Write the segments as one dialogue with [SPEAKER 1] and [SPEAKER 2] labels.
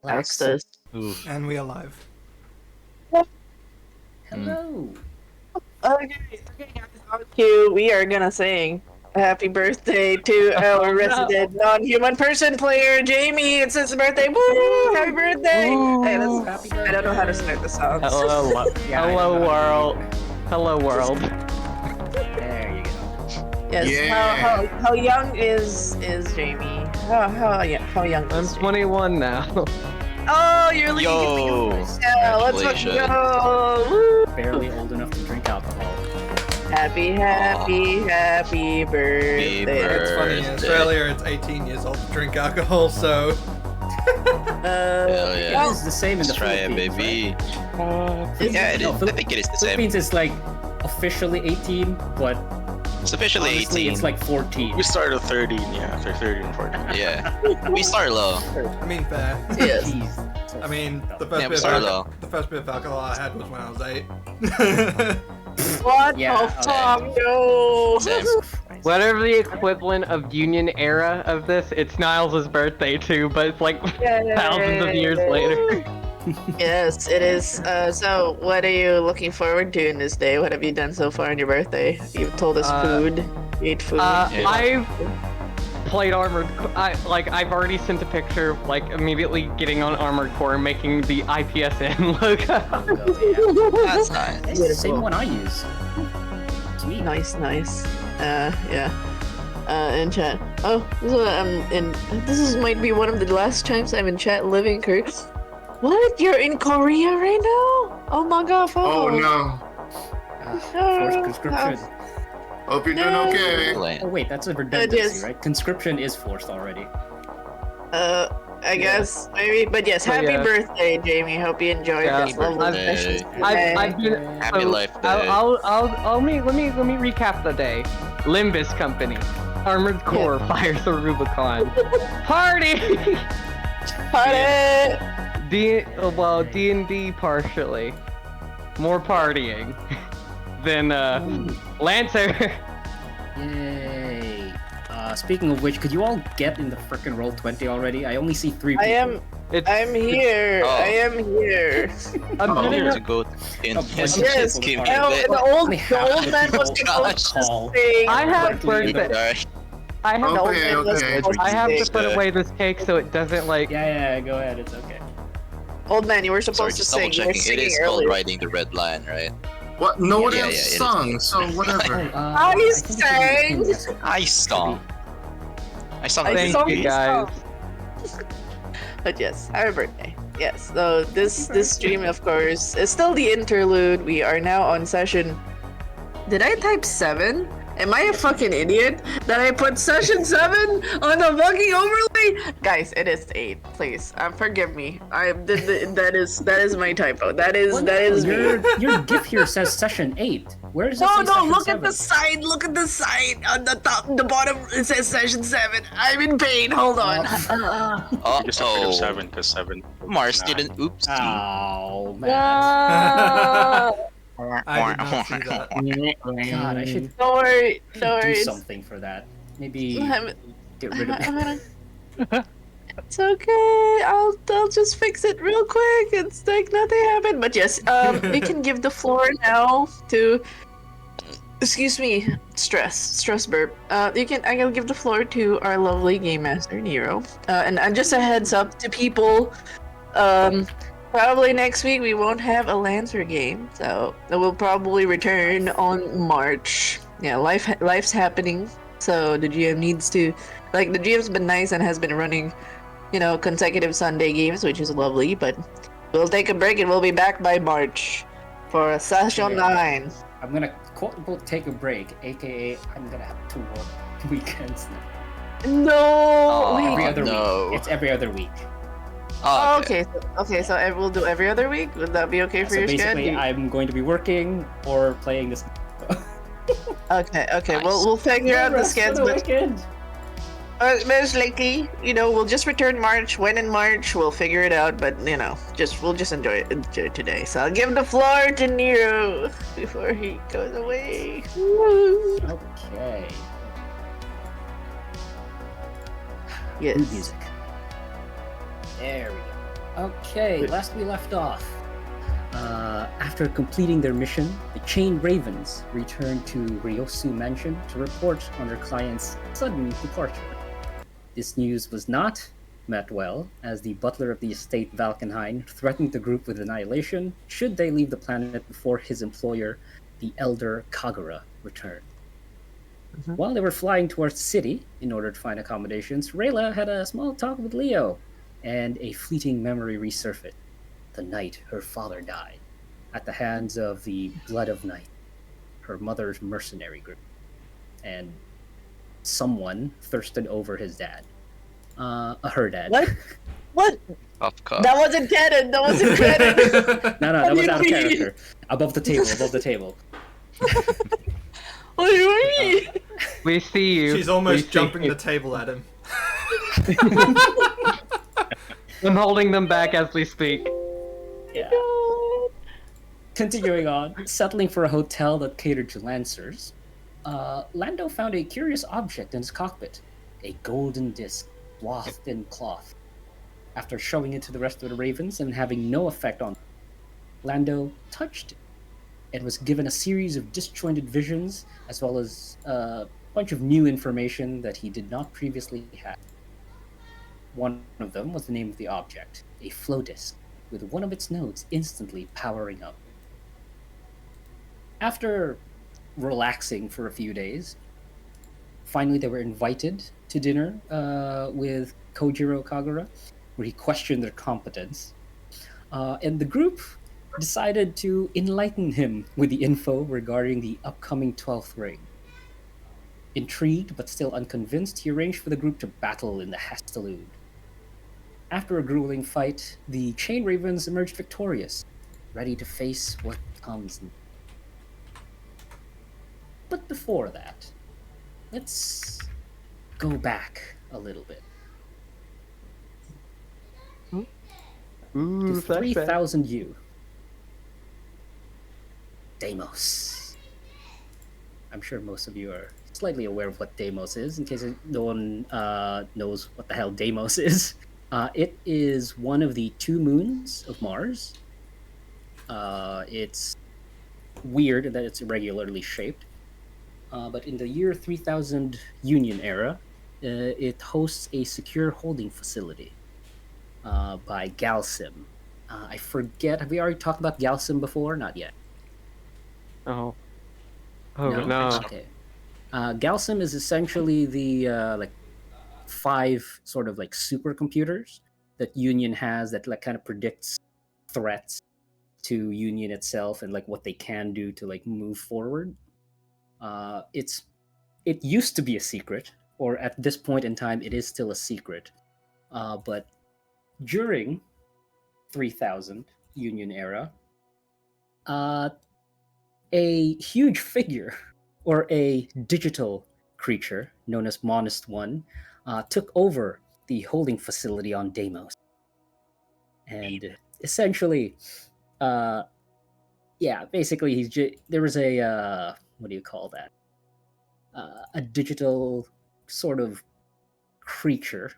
[SPEAKER 1] Access.
[SPEAKER 2] Oof.
[SPEAKER 3] And we alive.
[SPEAKER 4] Hello.
[SPEAKER 1] Okay, guys, on cue, we are gonna sing happy birthday to our resident non-human person player, Jamie. It's his birthday. Woo! Happy birthday! Hey,
[SPEAKER 4] Happy
[SPEAKER 1] I don't know how to start the song.
[SPEAKER 2] Hello,
[SPEAKER 4] Yeah,
[SPEAKER 2] hello world. Hello world.
[SPEAKER 4] There you go.
[SPEAKER 1] Yes.
[SPEAKER 5] Yeah.
[SPEAKER 1] How young is Jamie? How young
[SPEAKER 2] I'm
[SPEAKER 1] is Jamie?
[SPEAKER 2] 21 now.
[SPEAKER 1] Oh, you're legal.
[SPEAKER 5] Yo!
[SPEAKER 1] Yeah, let's fucking go. Woo!
[SPEAKER 4] Barely old enough to drink alcohol.
[SPEAKER 1] Happy birthday.
[SPEAKER 3] It's funny, in Australia it's 18 years old to drink alcohol, so...
[SPEAKER 5] Hell yeah.
[SPEAKER 4] It is the same in the
[SPEAKER 5] Let's try it,
[SPEAKER 4] Philippines,
[SPEAKER 5] baby.
[SPEAKER 4] right?
[SPEAKER 5] Yeah, it is. I think it is the same.
[SPEAKER 4] Philippines is like officially 18, but
[SPEAKER 5] It's officially
[SPEAKER 4] honestly
[SPEAKER 5] 18.
[SPEAKER 4] it's like 14.
[SPEAKER 6] We started at 13, yeah, after 13 and 14.
[SPEAKER 5] Yeah. We start low.
[SPEAKER 3] I mean, fair.
[SPEAKER 1] Yes.
[SPEAKER 4] Jeez. So
[SPEAKER 3] I mean, the
[SPEAKER 5] Yeah, we
[SPEAKER 3] first,
[SPEAKER 5] started low.
[SPEAKER 3] bit of alcohol I had was when I was 8.
[SPEAKER 1] What
[SPEAKER 4] Yeah,
[SPEAKER 1] the fuck, yo?
[SPEAKER 5] Same.
[SPEAKER 2] Whatever the equivalent of Union era of this, it's Niles' birthday too, but it's like thousands of years later.
[SPEAKER 1] Yes, it is. So, what are you looking forward to in this day? What have you done so far on your birthday? You've told us food. You ate food.
[SPEAKER 5] Yeah.
[SPEAKER 2] I've played Armored I've already sent a picture of, immediately getting on Armored Core and making the IPSN logo.
[SPEAKER 5] That's nice.
[SPEAKER 4] It's the same one I use. Sweet.
[SPEAKER 1] Nice. Yeah. In chat. Oh, this might be one of the last times I'm in chat living, Kurt. What? You're in Korea right now? Oh my god,
[SPEAKER 5] Oh
[SPEAKER 1] oh.
[SPEAKER 5] no.
[SPEAKER 4] Forced conscription.
[SPEAKER 5] Hope you're doing okay.
[SPEAKER 4] Oh wait, that's a redundancy,
[SPEAKER 1] yes.
[SPEAKER 4] right? Conscription is forced already.
[SPEAKER 1] I guess maybe, but yes,
[SPEAKER 2] But
[SPEAKER 1] happy
[SPEAKER 2] yeah.
[SPEAKER 1] birthday, Jamie. Hope you enjoyed
[SPEAKER 2] Yeah,
[SPEAKER 1] this lovely
[SPEAKER 5] birthday.
[SPEAKER 1] session.
[SPEAKER 2] I've been
[SPEAKER 5] Happy life day.
[SPEAKER 2] Let me recap the day. Limbus Company, Armored Core fires the Rubicon. Party.
[SPEAKER 1] Party!
[SPEAKER 2] D&D partially. More partying than Lancer.
[SPEAKER 4] Yay! Speaking of which, could you all get in the frickin' roll 20 already? I only see 3
[SPEAKER 1] I
[SPEAKER 4] people.
[SPEAKER 1] am here.
[SPEAKER 5] Oh.
[SPEAKER 1] I am here.
[SPEAKER 2] I'm
[SPEAKER 5] Oh,
[SPEAKER 2] getting
[SPEAKER 5] to go in.
[SPEAKER 4] Yes,
[SPEAKER 1] yes.
[SPEAKER 5] Give me
[SPEAKER 1] Oh,
[SPEAKER 5] a bit.
[SPEAKER 1] the old
[SPEAKER 4] Only half
[SPEAKER 1] man
[SPEAKER 4] the
[SPEAKER 1] was
[SPEAKER 4] people
[SPEAKER 1] supposed to
[SPEAKER 4] call.
[SPEAKER 1] sing.
[SPEAKER 2] I have
[SPEAKER 4] Correctly,
[SPEAKER 2] birthday.
[SPEAKER 5] Gosh.
[SPEAKER 2] I have
[SPEAKER 1] The old
[SPEAKER 5] Okay,
[SPEAKER 1] man was
[SPEAKER 5] okay.
[SPEAKER 1] supposed
[SPEAKER 2] I have to
[SPEAKER 1] sing.
[SPEAKER 2] put away this cake so it doesn't
[SPEAKER 4] Yeah, go ahead, it's okay.
[SPEAKER 1] Old man, you were
[SPEAKER 5] Sorry,
[SPEAKER 1] supposed to
[SPEAKER 5] just double
[SPEAKER 1] sing. You were
[SPEAKER 5] checking. It
[SPEAKER 1] singing
[SPEAKER 5] is called
[SPEAKER 1] earlier.
[SPEAKER 5] riding the red line, right?
[SPEAKER 6] What? Nobody
[SPEAKER 5] Yeah,
[SPEAKER 6] else
[SPEAKER 5] yeah, it is.
[SPEAKER 6] sung, so whatever.
[SPEAKER 1] I sang.
[SPEAKER 5] I stung. I stung.
[SPEAKER 1] I
[SPEAKER 2] Thank
[SPEAKER 1] saw
[SPEAKER 2] you
[SPEAKER 1] you
[SPEAKER 2] guys.
[SPEAKER 1] But yes, happy birthday. Yes, so this stream, of course, is still the interlude. We are now on session. Did I type 7? Am I a fucking idiot that I put session 7 on the fucking overlay? Guys, it is 8. Please, forgive me. That is my typo. That is me.
[SPEAKER 4] Your GIF here says session 8. Where is it?
[SPEAKER 1] No,
[SPEAKER 4] say
[SPEAKER 1] no,
[SPEAKER 4] session
[SPEAKER 1] look
[SPEAKER 4] 7?
[SPEAKER 1] at the side. Look at the side. On the top, the bottom, it says session 7. I'm in pain. Hold on.
[SPEAKER 6] You just have to go 7, because 7.
[SPEAKER 5] Mars didn't. Oops.
[SPEAKER 4] Oh, man.
[SPEAKER 3] I did not see that.
[SPEAKER 4] God, I should
[SPEAKER 1] Don't worry. No
[SPEAKER 4] do
[SPEAKER 1] worries.
[SPEAKER 4] something for that. Maybe
[SPEAKER 1] I'm-
[SPEAKER 4] get rid of it.
[SPEAKER 1] It's okay. I'll just fix it real quick. It's like nothing happened. But yes, we can give the floor now to. Excuse me, stress burp. I can give the floor to our lovely game master Nero. And just a heads up to people. Probably next week we won't have a Lancer game, so we'll probably return on March. Yeah, life's happening, so the GM needs to, the GM's been nice and has been running, consecutive Sunday games, which is lovely. But we'll take a break and we'll be back by March for session 9.
[SPEAKER 4] I'm gonna quote unquote take a break, aka I'm gonna have to work weekends now.
[SPEAKER 1] No.
[SPEAKER 4] Every other
[SPEAKER 5] no.
[SPEAKER 4] week. It's every other week.
[SPEAKER 1] Oh, okay. So we'll do every other week. Would that be okay for
[SPEAKER 4] So
[SPEAKER 1] your
[SPEAKER 4] basically,
[SPEAKER 1] schedule?
[SPEAKER 4] I'm going to be working or playing this.
[SPEAKER 1] Okay.
[SPEAKER 5] Nice.
[SPEAKER 1] We'll figure out the
[SPEAKER 4] Rest for
[SPEAKER 1] schedule.
[SPEAKER 4] the weekend.
[SPEAKER 1] Most likely, we'll just return March. When in March, we'll figure it out. But we'll just enjoy it today. So I'll give the floor to Nero before he goes away. Woo.
[SPEAKER 4] Okay.
[SPEAKER 1] Yes.
[SPEAKER 4] Music. There we go. Okay, last we left off. After completing their mission, the chained ravens returned to Ryosu Mansion to report on their client's sudden departure. This news was not met well, as the butler of the estate Valkenhayn threatened the group with annihilation should they leave the planet before his employer, the elder Kagura, returned. While they were flying towards the city in order to find accommodations, Rayla had a small talk with Leo, and a fleeting memory resurfaced. The night her father died, at the hands of the Blood of Night, her mother's mercenary group. And someone thirsted over his dad. Her dad.
[SPEAKER 1] What? What?
[SPEAKER 5] Of course.
[SPEAKER 1] That wasn't canon. That wasn't canon.
[SPEAKER 4] No, that was out of character. Above the table.
[SPEAKER 1] What do you mean?
[SPEAKER 2] We see you.
[SPEAKER 3] She's
[SPEAKER 2] We
[SPEAKER 3] almost
[SPEAKER 2] see
[SPEAKER 3] jumping
[SPEAKER 2] you.
[SPEAKER 3] the table at him.
[SPEAKER 2] I'm holding them back as we speak.
[SPEAKER 4] Yeah. Continuing on, settling for a hotel that catered to Lancers, Lando found a curious object in his cockpit, a golden disc swathed in cloth. After showing it to the rest of the Ravens and having no effect on them, Lando touched it and was given a series of disjointed visions as well as a bunch of new information that he did not previously have. One of them was the name of the object, a flow disk, with one of its nodes instantly powering up. After relaxing for a few days, finally they were invited to dinner with Kojiro Kagura, where he questioned their competence. And the group decided to enlighten him with the info regarding the upcoming 12th ring. Intrigued but still unconvinced, he arranged for the group to battle in the Hastalude. After a grueling fight, the Chain Ravens emerged victorious, ready to face what comes. But before that, let's go back a little bit.
[SPEAKER 2] Ooh,
[SPEAKER 4] To 3000 U. Deimos. I'm sure most of you are slightly aware of what Deimos is, in case no one knows what the hell Deimos is. It is one of the two moons of Mars. It's weird in that it's irregularly shaped. But in the year 3000 Union era, it hosts a secure holding facility by Galsim. I forget, have we already talked about Galsim before? Not yet.
[SPEAKER 2] Oh. Oh no.
[SPEAKER 4] Okay. Galsim is essentially the like 5 sort of like supercomputers that Union has that like kind of predicts threats to Union itself and like what they can do to like move forward. It used to be a secret, or at this point in time, it is still a secret. But during 3000 Union era, a huge figure, or a digital creature known as Monist One, took over the holding facility on Deimos. And essentially, basically there was a what do you call that? A digital sort of creature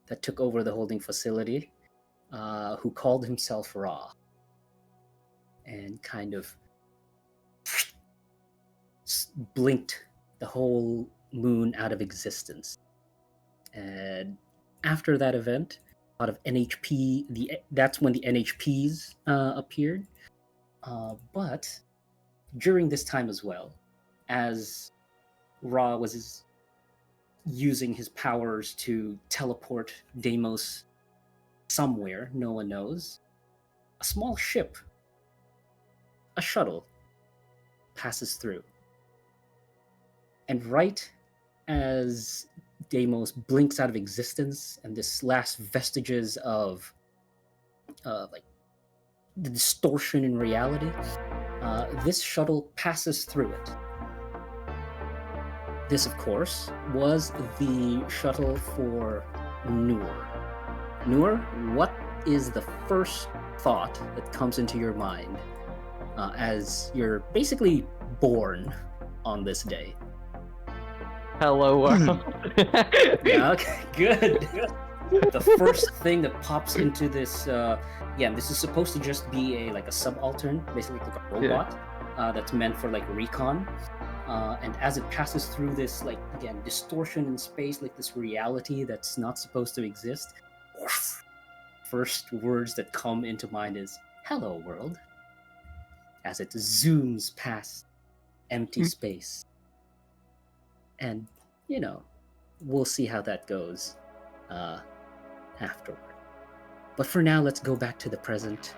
[SPEAKER 4] that took over the holding facility, who called himself Ra, and kind of blinked the whole moon out of existence. And after that event, a lot of NHP, that's when the NHPs appeared. But during this time as well, as Ra was using his powers to teleport Deimos somewhere, no one knows, a small ship, a shuttle, passes through. And right as Deimos blinks out of existence and this last vestiges of like the distortion in reality, this shuttle passes through it. This, of course, was the shuttle for Noor. Noor, what is the first thought that comes into your mind as you're basically born on this day?
[SPEAKER 2] Hello world.
[SPEAKER 4] Yeah, okay, good. the first thing that pops into this, this is supposed to just be a subaltern, basically like a robot that's meant for like recon. And as it passes through this, like, again, distortion in space, like this reality that's not supposed to exist, first words that come into mind is "Hello, world," as it zooms past empty space. And, we'll see how that goes afterward. But for now, let's go back to the present,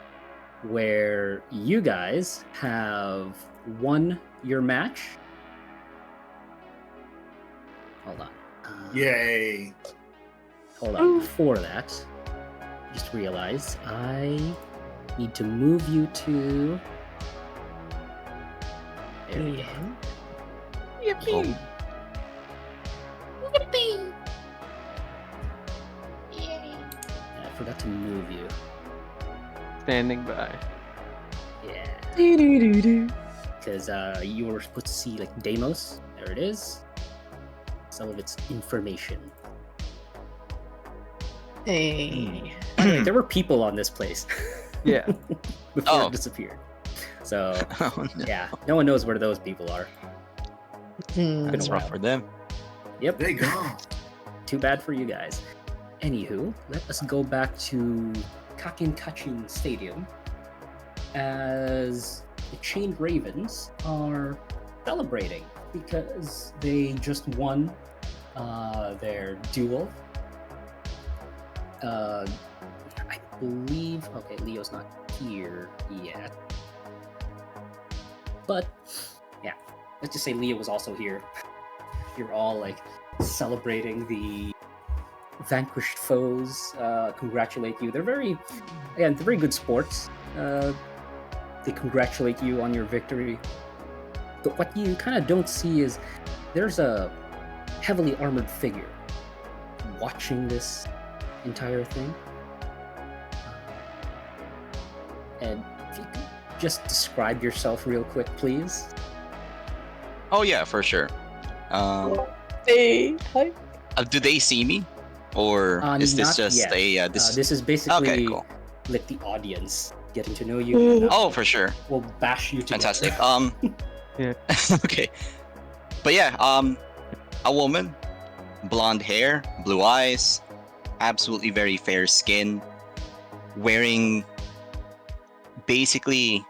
[SPEAKER 4] where you guys have won your match. Hold on.
[SPEAKER 7] Yay!
[SPEAKER 4] Hold on. Before that, just realized I need to move you to. There we go.
[SPEAKER 1] Yippee!
[SPEAKER 4] I forgot to move you.
[SPEAKER 2] Standing by.
[SPEAKER 4] Yeah. Because you were supposed to see like Deimos. There it is. Some of its information.
[SPEAKER 1] Hey.
[SPEAKER 4] By the way, there were people on this place.
[SPEAKER 2] Yeah.
[SPEAKER 4] Before it disappeared. So
[SPEAKER 5] Oh, no.
[SPEAKER 4] yeah, no one knows where those people are.
[SPEAKER 1] Hmm.
[SPEAKER 5] It's rough for them.
[SPEAKER 4] Yep.
[SPEAKER 7] They gone.
[SPEAKER 4] Too bad for you guys. Anywho, let us go back to Kakinkachin Stadium as the Chained Ravens are celebrating because they just won their duel. I believe. Okay, Leo's not here yet. But yeah, let's just say Leo was also here. You're all like celebrating the vanquished foes. Congratulate you. They're very good sports. They congratulate you on your victory. But what you kind of don't see is there's a heavily armored figure watching this entire thing. And if you could just describe yourself real quick, please.
[SPEAKER 5] Oh yeah, for sure.
[SPEAKER 1] Hey. Hi.
[SPEAKER 5] Do they see me, or is this
[SPEAKER 4] Not
[SPEAKER 5] just
[SPEAKER 4] yet.
[SPEAKER 5] a
[SPEAKER 4] This is basically
[SPEAKER 5] Okay, cool.
[SPEAKER 4] like the audience getting to know you. And,
[SPEAKER 5] Oh, for sure.
[SPEAKER 4] we'll bash you together.
[SPEAKER 5] Fantastic.
[SPEAKER 2] Yeah.
[SPEAKER 5] Okay. But yeah, a woman, blonde hair, blue eyes, absolutely very fair skin, wearing basically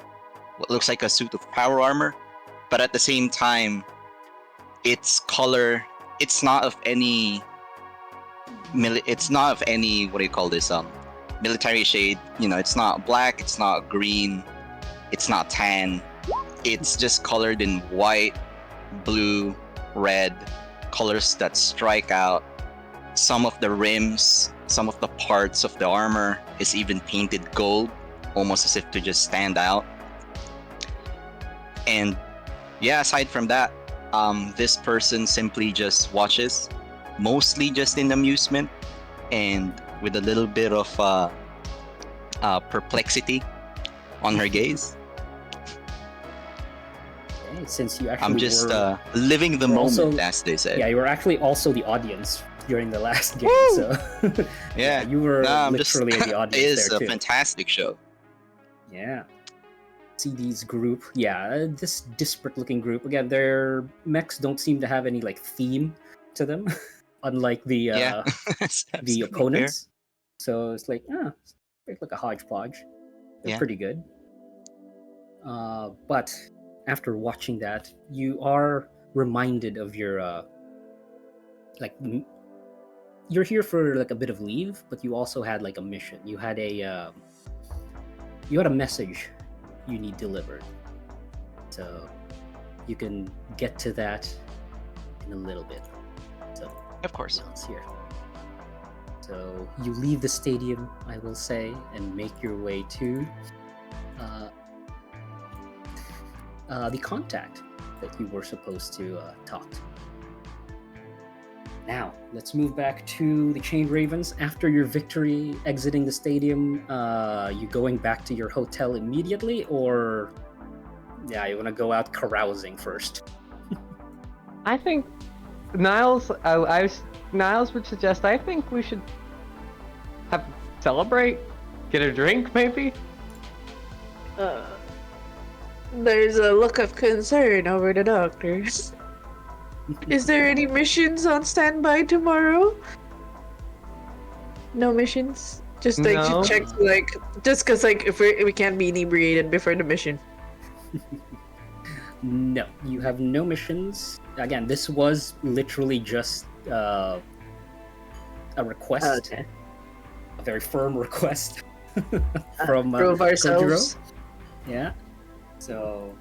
[SPEAKER 5] what looks like a suit of power armor, but at the same time, its color, it's not of any what do you call this, military shade. It's not black, it's not green, it's not tan. It's just colored in white, blue, red, colors that strike out. Some of the rims, some of the parts of the armor is even painted gold, almost as if to just stand out. And yeah, aside from that, this person simply just watches, mostly just in amusement and with a little bit of perplexity on her gaze.
[SPEAKER 4] Okay, since you actually
[SPEAKER 5] I'm just
[SPEAKER 4] were,
[SPEAKER 5] living the
[SPEAKER 4] we're
[SPEAKER 5] moment,
[SPEAKER 4] also-
[SPEAKER 5] as they say.
[SPEAKER 4] yeah, you were actually also the audience during the last game.
[SPEAKER 5] Woo!
[SPEAKER 4] So
[SPEAKER 5] Yeah.
[SPEAKER 4] you were
[SPEAKER 5] No, I'm just-
[SPEAKER 4] literally in the
[SPEAKER 5] It
[SPEAKER 4] audience
[SPEAKER 5] is
[SPEAKER 4] there
[SPEAKER 5] a
[SPEAKER 4] too.
[SPEAKER 5] fantastic show.
[SPEAKER 4] Yeah. CD's group, this disparate-looking group. Again, their mechs don't seem to have any like theme to them, unlike the
[SPEAKER 5] Yeah. That's
[SPEAKER 4] the
[SPEAKER 5] absolutely
[SPEAKER 4] opponents. So it's like, it's like a hodgepodge. They're
[SPEAKER 5] Yeah.
[SPEAKER 4] pretty good. But after watching that, you are reminded of your you're here for like a bit of leave, but you also had like a mission. You had a message you need delivered. So you can get to that in a little bit. So
[SPEAKER 5] Of course.
[SPEAKER 4] it's here. So you leave the stadium, I will say, and make your way to the contact that you were supposed to talk to. Now, let's move back to the Chained Ravens. After your victory, exiting the stadium, you going back to your hotel immediately, or you want to go out carousing first?
[SPEAKER 2] I think Niles would suggest. I think we should celebrate? Get a drink, maybe?
[SPEAKER 1] There's a look of concern over the doctors. Is there any missions on standby tomorrow? No missions? Just like
[SPEAKER 2] No.
[SPEAKER 1] to check, like, just cause like if we can't be inebriated before the mission.
[SPEAKER 4] No, you have no missions. Again, this was literally just a request,
[SPEAKER 1] Okay.
[SPEAKER 4] a very firm request from
[SPEAKER 1] Prove ourselves.
[SPEAKER 4] Kojiro. Yeah. So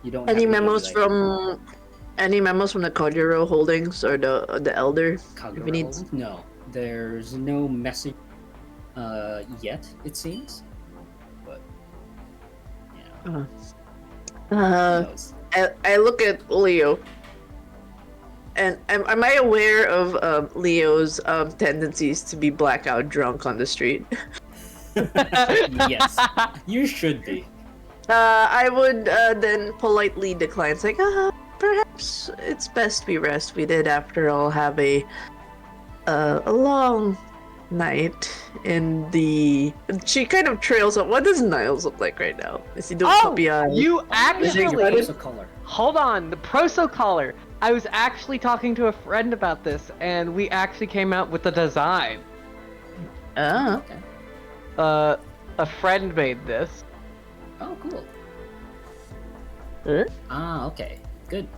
[SPEAKER 4] you don't
[SPEAKER 1] Any
[SPEAKER 4] have
[SPEAKER 1] memos
[SPEAKER 4] like,
[SPEAKER 1] from the Kojiro Holdings or the Elder? If we need...
[SPEAKER 4] Kagura? No, there's no message yet. It seems, but yeah. Who knows?
[SPEAKER 1] I look at Leo, and am I aware of Leo's tendencies to be blackout drunk on the street?
[SPEAKER 4] Yes, you should be.
[SPEAKER 1] I would then politely decline. It's like, perhaps it's best we rest. We did, after all, have a long night in the... She kind of trails up. What does Niles look like right now? Is he doing puppy eye?
[SPEAKER 2] You
[SPEAKER 1] Is he
[SPEAKER 2] actually...
[SPEAKER 1] excited?
[SPEAKER 4] Also color.
[SPEAKER 2] Hold on, the Proso collar. I was actually talking to a friend about this, and we actually came out with the design.
[SPEAKER 1] Oh.
[SPEAKER 4] Okay.
[SPEAKER 2] A friend made this.
[SPEAKER 4] Oh, cool.
[SPEAKER 1] Huh?
[SPEAKER 4] Ah, okay. Good.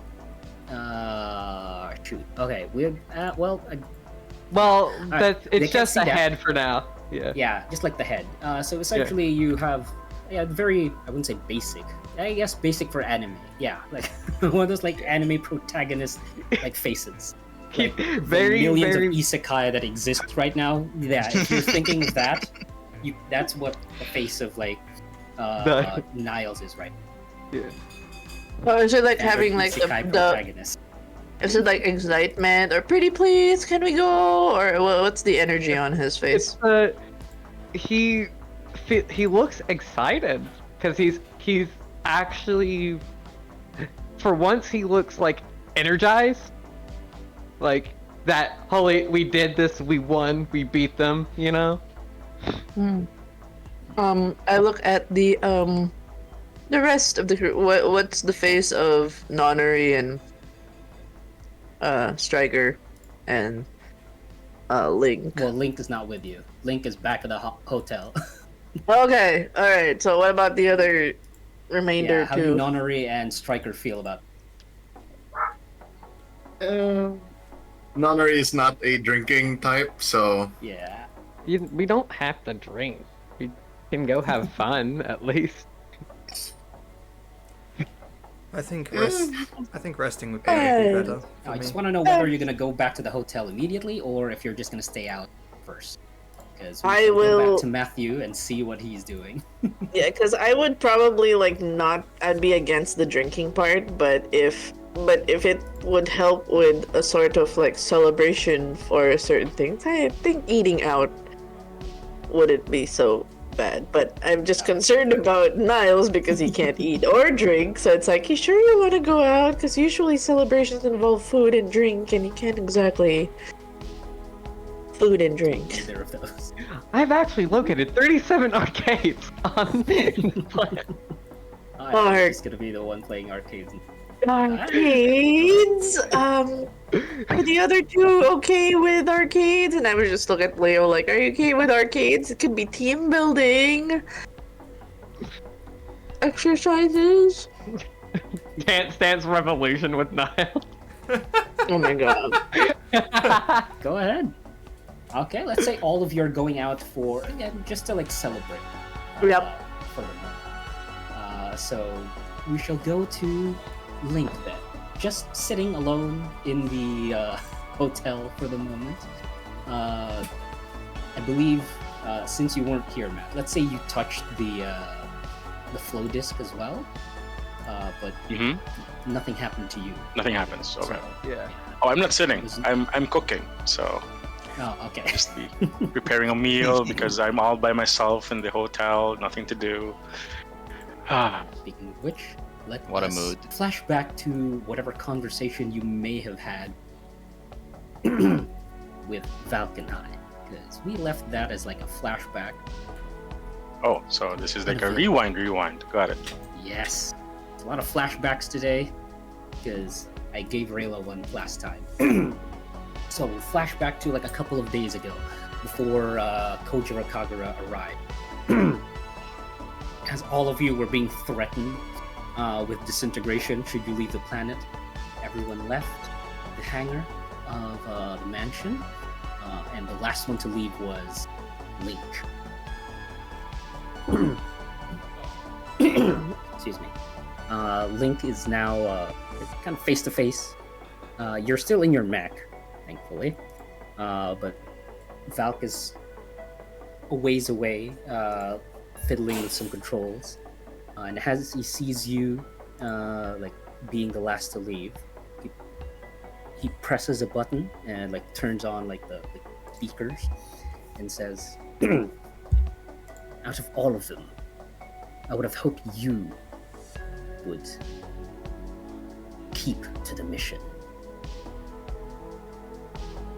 [SPEAKER 4] Shoot. Okay, we're well.
[SPEAKER 2] Well,
[SPEAKER 4] right, they
[SPEAKER 2] it's
[SPEAKER 4] can't
[SPEAKER 2] just
[SPEAKER 4] see
[SPEAKER 2] a
[SPEAKER 4] that.
[SPEAKER 2] head for now. Yeah.
[SPEAKER 4] Yeah, just like the head. So essentially, you have very, I wouldn't say basic. I guess basic for anime. Yeah, like one of those like anime protagonist like faces. Like, the
[SPEAKER 2] Very,
[SPEAKER 4] millions
[SPEAKER 2] very.
[SPEAKER 4] of isekai that exist right now. Yeah, if you're thinking that, that's what the face of like Niles is right.
[SPEAKER 2] Yeah.
[SPEAKER 1] Or is it like
[SPEAKER 4] Standard
[SPEAKER 1] having like
[SPEAKER 4] isekai
[SPEAKER 1] the
[SPEAKER 4] protagonist.
[SPEAKER 1] is it like excitement or pretty please can we go, or what's the energy on his face?
[SPEAKER 2] He looks excited because he's actually, for once, he looks like energized, like that. Holy, we did this, we won, we beat them, you know.
[SPEAKER 1] I look at the rest of the crew. What's the face of Nonary and Striker and Link?
[SPEAKER 4] Well, Link is not with you. Link is back at the hotel.
[SPEAKER 1] Okay, all right. So what about the other remainder
[SPEAKER 4] Yeah, how do
[SPEAKER 1] too?
[SPEAKER 4] Nonary and Striker feel about?
[SPEAKER 7] Nonary is not a drinking type, so
[SPEAKER 4] Yeah.
[SPEAKER 2] We don't have to drink. We can go have fun at least.
[SPEAKER 3] I think resting would probably be better. For
[SPEAKER 4] I
[SPEAKER 3] me.
[SPEAKER 4] just want to know whether you're gonna go back to the hotel immediately, or if you're just gonna stay out first. Because
[SPEAKER 1] I
[SPEAKER 4] go
[SPEAKER 1] will-
[SPEAKER 4] back to Matthew and see what he's doing.
[SPEAKER 1] Yeah, because I would probably like not. I'd be against the drinking part, but if it would help with a sort of like celebration for certain things, I think eating out wouldn't be so bad. But I'm just concerned about Niles because he can't eat or drink. So it's like, you sure you want to go out? Because usually celebrations involve food and drink, and you can't exactly food and drink.
[SPEAKER 4] Either of those.
[SPEAKER 2] I've actually located 37 arcades on the planet.
[SPEAKER 4] It's gonna be the one playing arcades.
[SPEAKER 1] Arcades? Are the other two okay with arcades? And I was just looking at Leo like, are you okay with arcades? It could be team building. Exercises.
[SPEAKER 2] Dance Dance Revolution with Niall.
[SPEAKER 1] Oh my god.
[SPEAKER 4] Go ahead. Okay, let's say all of you are going out for, again, just to like celebrate.
[SPEAKER 1] Yep.
[SPEAKER 4] For the moment. So we shall go to Link then. Just sitting alone in the hotel for the moment. I believe since you weren't here, Matt, let's say you touched the flow disc as well, but nothing happened to you.
[SPEAKER 6] Nothing happens. Okay.
[SPEAKER 4] So,
[SPEAKER 2] Yeah.
[SPEAKER 6] Oh, I'm not sitting. I'm cooking. So
[SPEAKER 4] oh, okay.
[SPEAKER 6] just preparing a meal because I'm all by myself in the hotel. Nothing to do.
[SPEAKER 4] Speaking of which, let
[SPEAKER 5] What a
[SPEAKER 4] us
[SPEAKER 5] mood.
[SPEAKER 4] flash back to whatever conversation you may have had with Valkenheim. because we left that as like a flashback.
[SPEAKER 6] Oh, so this is like a
[SPEAKER 4] Okay.
[SPEAKER 6] rewind. Got it.
[SPEAKER 4] Yes, a lot of flashbacks today because I gave Rayla one last time. So we'll flash back to like a couple of days ago before Kojiro Kagura arrived. As all of you were being threatened with disintegration should you leave the planet, everyone left the hangar of the mansion, and the last one to leave was Link. Excuse me. Link is now kind of face to face. You're still in your mech, thankfully, but Valk is a ways away, fiddling with some controls, and as he sees you, like being the last to leave, he presses a button and like turns on like the speakers and says, "Out of all of them, I would have hoped you would keep to the mission."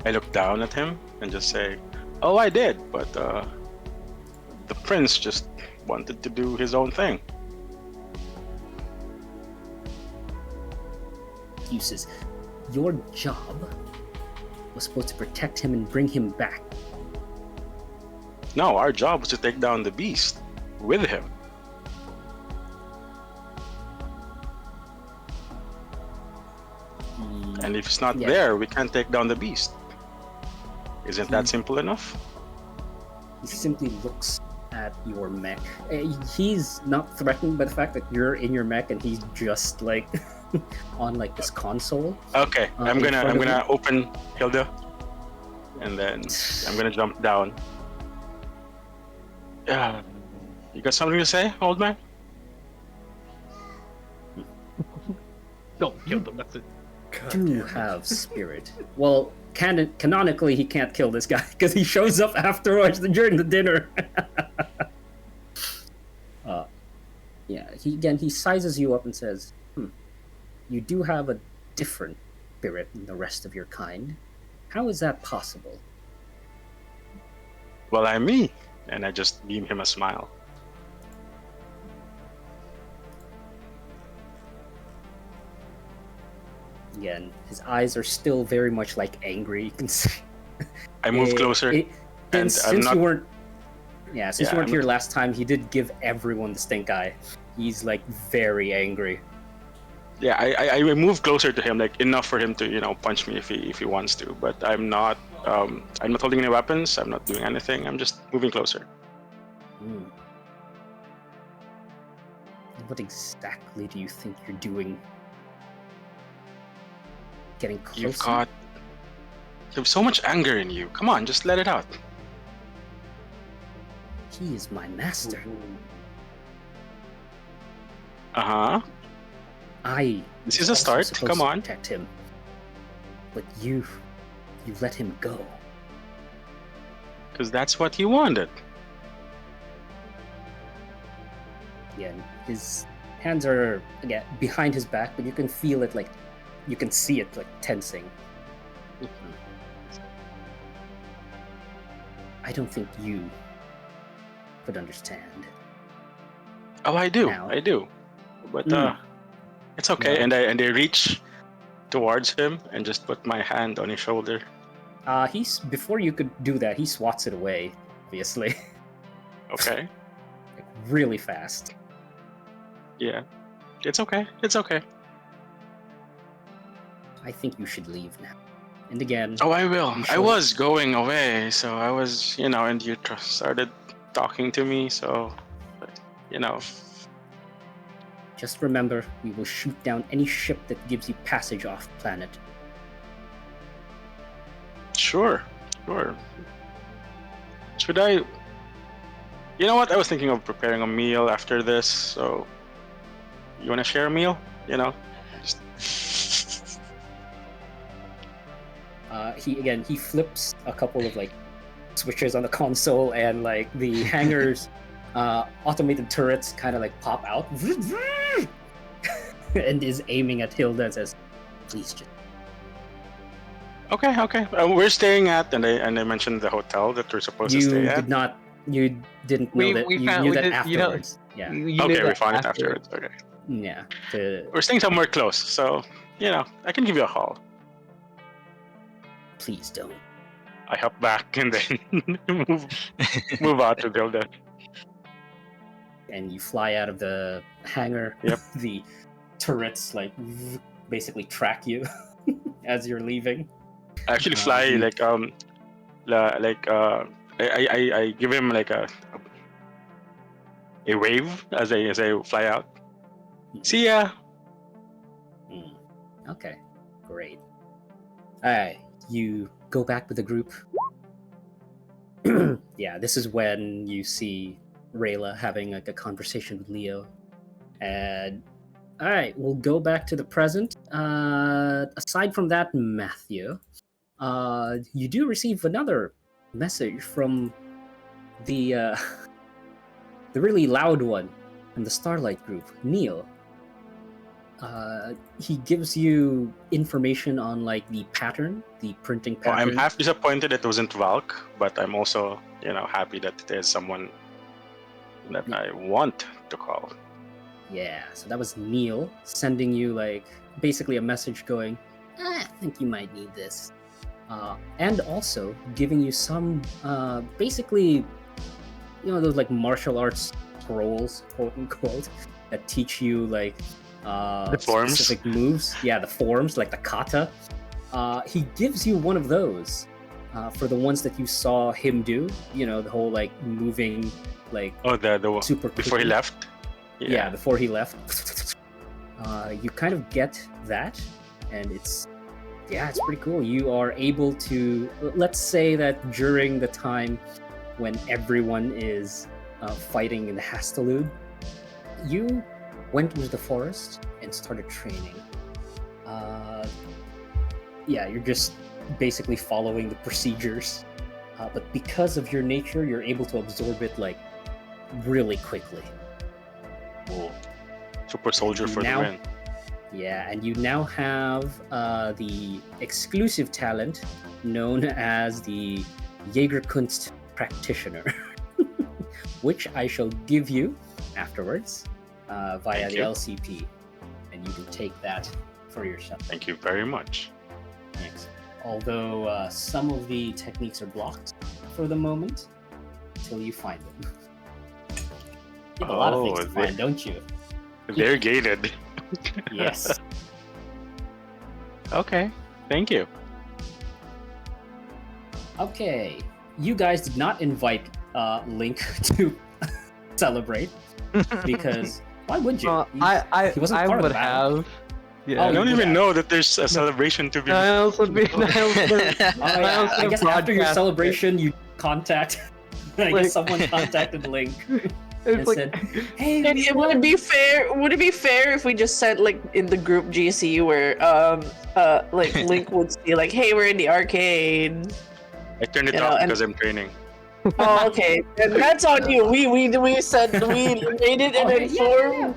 [SPEAKER 6] I look down at him and just say, "Oh, I did, but the prince just wanted to do his own thing."
[SPEAKER 4] Excuses. Your job was supposed to protect him and bring him back.
[SPEAKER 6] No, our job was to take down the beast with him. And if it's not
[SPEAKER 4] Yeah.
[SPEAKER 6] there, we can't take down the beast. Isn't that simple enough?
[SPEAKER 4] He simply looks at your mech. He's not threatened by the fact that you're in your mech and he's just like on like this console.
[SPEAKER 6] Okay, I'm
[SPEAKER 4] in front of
[SPEAKER 6] gonna open Hilda, and then I'm gonna jump down. You got something to say, old man?
[SPEAKER 2] Don't kill them. That's it.
[SPEAKER 4] Do have spirit. Well, canonically, he can't kill this guy because he shows up afterwards during the dinner. Yeah, he sizes you up and says, "You do have a different spirit than the rest of your kind. How is that possible?"
[SPEAKER 6] Well, I'm me, and I just beam him a smile.
[SPEAKER 4] Again, his eyes are still very much like angry. You can see.
[SPEAKER 6] I move closer, and I'm
[SPEAKER 4] since
[SPEAKER 6] not.
[SPEAKER 4] you weren't, since
[SPEAKER 6] Yeah,
[SPEAKER 4] you weren't
[SPEAKER 6] I'm
[SPEAKER 4] here
[SPEAKER 6] not-
[SPEAKER 4] last time, he did give everyone the stink eye. He's like very angry.
[SPEAKER 6] Yeah, I move closer to him, like enough for him to punch me if he wants to. But I'm not holding any weapons. I'm not doing anything. I'm just moving closer.
[SPEAKER 4] What exactly do you think you're doing? Getting closer?
[SPEAKER 6] You have so much anger in you. Come on, just let it out.
[SPEAKER 4] He is my master.
[SPEAKER 6] Uh-huh. This is a
[SPEAKER 4] was also
[SPEAKER 6] start.
[SPEAKER 4] supposed
[SPEAKER 6] Come
[SPEAKER 4] to
[SPEAKER 6] on.
[SPEAKER 4] protect him, but you let him go.
[SPEAKER 6] Because that's what he wanted.
[SPEAKER 4] Yeah, his hands are again behind his back, but you can feel it, like you can see it like tensing. I don't think you could understand.
[SPEAKER 6] Oh, I do.
[SPEAKER 4] Now.
[SPEAKER 6] I do. But it's okay.
[SPEAKER 4] No.
[SPEAKER 6] And I reach towards him and just put my hand on his shoulder.
[SPEAKER 4] He's before you could do that, he swats it away, obviously,
[SPEAKER 6] Okay.
[SPEAKER 4] like really fast.
[SPEAKER 6] Yeah. It's okay. It's okay.
[SPEAKER 4] I think you should leave now. And again,
[SPEAKER 6] Oh, I will.
[SPEAKER 4] You
[SPEAKER 6] I
[SPEAKER 4] should.
[SPEAKER 6] was going away, so I was, and you started talking to me, so,
[SPEAKER 4] just remember, we will shoot down any ship that gives you passage off planet.
[SPEAKER 6] Sure. Should I? You know what? I was thinking of preparing a meal after this, so you want to share a meal? Just...
[SPEAKER 4] He flips a couple of like switches on the console, and like the hangars automated turrets kind of like pop out and is aiming at Hilda and says, "Please just..."
[SPEAKER 6] Okay, okay. We're staying at, and I mentioned the hotel that we're supposed to
[SPEAKER 4] You
[SPEAKER 6] stay at.
[SPEAKER 4] did not. You didn't know that. You knew that afterwards. Yeah.
[SPEAKER 2] You knew
[SPEAKER 6] Okay, we
[SPEAKER 2] that
[SPEAKER 6] found it afterwards. Okay.
[SPEAKER 4] Yeah.
[SPEAKER 6] We're staying somewhere close, so I can give you a call.
[SPEAKER 4] Please don't.
[SPEAKER 6] I hop back and then move out to build it.
[SPEAKER 4] And you fly out of the hangar.
[SPEAKER 6] Yep.
[SPEAKER 4] The turrets basically track you as you're leaving.
[SPEAKER 6] I actually fly I give him like a wave as I fly out. See ya.
[SPEAKER 4] Okay, great. Alright, you go back with the group. Yeah, this is when you see Rayla having like a conversation with Leo. And alright, we'll go back to the present. Aside from that, Matthew, you do receive another message from the the really loud one in the Starlight group, Neil. He gives you information on like the pattern, the printing
[SPEAKER 6] Well,
[SPEAKER 4] pattern.
[SPEAKER 6] I'm half disappointed it wasn't Valk, but I'm also happy that there's someone that I want to call.
[SPEAKER 4] Yeah, so that was Neil sending you like basically a message going, I think you might need this. And also giving you some basically those like martial arts scrolls, quote unquote, that teach you like
[SPEAKER 6] The forms?
[SPEAKER 4] specific moves. Yeah, the forms, like the kata. He gives you one of those for the ones that you saw him do. The whole like moving like
[SPEAKER 6] the
[SPEAKER 4] super
[SPEAKER 6] before he
[SPEAKER 4] quickly.
[SPEAKER 6] left.
[SPEAKER 4] Yeah, before he left. You kind of get that, and it's pretty cool. You are able to, let's say that during the time when everyone is fighting in the Hastalude, you went into the forest and started training. You're just basically following the procedures, but because of your nature, you're able to absorb it like really quickly.
[SPEAKER 6] Cool. Super soldier for
[SPEAKER 4] Now-
[SPEAKER 6] the win.
[SPEAKER 4] Yeah, and you now have the exclusive talent known as the Jägerkunst Practitioner, which I shall give you afterwards via
[SPEAKER 6] Thank
[SPEAKER 4] the
[SPEAKER 6] you.
[SPEAKER 4] LCP, and you can take that for yourself.
[SPEAKER 6] Thank you very much.
[SPEAKER 4] Thanks. Although some of the techniques are blocked for the moment until you find them. You have a lot of things to
[SPEAKER 6] they-
[SPEAKER 4] find, don't you?
[SPEAKER 6] They're gated.
[SPEAKER 4] Yes.
[SPEAKER 6] Okay. Thank you.
[SPEAKER 4] Okay, you guys did not invite Link to celebrate because why would you?
[SPEAKER 2] I
[SPEAKER 4] He wasn't part of
[SPEAKER 2] would
[SPEAKER 4] the battle.
[SPEAKER 2] have. Yeah.
[SPEAKER 6] I
[SPEAKER 4] you
[SPEAKER 6] don't
[SPEAKER 4] would
[SPEAKER 6] even
[SPEAKER 4] have.
[SPEAKER 6] know that there's a celebration to be.
[SPEAKER 2] Niles would be.
[SPEAKER 4] Oh, yeah. I guess after your
[SPEAKER 2] broadcast
[SPEAKER 4] celebration, you contact. I
[SPEAKER 2] Like-
[SPEAKER 4] guess someone contacted Link
[SPEAKER 2] It's
[SPEAKER 4] and
[SPEAKER 2] like,
[SPEAKER 4] said, "Hey,
[SPEAKER 1] Would it be fair? Would it be fair if we just said like in the group GC where like Link would say like, "Hey, we're in the arcade."
[SPEAKER 6] I turned it
[SPEAKER 1] You know,
[SPEAKER 6] off
[SPEAKER 1] and-
[SPEAKER 6] because I'm training.
[SPEAKER 1] Oh, okay. And that's on you. We said we made it
[SPEAKER 4] Oh,
[SPEAKER 1] and informed.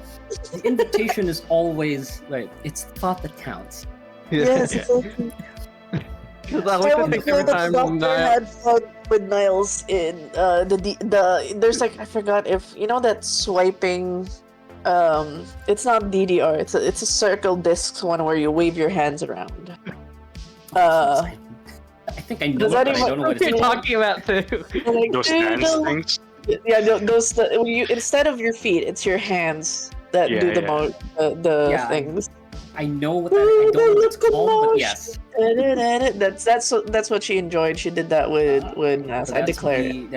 [SPEAKER 4] The invitation is always like it's the thought that counts."
[SPEAKER 1] Yes.
[SPEAKER 6] Yeah.
[SPEAKER 1] Exactly.
[SPEAKER 2] because I
[SPEAKER 1] I
[SPEAKER 2] like to
[SPEAKER 1] would
[SPEAKER 2] think
[SPEAKER 1] say
[SPEAKER 2] every
[SPEAKER 1] the
[SPEAKER 2] time
[SPEAKER 1] doctor
[SPEAKER 2] Niles.
[SPEAKER 1] had fun with Niles in the there's like I forgot if you know that swiping it's not DDR, it's a circle disc one where you wave your hands around.
[SPEAKER 4] I think I know
[SPEAKER 1] Does
[SPEAKER 4] it,
[SPEAKER 1] that
[SPEAKER 4] but I
[SPEAKER 1] even-
[SPEAKER 4] don't know what
[SPEAKER 2] What
[SPEAKER 4] it's
[SPEAKER 2] you're
[SPEAKER 4] called.
[SPEAKER 2] talking about too.
[SPEAKER 1] Like,
[SPEAKER 6] Those dance
[SPEAKER 1] doodle.
[SPEAKER 6] things.
[SPEAKER 1] Yeah, you instead of your feet, it's your hands that
[SPEAKER 6] Yeah,
[SPEAKER 1] do the
[SPEAKER 6] yeah.
[SPEAKER 1] the
[SPEAKER 4] Yeah,
[SPEAKER 1] things.
[SPEAKER 4] I know what that. I don't know what it's called, but yes.
[SPEAKER 1] That's what she enjoyed. She did that with Nas.
[SPEAKER 4] So
[SPEAKER 1] I
[SPEAKER 4] that's
[SPEAKER 1] declare it.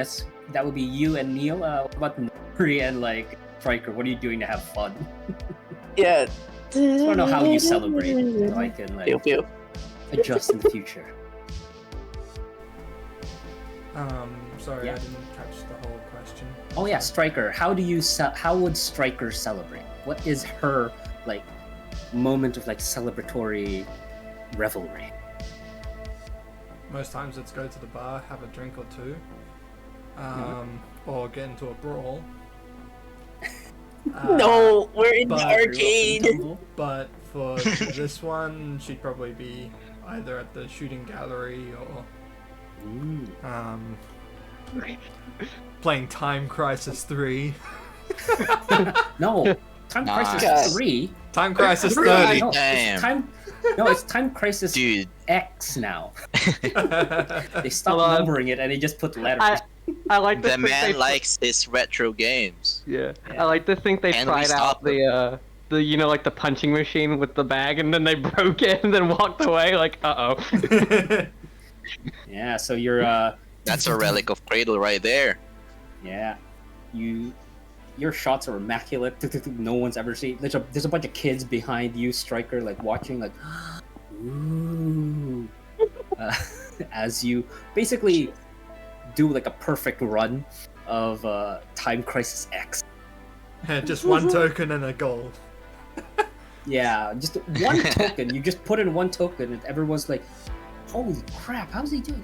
[SPEAKER 4] that would be you and Neil. What about Nori and like Striker? What are you doing to have fun?
[SPEAKER 1] Yeah.
[SPEAKER 4] I just want to know how you celebrate, so I can like
[SPEAKER 1] Pew, pew.
[SPEAKER 4] adjust in the future.
[SPEAKER 8] Sorry,
[SPEAKER 4] Yeah.
[SPEAKER 8] I didn't catch the whole question.
[SPEAKER 4] Oh yeah, Striker. How would Striker celebrate? What is her like moment of like celebratory revelry?
[SPEAKER 8] Most times it's go to the bar, have a drink or two, or get into a brawl.
[SPEAKER 1] No, we're in the
[SPEAKER 8] but-
[SPEAKER 1] arcade.
[SPEAKER 8] But for this one, she'd probably be either at the shooting gallery or playing Time Crisis 3.
[SPEAKER 4] No, Time
[SPEAKER 5] Nice.
[SPEAKER 4] Crisis 3.
[SPEAKER 8] Time Crisis
[SPEAKER 4] No,
[SPEAKER 8] 30.
[SPEAKER 4] no,
[SPEAKER 5] Damn.
[SPEAKER 4] it's Time Crisis
[SPEAKER 5] Dude.
[SPEAKER 4] X now. They stopped
[SPEAKER 2] Hold on.
[SPEAKER 4] numbering it and they just put letters.
[SPEAKER 2] I like to
[SPEAKER 5] The
[SPEAKER 2] think
[SPEAKER 5] man
[SPEAKER 2] they,
[SPEAKER 5] likes his retro games.
[SPEAKER 2] Yeah. I like to think they
[SPEAKER 5] And we
[SPEAKER 2] tried out
[SPEAKER 5] stopped
[SPEAKER 2] the like the punching machine with the bag, and then they broke it and then walked away. Like,
[SPEAKER 4] Yeah, so you're
[SPEAKER 5] That's a relic of Cradle right there.
[SPEAKER 4] yeah, your shots are immaculate. No one's ever seen. There's a bunch of kids behind you, Striker, like watching, like, ooh, as you basically do like a perfect run of Time Crisis X.
[SPEAKER 8] Just one token and a goal.
[SPEAKER 4] Yeah, just one token. You just put in one token, and everyone's like, "Holy crap! How's he doing?"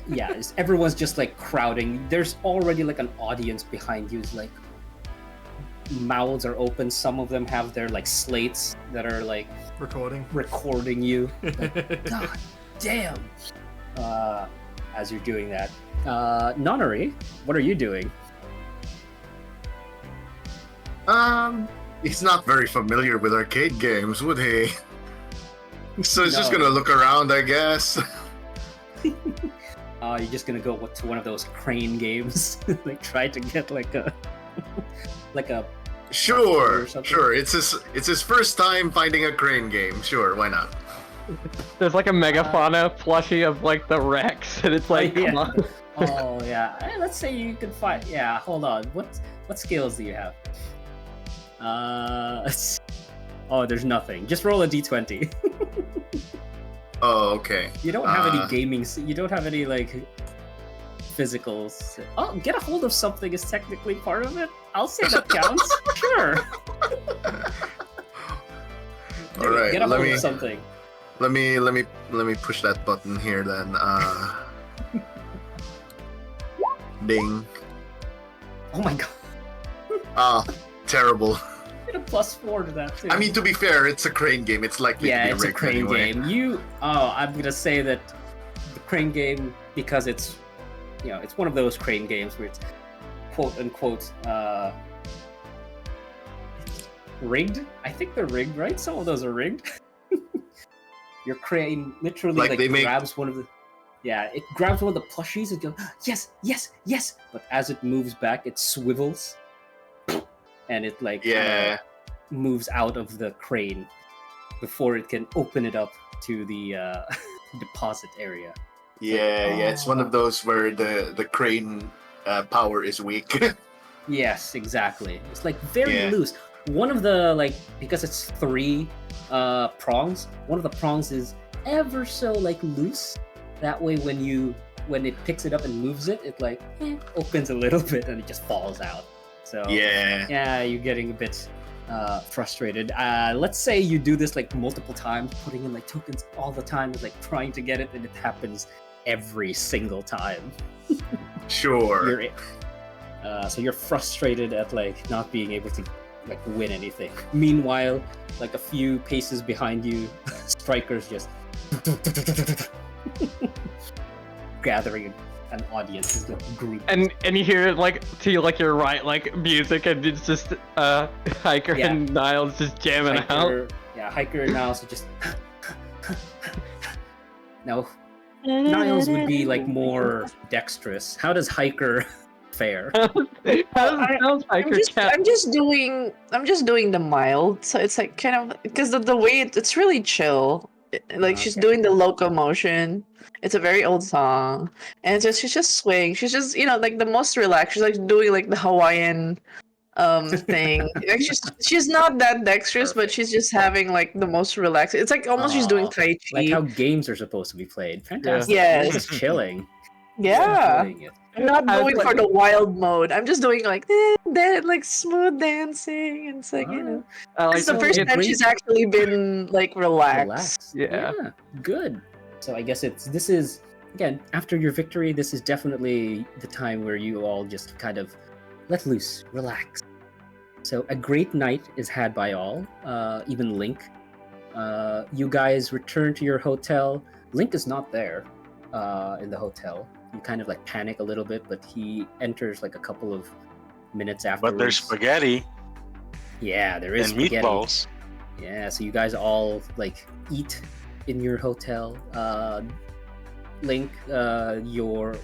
[SPEAKER 4] Yeah, everyone's just like crowding. There's already like an audience behind you. It's like mouths are open. Some of them have their like slates that are like recording you. Like, God damn! As you're doing that, Nonary, what are you doing?
[SPEAKER 7] He's not very familiar with arcade games, would he? So he's just
[SPEAKER 4] No.
[SPEAKER 7] gonna look around, I guess.
[SPEAKER 4] You're just gonna go to one of those crane games, like try to get like a
[SPEAKER 7] Sure,
[SPEAKER 4] or something.
[SPEAKER 7] sure. It's his first time finding a crane game. Sure, why not?
[SPEAKER 2] there's like a megafauna plushie of like the Rex, and it's like,
[SPEAKER 4] yeah.
[SPEAKER 2] come on.
[SPEAKER 4] Oh yeah. Let's say you can find. Yeah, hold on. What skills do you have? Oh, there's nothing. Just roll a d20.
[SPEAKER 7] Oh, okay.
[SPEAKER 4] You don't have any gaming. You don't have any like physicals. Oh, get a hold of something is technically part of it. I'll say that counts. Sure.
[SPEAKER 7] All right.
[SPEAKER 4] Get a hold of something.
[SPEAKER 7] Let me push that button here then. Ding.
[SPEAKER 4] Oh my god.
[SPEAKER 7] Ah, terrible.
[SPEAKER 4] Get a +4 to that too.
[SPEAKER 7] I mean, to be fair, it's a crane game. It's likely to
[SPEAKER 4] yeah,
[SPEAKER 7] be
[SPEAKER 4] it's a
[SPEAKER 7] rigged
[SPEAKER 4] crane
[SPEAKER 7] anyway.
[SPEAKER 4] game. I'm gonna say that the crane game, because it's, it's one of those crane games where it's quote unquote rigged. I think they're rigged, right? Some of those are rigged. Your crane literally
[SPEAKER 7] Like, they make-
[SPEAKER 4] grabs one of the. Yeah, it grabs one of the plushies and goes, yes, yes, yes. But as it moves back, it swivels, and it like
[SPEAKER 7] Yeah.
[SPEAKER 4] moves out of the crane before it can open it up to the deposit area.
[SPEAKER 7] Yeah, it's one of those where the crane power is weak.
[SPEAKER 4] Yes, exactly. It's like very
[SPEAKER 7] Yeah.
[SPEAKER 4] loose. One of the because it's 3 prongs. One of the prongs is ever so like loose. That way, when it picks it up and moves it, it like opens a little bit and it just falls out. So
[SPEAKER 7] Yeah.
[SPEAKER 4] you're getting a bit frustrated. Let's say you do this like multiple times, putting in like tokens all the time, like trying to get it, and it happens every single time.
[SPEAKER 7] Sure.
[SPEAKER 4] So you're frustrated at like not being able to like win anything. Meanwhile, like a few paces behind you, Strikers just gathering an audience is like group.
[SPEAKER 2] And you hear like to your right, like music, and it's just Hiker
[SPEAKER 4] Yeah.
[SPEAKER 2] and Niles just jamming out.
[SPEAKER 4] Hiker and Niles are just now. Niles would be like more dexterous. How does Hiker fare?
[SPEAKER 2] How's Hiker cat?
[SPEAKER 1] I'm just doing the mild, so it's like kind of because the way it's really chill. Like she's doing the locomotion. It's a very old song, and she's just swaying. She's just like the most relaxed. She's like doing like the Hawaiian thing. Like she's not that dexterous, but she's just having like the most relaxed. It's like almost she's doing Tai Chi.
[SPEAKER 4] Like how games are supposed to be played. Fantastic.
[SPEAKER 1] Yeah.
[SPEAKER 4] Just chilling.
[SPEAKER 1] Yeah.
[SPEAKER 4] Enjoying it.
[SPEAKER 1] I'm not
[SPEAKER 2] I was
[SPEAKER 1] going for
[SPEAKER 2] like-
[SPEAKER 1] the wild mode. I'm just doing like like smooth dancing, and it's like
[SPEAKER 2] I like
[SPEAKER 1] it's the
[SPEAKER 2] to
[SPEAKER 1] first
[SPEAKER 2] get-
[SPEAKER 1] time she's actually been like relaxed.
[SPEAKER 4] Relax.
[SPEAKER 2] Yeah.
[SPEAKER 4] Good. So I guess this is again after your victory. This is definitely the time where you all just kind of let loose, relax. So a great night is had by all, even Link. You guys return to your hotel. Link is not there in the hotel. You kind of like panic a little bit, but he enters like a couple of minutes afterwards.
[SPEAKER 6] But there's spaghetti
[SPEAKER 4] Yeah, there is
[SPEAKER 6] and
[SPEAKER 4] spaghetti.
[SPEAKER 6] meatballs.
[SPEAKER 4] Yeah, so you guys all like eat in your hotel. Link, your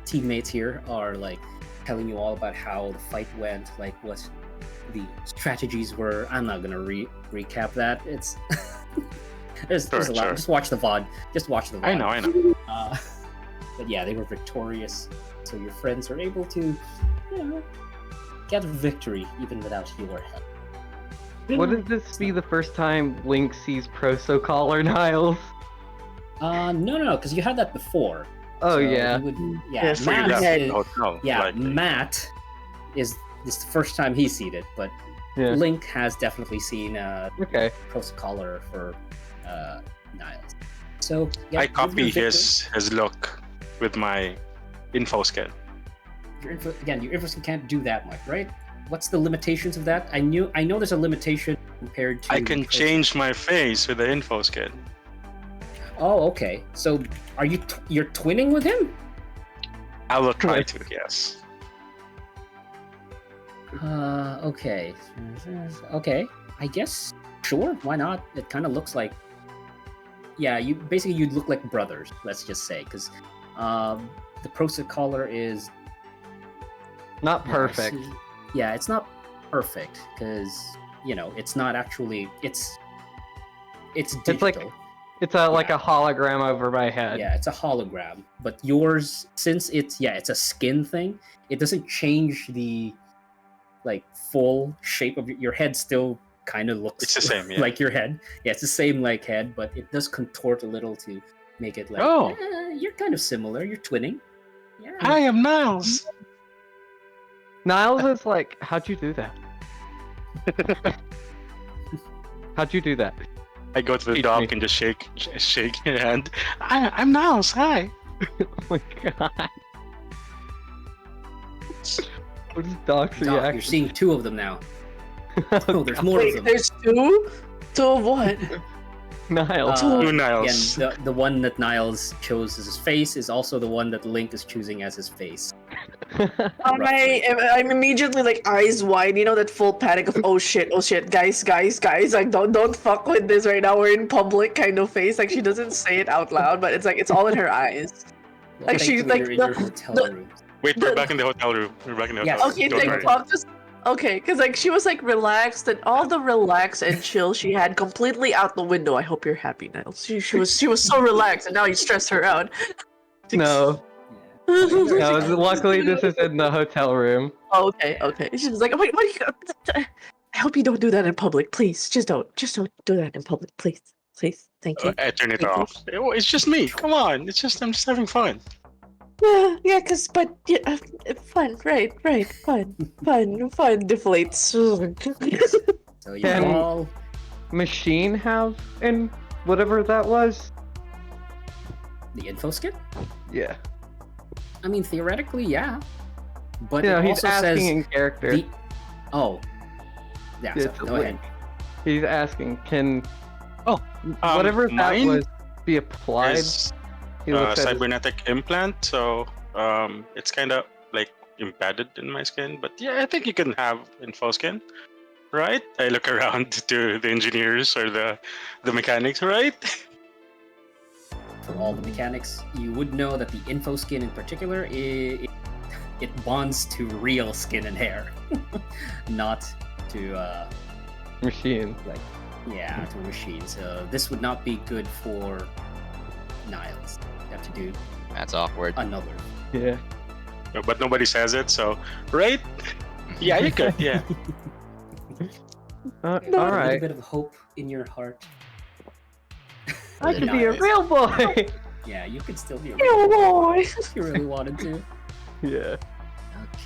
[SPEAKER 4] teammates here are like telling you all about how the fight went, like what the strategies were. I'm not gonna recap that. It's there's a lot.
[SPEAKER 6] Sure.
[SPEAKER 4] Just watch the VOD. Just watch the VOD.
[SPEAKER 6] I know.
[SPEAKER 4] But yeah, they were victorious. So your friends are able to, get a victory even without your help.
[SPEAKER 2] Wouldn't this be the first time Link sees Proso Collar, Niles?
[SPEAKER 4] No, because you had that before.
[SPEAKER 2] Oh,
[SPEAKER 4] So
[SPEAKER 2] yeah.
[SPEAKER 4] you would, yeah,
[SPEAKER 1] Yes,
[SPEAKER 6] We
[SPEAKER 4] Matt
[SPEAKER 6] left
[SPEAKER 1] Yeah.
[SPEAKER 6] the
[SPEAKER 4] is,
[SPEAKER 6] hotel.
[SPEAKER 4] yeah,
[SPEAKER 6] like,
[SPEAKER 4] Matt is this is the first time he's seen it, but
[SPEAKER 2] Yeah.
[SPEAKER 4] Link has definitely seen
[SPEAKER 2] Okay.
[SPEAKER 4] Proso Collar for Niles. So yeah,
[SPEAKER 6] I
[SPEAKER 4] with
[SPEAKER 6] copy
[SPEAKER 4] your victory-
[SPEAKER 6] his look with my info scan.
[SPEAKER 4] Your info skin can't do that much, right? What's the limitations of that? I know there's a limitation compared to.
[SPEAKER 6] I can change my face with the info scan.
[SPEAKER 4] Oh, okay. So are you're twinning with him?
[SPEAKER 6] I will try to, yes.
[SPEAKER 4] Okay. Okay. I guess sure. Why not? It kind of looks like. Yeah, you'd look like brothers. Let's just say because the Proso Collar is
[SPEAKER 2] Not perfect.
[SPEAKER 4] Yeah, it's not perfect because it's not actually it's digital.
[SPEAKER 2] It's like it's like a hologram over my head.
[SPEAKER 4] Yeah, it's a hologram. But yours, since it's a skin thing, it doesn't change the like full shape of your head. Still kind of looks
[SPEAKER 6] It's the same, yeah.
[SPEAKER 4] like your head. Yeah, it's the same like head, but it does contort a little to make it like
[SPEAKER 6] Oh.
[SPEAKER 4] you're kind of similar. You're twinning. Yeah.
[SPEAKER 6] Hi, I'm Niles.
[SPEAKER 2] Niles is like, how'd you do that? How'd you do that?
[SPEAKER 6] I go to the
[SPEAKER 2] Teach
[SPEAKER 6] dock
[SPEAKER 2] me.
[SPEAKER 6] and just shake your hand. I'm Niles. Hi.
[SPEAKER 2] Oh my god. What is Doc's
[SPEAKER 4] Doc, you're
[SPEAKER 2] reaction?
[SPEAKER 4] seeing two of them now. Oh, there's more of
[SPEAKER 1] Wait,
[SPEAKER 4] them.
[SPEAKER 1] there's two? Two of what?
[SPEAKER 2] Niles.
[SPEAKER 6] Two Niles.
[SPEAKER 4] Again, the one that Niles chose as his face is also the one that Link is choosing as his face.
[SPEAKER 1] I'm immediately like eyes wide, that full panic of oh shit, guys, like don't fuck with this right now. We're in public kind of face. Like she doesn't say it out loud, but it's like it's all in her eyes.
[SPEAKER 4] Well,
[SPEAKER 1] Like, she's
[SPEAKER 4] thankfully
[SPEAKER 1] like
[SPEAKER 4] you're in
[SPEAKER 1] the-
[SPEAKER 4] your hotel
[SPEAKER 1] the-
[SPEAKER 4] room.
[SPEAKER 6] Wait, we're back in the hotel room. We're back in the
[SPEAKER 4] Yes.
[SPEAKER 6] hotel room.
[SPEAKER 1] Okay,
[SPEAKER 6] Don't
[SPEAKER 1] thank
[SPEAKER 6] worry.
[SPEAKER 1] fuck. Okay, because like she was like relaxed and all the relax and chill she had completely out the window. I hope you're happy, Niles. She was so relaxed and now you stressed her out.
[SPEAKER 2] No. No, luckily this is in the hotel room.
[SPEAKER 1] Oh, okay. She was like, wait, what are you? I hope you don't do that in public, please. Just don't do that in public, please. Thank you.
[SPEAKER 6] I turn it
[SPEAKER 1] Thank you.
[SPEAKER 6] off. It's just me. Come on. I'm just having fun.
[SPEAKER 1] Yeah, fun, right, fun deflates.
[SPEAKER 4] So you
[SPEAKER 2] Can-
[SPEAKER 4] all
[SPEAKER 2] Machine have and whatever that was?
[SPEAKER 4] the info skin?
[SPEAKER 2] Yeah.
[SPEAKER 4] I mean, theoretically, yeah. But
[SPEAKER 2] You know,
[SPEAKER 4] it
[SPEAKER 2] he's
[SPEAKER 4] also
[SPEAKER 2] asking
[SPEAKER 4] says
[SPEAKER 2] in character.
[SPEAKER 4] oh, yeah.
[SPEAKER 2] Yeah,
[SPEAKER 4] So,
[SPEAKER 2] it's
[SPEAKER 4] go
[SPEAKER 2] a
[SPEAKER 4] ahead.
[SPEAKER 2] link. He's asking, can whatever that
[SPEAKER 6] mine
[SPEAKER 2] was be applied?
[SPEAKER 6] Is
[SPEAKER 2] He looks at it.
[SPEAKER 6] cybernetic implant, so it's kind of like embedded in my skin. But yeah, I think you can have info skin, right? I look around to the engineers or the mechanics, right?
[SPEAKER 4] For all the mechanics, you would know that the info skin in particular, it bonds to real skin and hair, not to
[SPEAKER 2] Machine.
[SPEAKER 4] to a machine. So this would not be good for Niles. You have to do
[SPEAKER 5] That's awkward.
[SPEAKER 4] another.
[SPEAKER 2] Yeah.
[SPEAKER 6] But nobody says it, so right? Yeah, you could. Yeah.
[SPEAKER 2] All
[SPEAKER 4] A little
[SPEAKER 2] right.
[SPEAKER 4] bit of hope in your heart.
[SPEAKER 2] I
[SPEAKER 4] For
[SPEAKER 2] could be a
[SPEAKER 4] Niles.
[SPEAKER 2] real boy.
[SPEAKER 4] Yeah, you could still be a
[SPEAKER 1] Oh boy.
[SPEAKER 4] if you really wanted to.
[SPEAKER 2] Yeah.
[SPEAKER 4] Okay.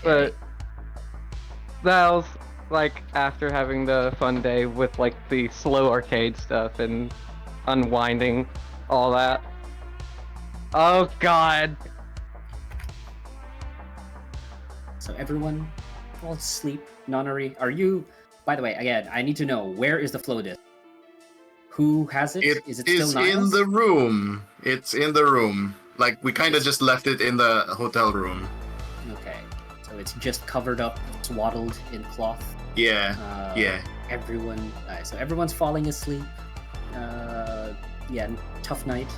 [SPEAKER 2] But Niles, like after having the fun day with like the slow arcade stuff and unwinding all that. Oh god.
[SPEAKER 4] So everyone falls asleep. Nonary, are you? By the way, again, I need to know where is the flow disk? Who has it?
[SPEAKER 7] It
[SPEAKER 4] Is it still
[SPEAKER 7] is
[SPEAKER 4] Niles?
[SPEAKER 7] in the room. It's in the room. Like we kind of just left it in the hotel room.
[SPEAKER 4] Okay, so it's just covered up, swaddled in cloth.
[SPEAKER 7] Yeah. Yeah.
[SPEAKER 4] Everyone. So everyone's falling asleep. Yeah, tough night.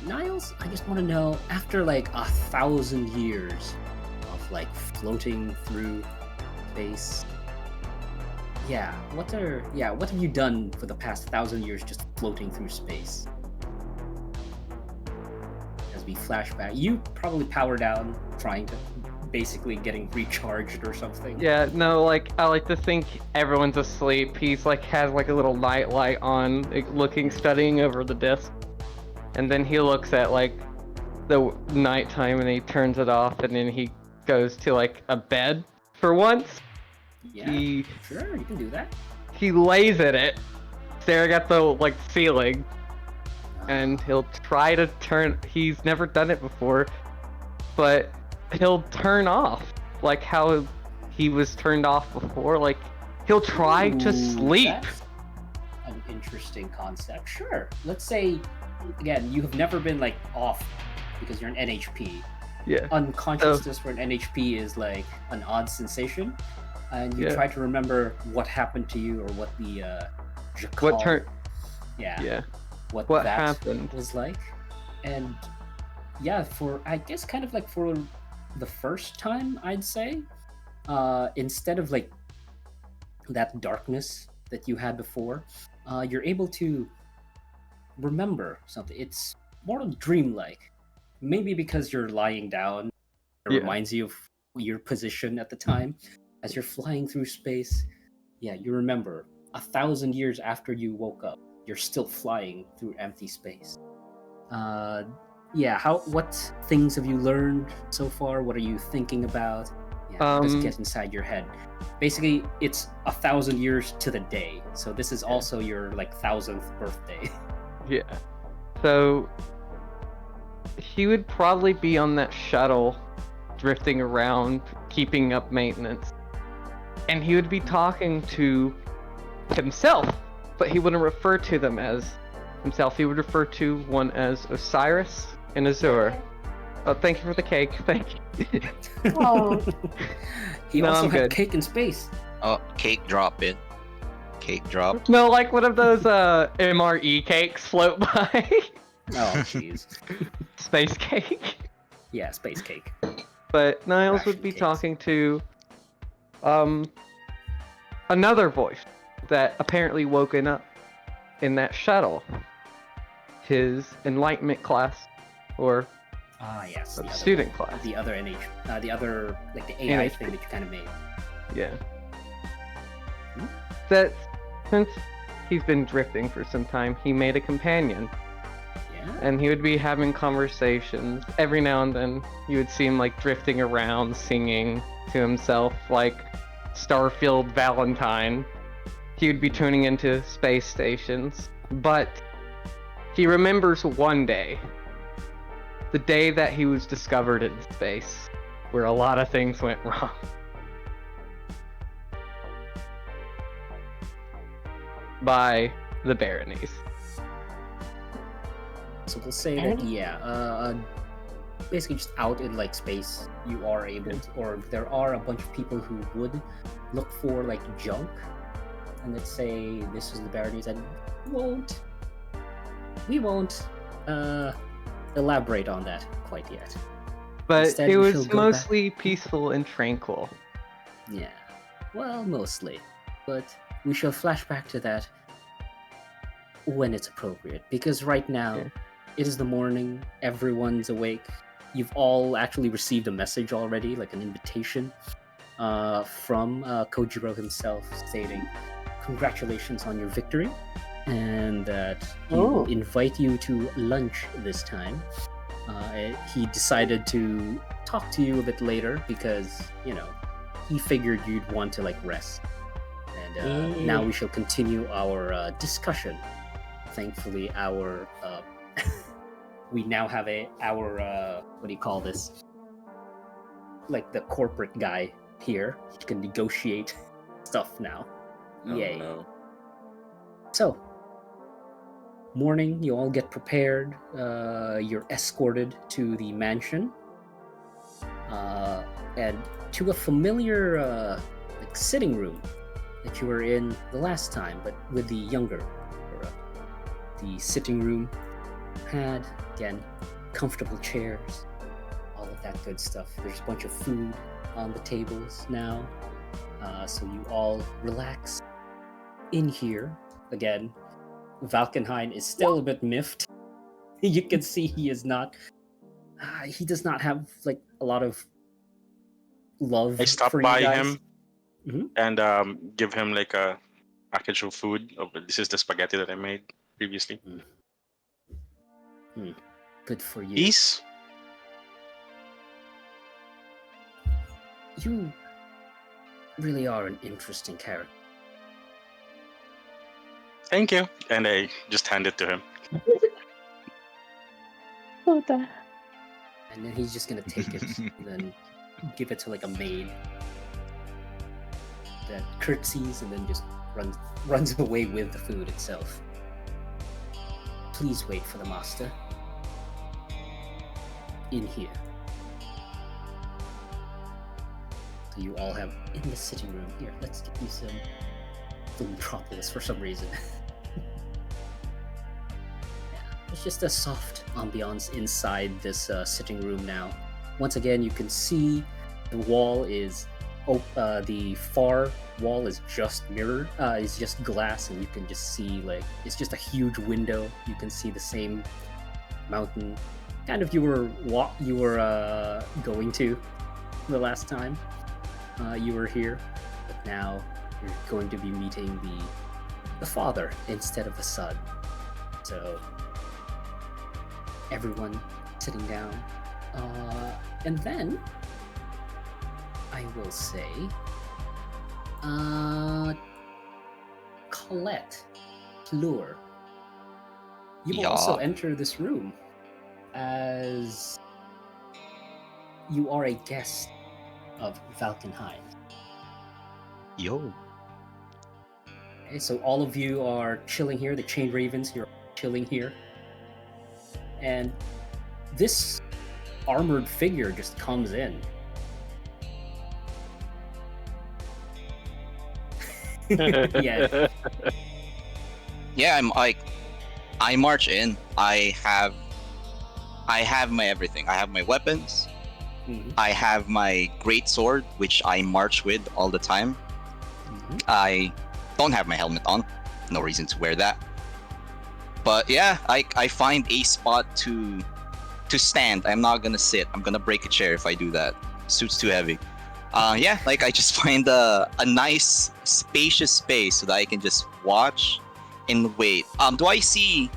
[SPEAKER 4] Niles, I just want to know, after like 1,000 years of like floating through space, what have you done for the past 1,000 years just floating through space? As we flash back, you probably power down, trying to basically getting recharged or something.
[SPEAKER 2] Yeah, no, like I like to think everyone's asleep. He's like has like a little night light on, like, studying over the disc. And then he looks at like the nighttime and he turns it off and then he goes to like a bed for once.
[SPEAKER 4] Yeah, sure, you can do that.
[SPEAKER 2] He lays in it, staring at the like ceiling, and he'll try to turn. He's never done it before, but he'll turn off like how he was turned off before. Like he'll try to sleep.
[SPEAKER 4] That's an interesting concept. Sure. Let's say, again, you have never been like off because you're an NHP.
[SPEAKER 2] Yeah.
[SPEAKER 4] Unconsciousness for an NHP is like an odd sensation, and you try to remember what happened to you or what the
[SPEAKER 2] what turn.
[SPEAKER 4] Yeah. What that
[SPEAKER 2] happened
[SPEAKER 4] was like, and for I guess kind of like for the first time, I'd say, instead of like that darkness that you had before, you're able to remember something. It's more dreamlike. Maybe because you're lying down, it reminds you of your position at the time. As you're flying through space, you remember 1,000 years after you woke up, you're still flying through empty space. What things have you learned so far? What are you thinking about? How does it get inside your head? Basically, it's 1,000 years to the day. So this is also your like 1,000th birthday.
[SPEAKER 2] Yeah. So he would probably be on that shuttle, drifting around, keeping up maintenance. And he would be talking to himself, but he wouldn't refer to them as himself. He would refer to one as Osiris and Azure. Oh, thank you for the cake. Thank you.
[SPEAKER 1] Oh.
[SPEAKER 4] He also had cake in space.
[SPEAKER 5] Oh, cake drop in. Cake drop.
[SPEAKER 2] No, like one of those MRE cakes float by.
[SPEAKER 4] Oh, jeez.
[SPEAKER 2] Space cake.
[SPEAKER 4] Yeah, space cake.
[SPEAKER 2] But Niles
[SPEAKER 4] Ration
[SPEAKER 2] would be
[SPEAKER 4] cakes.
[SPEAKER 2] talking to another voice that apparently woken up in that shuttle. His enlightenment class, or
[SPEAKER 4] yes, the
[SPEAKER 2] student class.
[SPEAKER 4] The other the other like the AI thing that you kind of made.
[SPEAKER 2] Yeah. That since he's been drifting for some time, he made a companion.
[SPEAKER 4] Yeah.
[SPEAKER 2] And he would be having conversations. Every now and then, you would see him like drifting around, singing to himself, like Starfield Valentine. He would be tuning into space stations, but he remembers one day, the day that he was discovered in space, where a lot of things went wrong. By the Baronies.
[SPEAKER 4] So we'll say that basically just out in like space, you are able to, or there are a bunch of people who would look for like junk, and let's say this is the Baronies, and we won't elaborate on that quite yet.
[SPEAKER 2] But
[SPEAKER 4] Instead,
[SPEAKER 2] it
[SPEAKER 4] we
[SPEAKER 2] was
[SPEAKER 4] shall go
[SPEAKER 2] mostly peaceful and tranquil.
[SPEAKER 4] Yeah, well, mostly, but we shall flash back to that when it's appropriate, because right now it is the morning, everyone's awake. You've all actually received a message already, like an invitation from Kojiro himself stating congratulations on your victory, and that he will invite you to lunch this time. He decided to talk to you a bit later because, he figured you'd want to like rest. And now we shall continue our discussion. Thankfully, our we now have our what do you call this? Like the corporate guy here. He can negotiate stuff now. Yay!
[SPEAKER 9] No.
[SPEAKER 4] So, morning, you all get prepared. You're escorted to the mansion, and to a familiar like sitting room that you were in the last time, but with the younger Aura. The sitting room had, again, comfortable chairs, all of that good stuff. There's a bunch of food on the tables now, so you all relax in here. Again, Valkenhayn is still a bit miffed. You can see he is not. He does not have like a lot of love
[SPEAKER 6] I stop
[SPEAKER 4] for you
[SPEAKER 6] by
[SPEAKER 4] guys.
[SPEAKER 6] him
[SPEAKER 4] Mhm.
[SPEAKER 6] and give him like a package of food. Oh, but this is the spaghetti that I made previously.
[SPEAKER 4] Good for you.
[SPEAKER 6] Peace.
[SPEAKER 4] You really are an interesting character.
[SPEAKER 6] Thank you. And I just hand it to him.
[SPEAKER 4] And then he's just gonna take it and then give it to like a maid that curtsies and then just runs away with the food itself. Please wait for the master. In here. So you all have in the sitting room. Here, let's get you some Metropolis for some reason. It's just a soft ambiance inside this sitting room now. Once again, you can see the wall is the far wall is just mirrored, is just glass, and you can just see like it's just a huge window. You can see the same mountain, kind of you were going to the last time you were here, but now you're going to be meeting the father instead of the son. So everyone sitting down, and then I will say, Colette, Fleur, you will also enter this room as you are a guest of Valkenhayn.
[SPEAKER 5] Yo.
[SPEAKER 4] Okay, so all of you are chilling here. The Chained Ravens, you're chilling here. And this armored figure just comes in. Yeah.
[SPEAKER 5] Yeah, I march in. I have my everything. I have my weapons.
[SPEAKER 4] Mhm.
[SPEAKER 5] I have my great sword, which I march with all the time.
[SPEAKER 4] Mhm.
[SPEAKER 5] I don't have my helmet on. No reason to wear that. But yeah, I find a spot to stand. I'm not gonna sit. I'm gonna break a chair if I do that. Suit's too heavy. Yeah, like I just find a nice spacious space so that I can just watch and wait. Do I see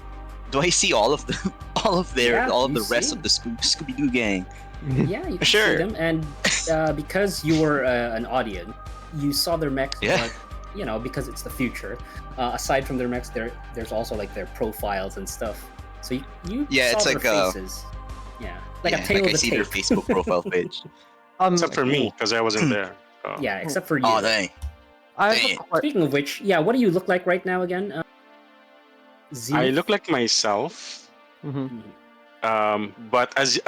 [SPEAKER 5] all of the all of
[SPEAKER 4] You
[SPEAKER 5] the rest
[SPEAKER 4] see.
[SPEAKER 5] of the Scooby-Doo gang?
[SPEAKER 4] Yeah, you can
[SPEAKER 5] Sure.
[SPEAKER 4] see them, and because you were an audience, you saw their mechs.
[SPEAKER 5] Yeah.
[SPEAKER 4] But, because it's the future. Aside from their mechs, there's also like their profiles and stuff. So you
[SPEAKER 5] Yeah,
[SPEAKER 4] saw
[SPEAKER 5] it's
[SPEAKER 4] their
[SPEAKER 5] like a-
[SPEAKER 4] faces. Yeah, like
[SPEAKER 5] Yeah,
[SPEAKER 4] a tail
[SPEAKER 5] like
[SPEAKER 4] of
[SPEAKER 5] I
[SPEAKER 4] the
[SPEAKER 5] see
[SPEAKER 4] tape.
[SPEAKER 5] their Facebook profile page.
[SPEAKER 6] Except for me, because I wasn't there. So.
[SPEAKER 4] Yeah, except for you.
[SPEAKER 5] Oh dang.
[SPEAKER 2] I have
[SPEAKER 5] Dang
[SPEAKER 2] a
[SPEAKER 5] it.
[SPEAKER 2] question.
[SPEAKER 4] Speaking of which, yeah, what do you look like right now again? Z?
[SPEAKER 6] I look like myself.
[SPEAKER 2] Mhm.
[SPEAKER 6] But as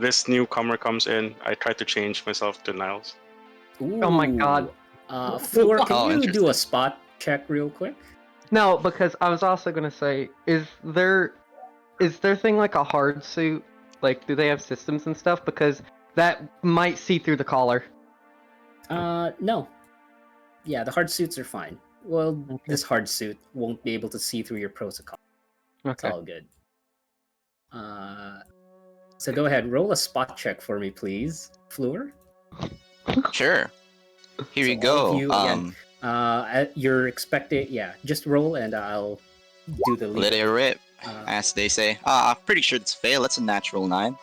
[SPEAKER 6] this newcomer comes in, I try to change myself to Niles.
[SPEAKER 2] Oh my God.
[SPEAKER 4] Fleur, can
[SPEAKER 5] Oh,
[SPEAKER 4] you do
[SPEAKER 5] interesting.
[SPEAKER 4] a spot check real quick?
[SPEAKER 2] No, because I was also gonna say, is their thing like a hard suit? Like, do they have systems and stuff? Because that might see through the collar.
[SPEAKER 4] No. Yeah, the hard suits are fine. Well,
[SPEAKER 2] Okay.
[SPEAKER 4] this hard suit won't be able to see through your protocol. It's
[SPEAKER 2] Okay.
[SPEAKER 4] all good. So go ahead, roll a spot check for me, please, Fleur.
[SPEAKER 5] Sure. Here
[SPEAKER 4] So
[SPEAKER 5] you
[SPEAKER 4] all of
[SPEAKER 5] go.
[SPEAKER 4] you, again, you're expecting, yeah, just roll and I'll do the
[SPEAKER 5] Let
[SPEAKER 4] lead.
[SPEAKER 5] it rip,
[SPEAKER 4] Uh,
[SPEAKER 5] as they say. I'm pretty sure it's fail. It's a natural 9.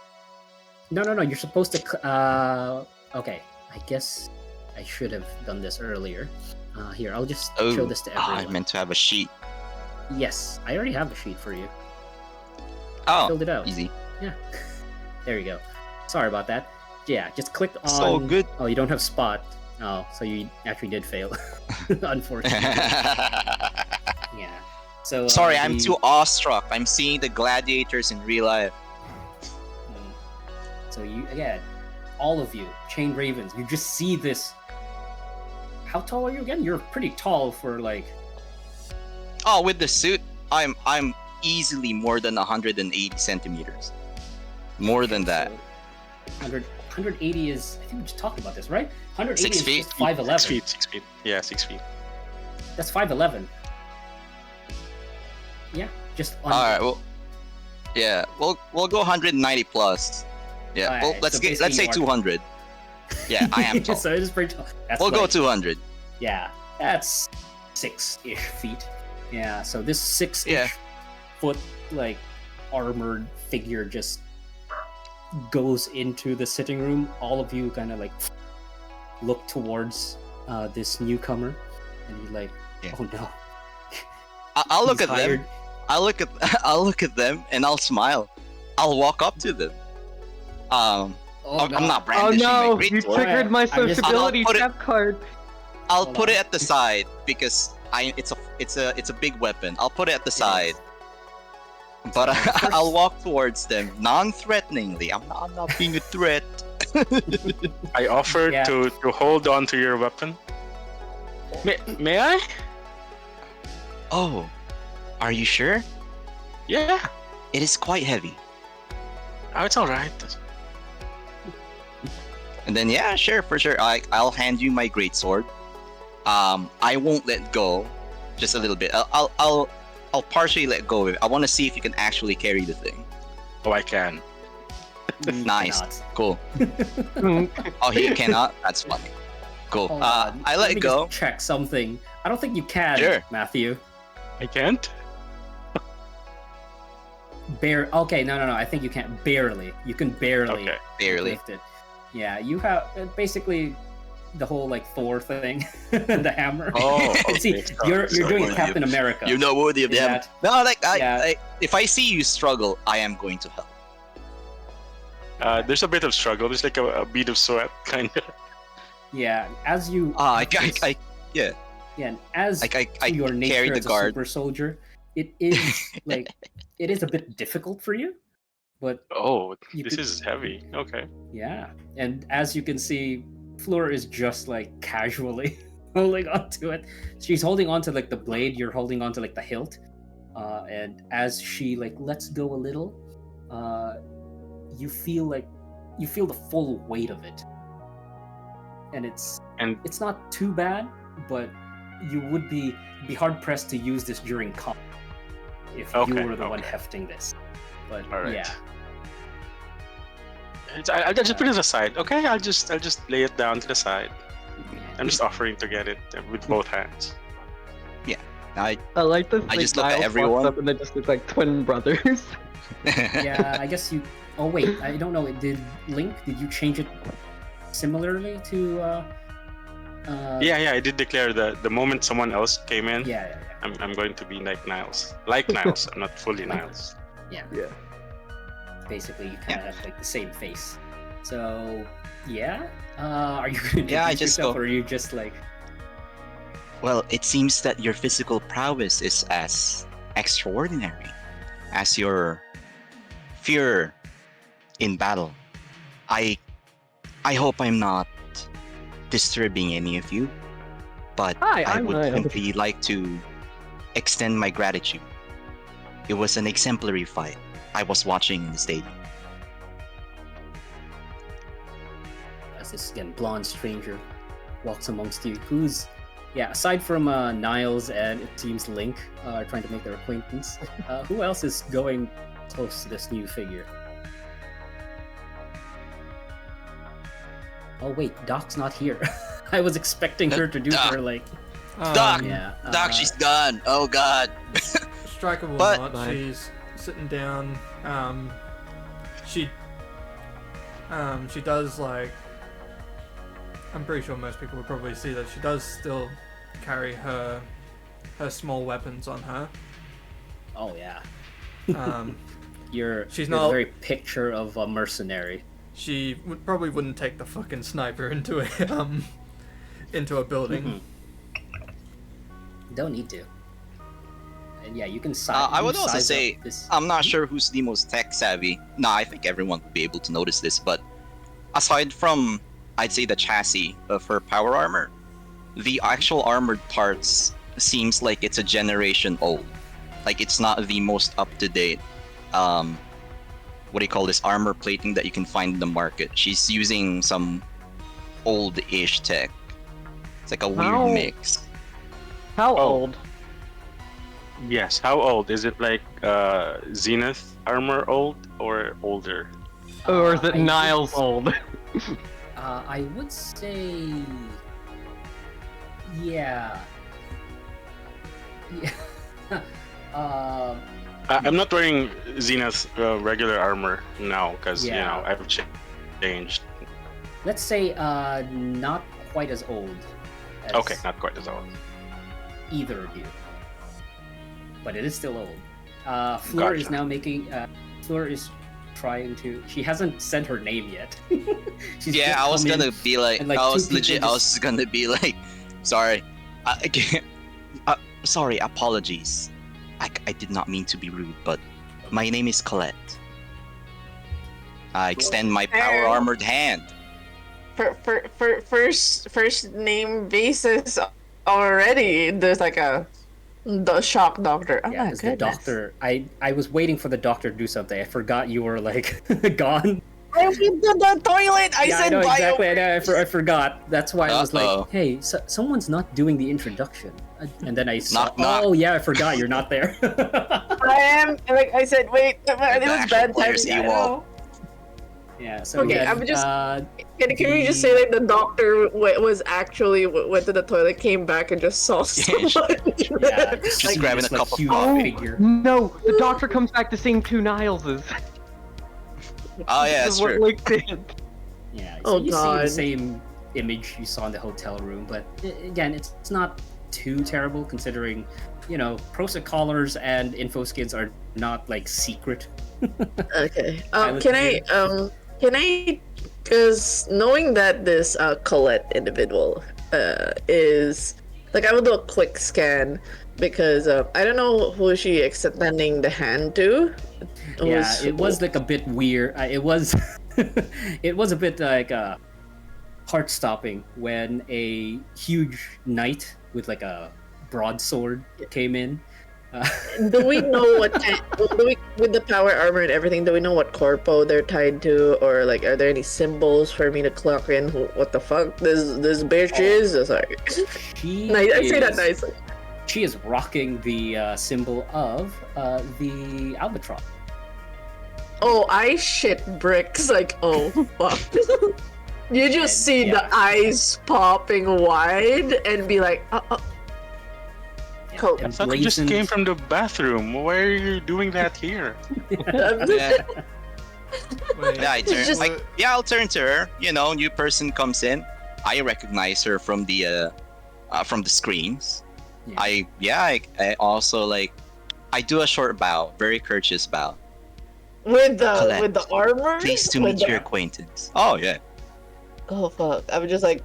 [SPEAKER 4] No, you're supposed to. Okay, I guess I should have done this earlier. Here, I'll just show
[SPEAKER 5] Oh,
[SPEAKER 4] this to
[SPEAKER 5] I
[SPEAKER 4] everyone.
[SPEAKER 5] meant to have a sheet.
[SPEAKER 4] Yes, I already have a sheet for you.
[SPEAKER 5] Oh,
[SPEAKER 4] Filled it out.
[SPEAKER 5] easy.
[SPEAKER 4] Yeah. There you go. Sorry about that. Yeah, just click on.
[SPEAKER 5] So good.
[SPEAKER 4] Oh, you don't have spot. Oh, so you actually did fail. Unfortunately. Yeah. So
[SPEAKER 5] Sorry, I'm too awestruck. I'm seeing the gladiators in real life.
[SPEAKER 4] So you again, all of you, chain ravens, you just see this. How tall are you again? You're pretty tall for like.
[SPEAKER 5] Oh, with the suit, I'm easily more than 180 centimeters. More than that.
[SPEAKER 4] So 180 is. I think we just talked about this, right? 180
[SPEAKER 5] 6
[SPEAKER 4] is
[SPEAKER 5] feet?
[SPEAKER 4] just 5'11.
[SPEAKER 6] 6 feet. 6 feet. Yeah, 6 feet.
[SPEAKER 4] That's 5'11. Yeah, just. Under.
[SPEAKER 5] All right. Well, yeah. We'll go 190 plus. Yeah.
[SPEAKER 4] Alright,
[SPEAKER 5] Well, let's
[SPEAKER 4] so
[SPEAKER 5] let's
[SPEAKER 4] basically
[SPEAKER 5] say
[SPEAKER 4] you are-
[SPEAKER 5] 200. Yeah, I am tall.
[SPEAKER 4] So it is pretty tall. That's
[SPEAKER 5] We'll go
[SPEAKER 4] like-
[SPEAKER 5] 200.
[SPEAKER 4] Yeah, that's 6-ish feet. Yeah, so this 6-ish
[SPEAKER 5] Yeah.
[SPEAKER 4] foot like armored figure just goes into the sitting room. All of you kind of like look towards this newcomer, and you're like,
[SPEAKER 5] Yeah.
[SPEAKER 4] "Oh no!"
[SPEAKER 5] I'll look
[SPEAKER 4] He's
[SPEAKER 5] at
[SPEAKER 4] hired.
[SPEAKER 5] them. I'll look at them and I'll smile. I'll walk up to them.
[SPEAKER 4] Oh, no.
[SPEAKER 5] I'm not
[SPEAKER 2] Oh
[SPEAKER 5] brandishing
[SPEAKER 2] no,
[SPEAKER 5] my
[SPEAKER 2] you
[SPEAKER 5] greatsword.
[SPEAKER 2] triggered my
[SPEAKER 4] I'm just-
[SPEAKER 2] sociability
[SPEAKER 5] I'll put it-
[SPEAKER 2] step card.
[SPEAKER 5] I'll
[SPEAKER 4] Hold
[SPEAKER 5] put
[SPEAKER 4] on.
[SPEAKER 5] it at the side because it's a big weapon. I'll put it at the side. But I'll walk towards them non-threateningly. I'm not being a threat.
[SPEAKER 6] I offer
[SPEAKER 4] Yeah.
[SPEAKER 6] to hold on to your weapon. May I?
[SPEAKER 5] Oh, are you sure?
[SPEAKER 6] Yeah.
[SPEAKER 5] It is quite heavy.
[SPEAKER 6] Oh, it's all right.
[SPEAKER 5] And then yeah, sure, for sure. I'll hand you my greatsword. I won't let go. Just a little bit. I'll partially let go of it. I want to see if you can actually carry the thing.
[SPEAKER 6] Oh, I can.
[SPEAKER 4] You
[SPEAKER 5] Nice.
[SPEAKER 4] cannot.
[SPEAKER 5] Cool. Oh, he cannot? That's funny. Cool.
[SPEAKER 4] Hold on.
[SPEAKER 5] I let
[SPEAKER 4] me
[SPEAKER 5] it go.
[SPEAKER 4] just check something. I don't think you can,
[SPEAKER 5] Sure.
[SPEAKER 4] Matthew.
[SPEAKER 6] I can't.
[SPEAKER 4] Okay, no. I think you can't. Barely. You can barely
[SPEAKER 6] Okay.
[SPEAKER 5] Barely.
[SPEAKER 4] lift it. Yeah, you have basically the whole like Thor thing, the hammer.
[SPEAKER 6] Oh, okay.
[SPEAKER 4] See,
[SPEAKER 6] So-
[SPEAKER 4] you're
[SPEAKER 6] so
[SPEAKER 4] doing
[SPEAKER 5] you-
[SPEAKER 4] Captain America.
[SPEAKER 5] You're not worthy of
[SPEAKER 4] Is
[SPEAKER 5] them.
[SPEAKER 4] that-
[SPEAKER 5] No, like
[SPEAKER 4] Yeah.
[SPEAKER 5] if I see you struggle, I am going to help.
[SPEAKER 6] There's a bit of struggle. There's like a bead of sweat, kind of.
[SPEAKER 4] Yeah, as you.
[SPEAKER 5] Yeah,
[SPEAKER 4] Yeah, and as
[SPEAKER 5] I
[SPEAKER 4] to your nature
[SPEAKER 5] carry the
[SPEAKER 4] as a
[SPEAKER 5] guard.
[SPEAKER 4] super soldier, it is like it is a bit difficult for you, but
[SPEAKER 6] Oh,
[SPEAKER 4] You
[SPEAKER 6] this
[SPEAKER 4] could-
[SPEAKER 6] is heavy. Okay.
[SPEAKER 4] yeah. And as you can see, Fleur is just like casually holding onto it. She's holding onto like the blade. You're holding onto like the hilt. And as she like lets go a little, you feel the full weight of it. And it's not too bad, but you would be hard pressed to use this during combat if you
[SPEAKER 6] Okay,
[SPEAKER 4] were the one
[SPEAKER 6] okay.
[SPEAKER 4] hefting this. But
[SPEAKER 6] Alright.
[SPEAKER 4] yeah.
[SPEAKER 6] I'll just put it aside. Okay, I'll just lay it down to the side.
[SPEAKER 4] Yeah.
[SPEAKER 6] I'm just offering to get it with both hands.
[SPEAKER 5] I
[SPEAKER 2] like this.
[SPEAKER 5] I just
[SPEAKER 2] like,
[SPEAKER 5] look at
[SPEAKER 2] Niles walks
[SPEAKER 5] everyone.
[SPEAKER 2] up and they just look like twin brothers.
[SPEAKER 4] Yeah, I guess you. Oh wait, I don't know. Did you change it similarly to?
[SPEAKER 6] Yeah, I did declare the moment someone else came in,
[SPEAKER 4] Yeah.
[SPEAKER 6] I'm going to be like Niles. Like Niles, I'm not fully Niles.
[SPEAKER 2] Yeah.
[SPEAKER 4] Basically, you kind of have like the same face. So yeah. Are you gonna
[SPEAKER 5] Yeah, I
[SPEAKER 4] introduce
[SPEAKER 5] just
[SPEAKER 4] yourself,
[SPEAKER 5] go-
[SPEAKER 4] or are you just like?
[SPEAKER 5] Well, it seems that your physical prowess is as extraordinary as your fear in battle. I hope I'm not disturbing any of you, but
[SPEAKER 2] Hi,
[SPEAKER 5] I
[SPEAKER 2] I'm
[SPEAKER 5] would
[SPEAKER 2] Niles.
[SPEAKER 5] simply like to extend my gratitude. It was an exemplary fight I was watching in the stadium.
[SPEAKER 4] As this again blonde stranger walks amongst you, who's aside from Niles and it seems Link are trying to make their acquaintance, who else is going close to this new figure? Oh wait, Doc's not here. I was expecting her to do
[SPEAKER 5] Doc.
[SPEAKER 4] her like
[SPEAKER 5] Doc!
[SPEAKER 4] yeah.
[SPEAKER 5] Doc, she's gone. Oh God.
[SPEAKER 8] Striker will
[SPEAKER 5] But-
[SPEAKER 8] not. She's sitting down. She does like. I'm pretty sure most people would probably see that she does still carry her small weapons on her.
[SPEAKER 4] Oh yeah.
[SPEAKER 8] Um,
[SPEAKER 4] You're
[SPEAKER 8] She's
[SPEAKER 4] you're
[SPEAKER 8] not-
[SPEAKER 4] the very picture of a mercenary.
[SPEAKER 8] she probably wouldn't take the fucking sniper into a building.
[SPEAKER 4] Don't need to. And yeah, you can size.
[SPEAKER 5] I would also
[SPEAKER 4] size
[SPEAKER 5] say
[SPEAKER 4] up this.
[SPEAKER 5] I'm not sure who's the most tech savvy. No, I think everyone would be able to notice this, but aside from, I'd say, the chassis of her power armor, the actual armored parts seems like it's a generation old. Like it's not the most up to date. What do you call this, armor plating that you can find in the market? She's using some old-ish tech. It's like a weird mix.
[SPEAKER 2] How
[SPEAKER 6] Oh.
[SPEAKER 2] old?
[SPEAKER 6] Yes. How old is it? Like Zenith armor old or older?
[SPEAKER 2] Or is it
[SPEAKER 4] I
[SPEAKER 2] Niles
[SPEAKER 4] would-
[SPEAKER 2] old?
[SPEAKER 4] I would say, yeah. Yeah.
[SPEAKER 6] I'm not wearing Zenith regular armor now because
[SPEAKER 4] Yeah.
[SPEAKER 6] I've changed.
[SPEAKER 4] Let's say not quite as old as
[SPEAKER 6] Okay, not quite as old.
[SPEAKER 4] either of you, but it is still old. Fleur is
[SPEAKER 6] Gotcha.
[SPEAKER 4] now making. Fleur is trying to. She hasn't sent her name yet. She's
[SPEAKER 5] Yeah,
[SPEAKER 4] just
[SPEAKER 5] I was
[SPEAKER 4] come in
[SPEAKER 5] gonna be like,
[SPEAKER 4] and, like,
[SPEAKER 5] I
[SPEAKER 4] two
[SPEAKER 5] was
[SPEAKER 4] people
[SPEAKER 5] legit. I was
[SPEAKER 4] just-
[SPEAKER 5] gonna be like, sorry, I can't. Sorry, apologies. I did not mean to be rude, but my name is Colette. I extend my power armored hand.
[SPEAKER 1] For first name basis already, there's like the shock doctor. Oh
[SPEAKER 4] Yeah,
[SPEAKER 1] my
[SPEAKER 4] because the
[SPEAKER 1] goodness.
[SPEAKER 4] doctor. I was waiting for the doctor to do something. I forgot you were like gone.
[SPEAKER 1] I went to the toilet. I
[SPEAKER 4] Yeah,
[SPEAKER 1] said
[SPEAKER 4] I know
[SPEAKER 1] bio.
[SPEAKER 4] exactly. I forgot. That's why I was
[SPEAKER 5] Uh-oh.
[SPEAKER 4] like, "Hey, someone's not doing the introduction." And then I saw,
[SPEAKER 5] Knock, knock.
[SPEAKER 4] "Oh yeah, I forgot you're not there."
[SPEAKER 1] I am. Like I said, wait. It was
[SPEAKER 5] actual
[SPEAKER 1] bad
[SPEAKER 5] players
[SPEAKER 1] timing. I
[SPEAKER 5] evolve.
[SPEAKER 1] know.
[SPEAKER 4] Yeah. So
[SPEAKER 1] Okay,
[SPEAKER 4] again,
[SPEAKER 1] I'm just- Can
[SPEAKER 4] The-
[SPEAKER 1] you just say like the doctor was actually went to the toilet, came back, and just saw someone?
[SPEAKER 4] yeah,
[SPEAKER 5] Just
[SPEAKER 4] see
[SPEAKER 5] grabbing
[SPEAKER 4] this,
[SPEAKER 5] a cup of
[SPEAKER 4] huge
[SPEAKER 5] coffee.
[SPEAKER 4] figure.
[SPEAKER 2] No, the doctor comes back to seeing two Nileses.
[SPEAKER 5] Oh yeah,
[SPEAKER 2] This
[SPEAKER 5] that's
[SPEAKER 2] is what
[SPEAKER 5] true.
[SPEAKER 2] Link did.
[SPEAKER 4] Yeah. So
[SPEAKER 1] Oh,
[SPEAKER 4] you see
[SPEAKER 1] God.
[SPEAKER 4] the same image you saw in the hotel room, but again, it's not too terrible considering, Prosa collars and info skins are not like secret.
[SPEAKER 1] Okay.
[SPEAKER 4] Pilot
[SPEAKER 1] Can I? Because knowing that this Colette individual is like, I will do a quick scan because I don't know who she extending the hand to.
[SPEAKER 4] Yeah, it was like a bit weird. It was, it was a bit like heart-stopping when a huge knight with like a broadsword came in.
[SPEAKER 1] Do we know what kind, with the power armor and everything? Do we know what corpo they're tied to, or like, are there any symbols for me to clock in? What the fuck this bitch is? Sorry,
[SPEAKER 4] She
[SPEAKER 1] I say that
[SPEAKER 4] is-
[SPEAKER 1] nicely.
[SPEAKER 4] She is rocking the symbol of the albatross.
[SPEAKER 1] Oh, I shit bricks. Like, oh fuck. You just
[SPEAKER 4] And,
[SPEAKER 1] see
[SPEAKER 4] yeah.
[SPEAKER 1] the eyes popping wide and be like, Cool.
[SPEAKER 6] I thought you just
[SPEAKER 4] Emblazoned-
[SPEAKER 6] came from the bathroom. Why are you doing that here?
[SPEAKER 5] Yeah,
[SPEAKER 8] Wait,
[SPEAKER 5] yeah,
[SPEAKER 1] just-
[SPEAKER 5] I'll turn to her. New person comes in. I recognize her from the screens.
[SPEAKER 4] Yeah.
[SPEAKER 5] I also I do a short bow, very courteous bow.
[SPEAKER 1] with
[SPEAKER 5] Colette,
[SPEAKER 1] the armor.
[SPEAKER 5] Pleased to
[SPEAKER 1] With
[SPEAKER 5] meet
[SPEAKER 1] the-
[SPEAKER 5] your acquaintance. Oh yeah.
[SPEAKER 1] Oh fuck! I was just like,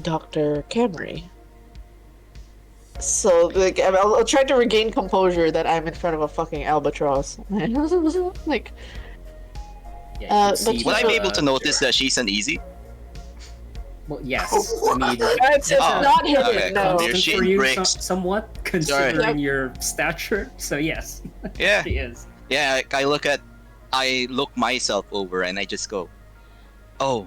[SPEAKER 1] Dr. Camry. So like, I'll try to regain composure that I'm in front of a fucking albatross. Like,
[SPEAKER 4] Yeah, you
[SPEAKER 1] but
[SPEAKER 4] can see
[SPEAKER 5] Would I
[SPEAKER 1] So,
[SPEAKER 5] be able to notice that she's an easy?
[SPEAKER 4] Well, yes. I mean,
[SPEAKER 1] it's
[SPEAKER 5] Oh,
[SPEAKER 1] not hidden.
[SPEAKER 5] okay,
[SPEAKER 1] No.
[SPEAKER 5] cool. You're
[SPEAKER 4] constant for
[SPEAKER 5] shitting
[SPEAKER 4] you
[SPEAKER 5] bricks.
[SPEAKER 4] somewhat, considering
[SPEAKER 1] Yep.
[SPEAKER 4] your stature. So yes,
[SPEAKER 5] Yeah,
[SPEAKER 4] she is.
[SPEAKER 5] yeah. I look myself over and I just go, "Oh,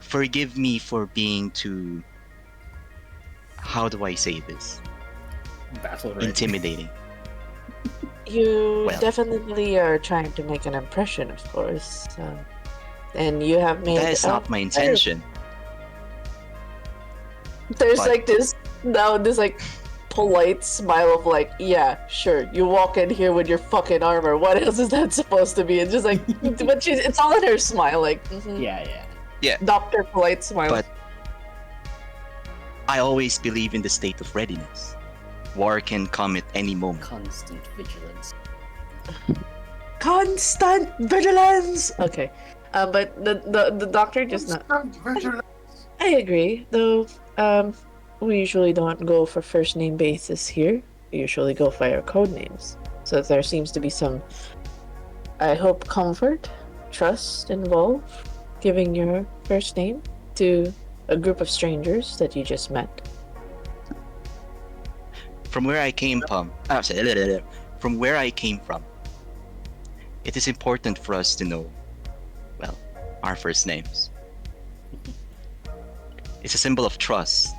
[SPEAKER 5] forgive me for being too. How do I say this?
[SPEAKER 4] Battle ready.
[SPEAKER 5] Intimidating."
[SPEAKER 1] You
[SPEAKER 5] Well.
[SPEAKER 1] definitely are trying to make an impression, of course. And you have made.
[SPEAKER 5] That is not my intention.
[SPEAKER 1] There's
[SPEAKER 5] but-
[SPEAKER 1] like this like polite smile of like, yeah, sure. You walk in here with your fucking armor. What else is that supposed to be? And just like, but it's all in her smile, like, mhm.
[SPEAKER 4] Yeah.
[SPEAKER 1] Doctor polite smile.
[SPEAKER 5] But I always believe in the state of readiness. War can come at any moment.
[SPEAKER 4] Constant vigilance.
[SPEAKER 1] Constant vigilance. Okay, but the doctor just not. I agree, though. We usually don't go for first name basis here. usually go by our code names. So there seems to be some, I hope, comfort, trust involved, giving your first name to a group of strangers that you just met.
[SPEAKER 5] From where I came from, from where I came from, it is important for us to know, well, our first names. It's a symbol of trust.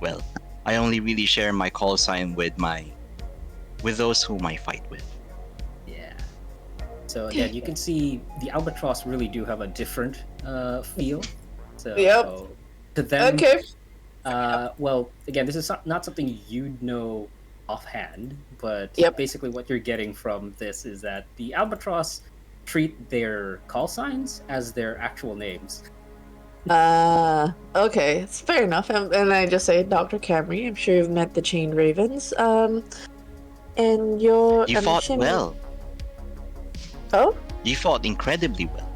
[SPEAKER 5] Well, I only really share my call sign with those whom I fight with.
[SPEAKER 4] Yeah. So again, you can see the albatross really do have a different feel. So
[SPEAKER 1] Yep.
[SPEAKER 4] to them,
[SPEAKER 1] Okay.
[SPEAKER 4] well, again, this is not something you'd know offhand, but
[SPEAKER 1] Yep.
[SPEAKER 4] basically what you're getting from this is that the albatross treat their call signs as their actual names.
[SPEAKER 1] Okay, it's fair enough. And I just say, Dr. Camry, I'm sure you've met the Chained Ravens. And you're.
[SPEAKER 5] You
[SPEAKER 1] I'm
[SPEAKER 5] fought
[SPEAKER 1] assuming-
[SPEAKER 5] well.
[SPEAKER 1] Oh?
[SPEAKER 5] You fought incredibly well.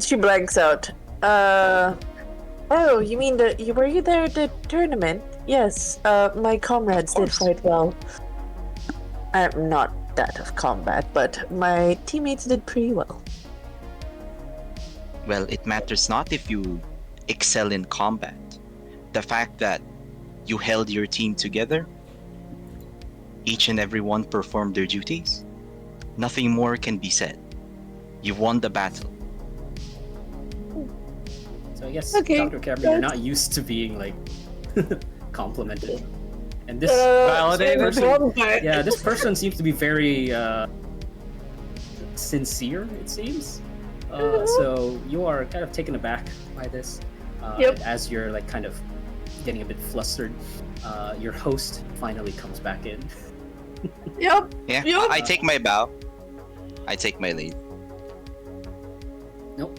[SPEAKER 1] She blanks out. Oh, you mean were you there at the tournament? Yes, my comrades did fight well. I'm not that of combat, but my teammates did pretty well.
[SPEAKER 5] Well, it matters not if you excel in combat. The fact that you held your team together, each and every one performed their duties, nothing more can be said. You've won the battle.
[SPEAKER 4] So I guess,
[SPEAKER 1] Okay,
[SPEAKER 4] Dr. Cameron, you're not used to being like complimented. And this
[SPEAKER 2] Validated.
[SPEAKER 4] person, yeah, this person seems to be very sincere, it seems. So you are kind of taken aback by this.
[SPEAKER 1] Yep.
[SPEAKER 4] As you're like kind of getting a bit flustered, your host finally comes back in.
[SPEAKER 1] Yep.
[SPEAKER 5] Yeah,
[SPEAKER 1] Yep.
[SPEAKER 5] I take my bow. I take my lead.
[SPEAKER 4] Nope.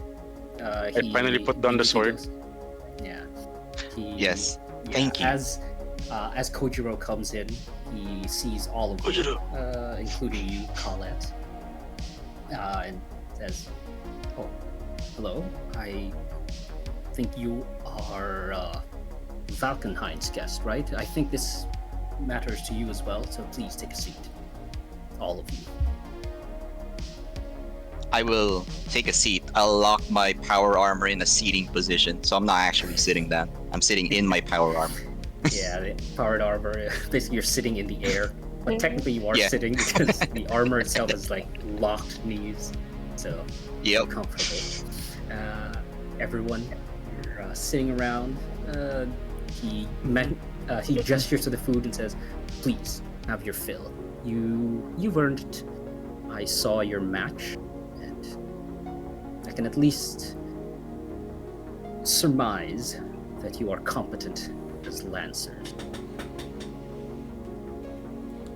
[SPEAKER 6] I finally put down the sword.
[SPEAKER 4] Yeah. He,
[SPEAKER 5] Yes.
[SPEAKER 4] yeah,
[SPEAKER 5] Thank you.
[SPEAKER 4] As Kojiro comes in, he sees all of you, including you, Colette, and says, "Oh, hello. I think you are Valkenhein's guest, right? I think this matters to you as well, so please take a seat. All of you."
[SPEAKER 5] I will take a seat. I'll lock my power armor in a seating position, so I'm not actually sitting down. I'm sitting in my power armor.
[SPEAKER 4] Yeah, the powered armor, basically you're sitting in the air, but technically you are
[SPEAKER 5] Yeah.
[SPEAKER 4] sitting because the armor itself is like locked knees, so
[SPEAKER 5] Yep.
[SPEAKER 4] comfortable. Everyone, you're sitting around. He gestures to the food and says, "Please have your fill. You've earned it. I saw your match, and I can at least surmise that you are competent as lancers.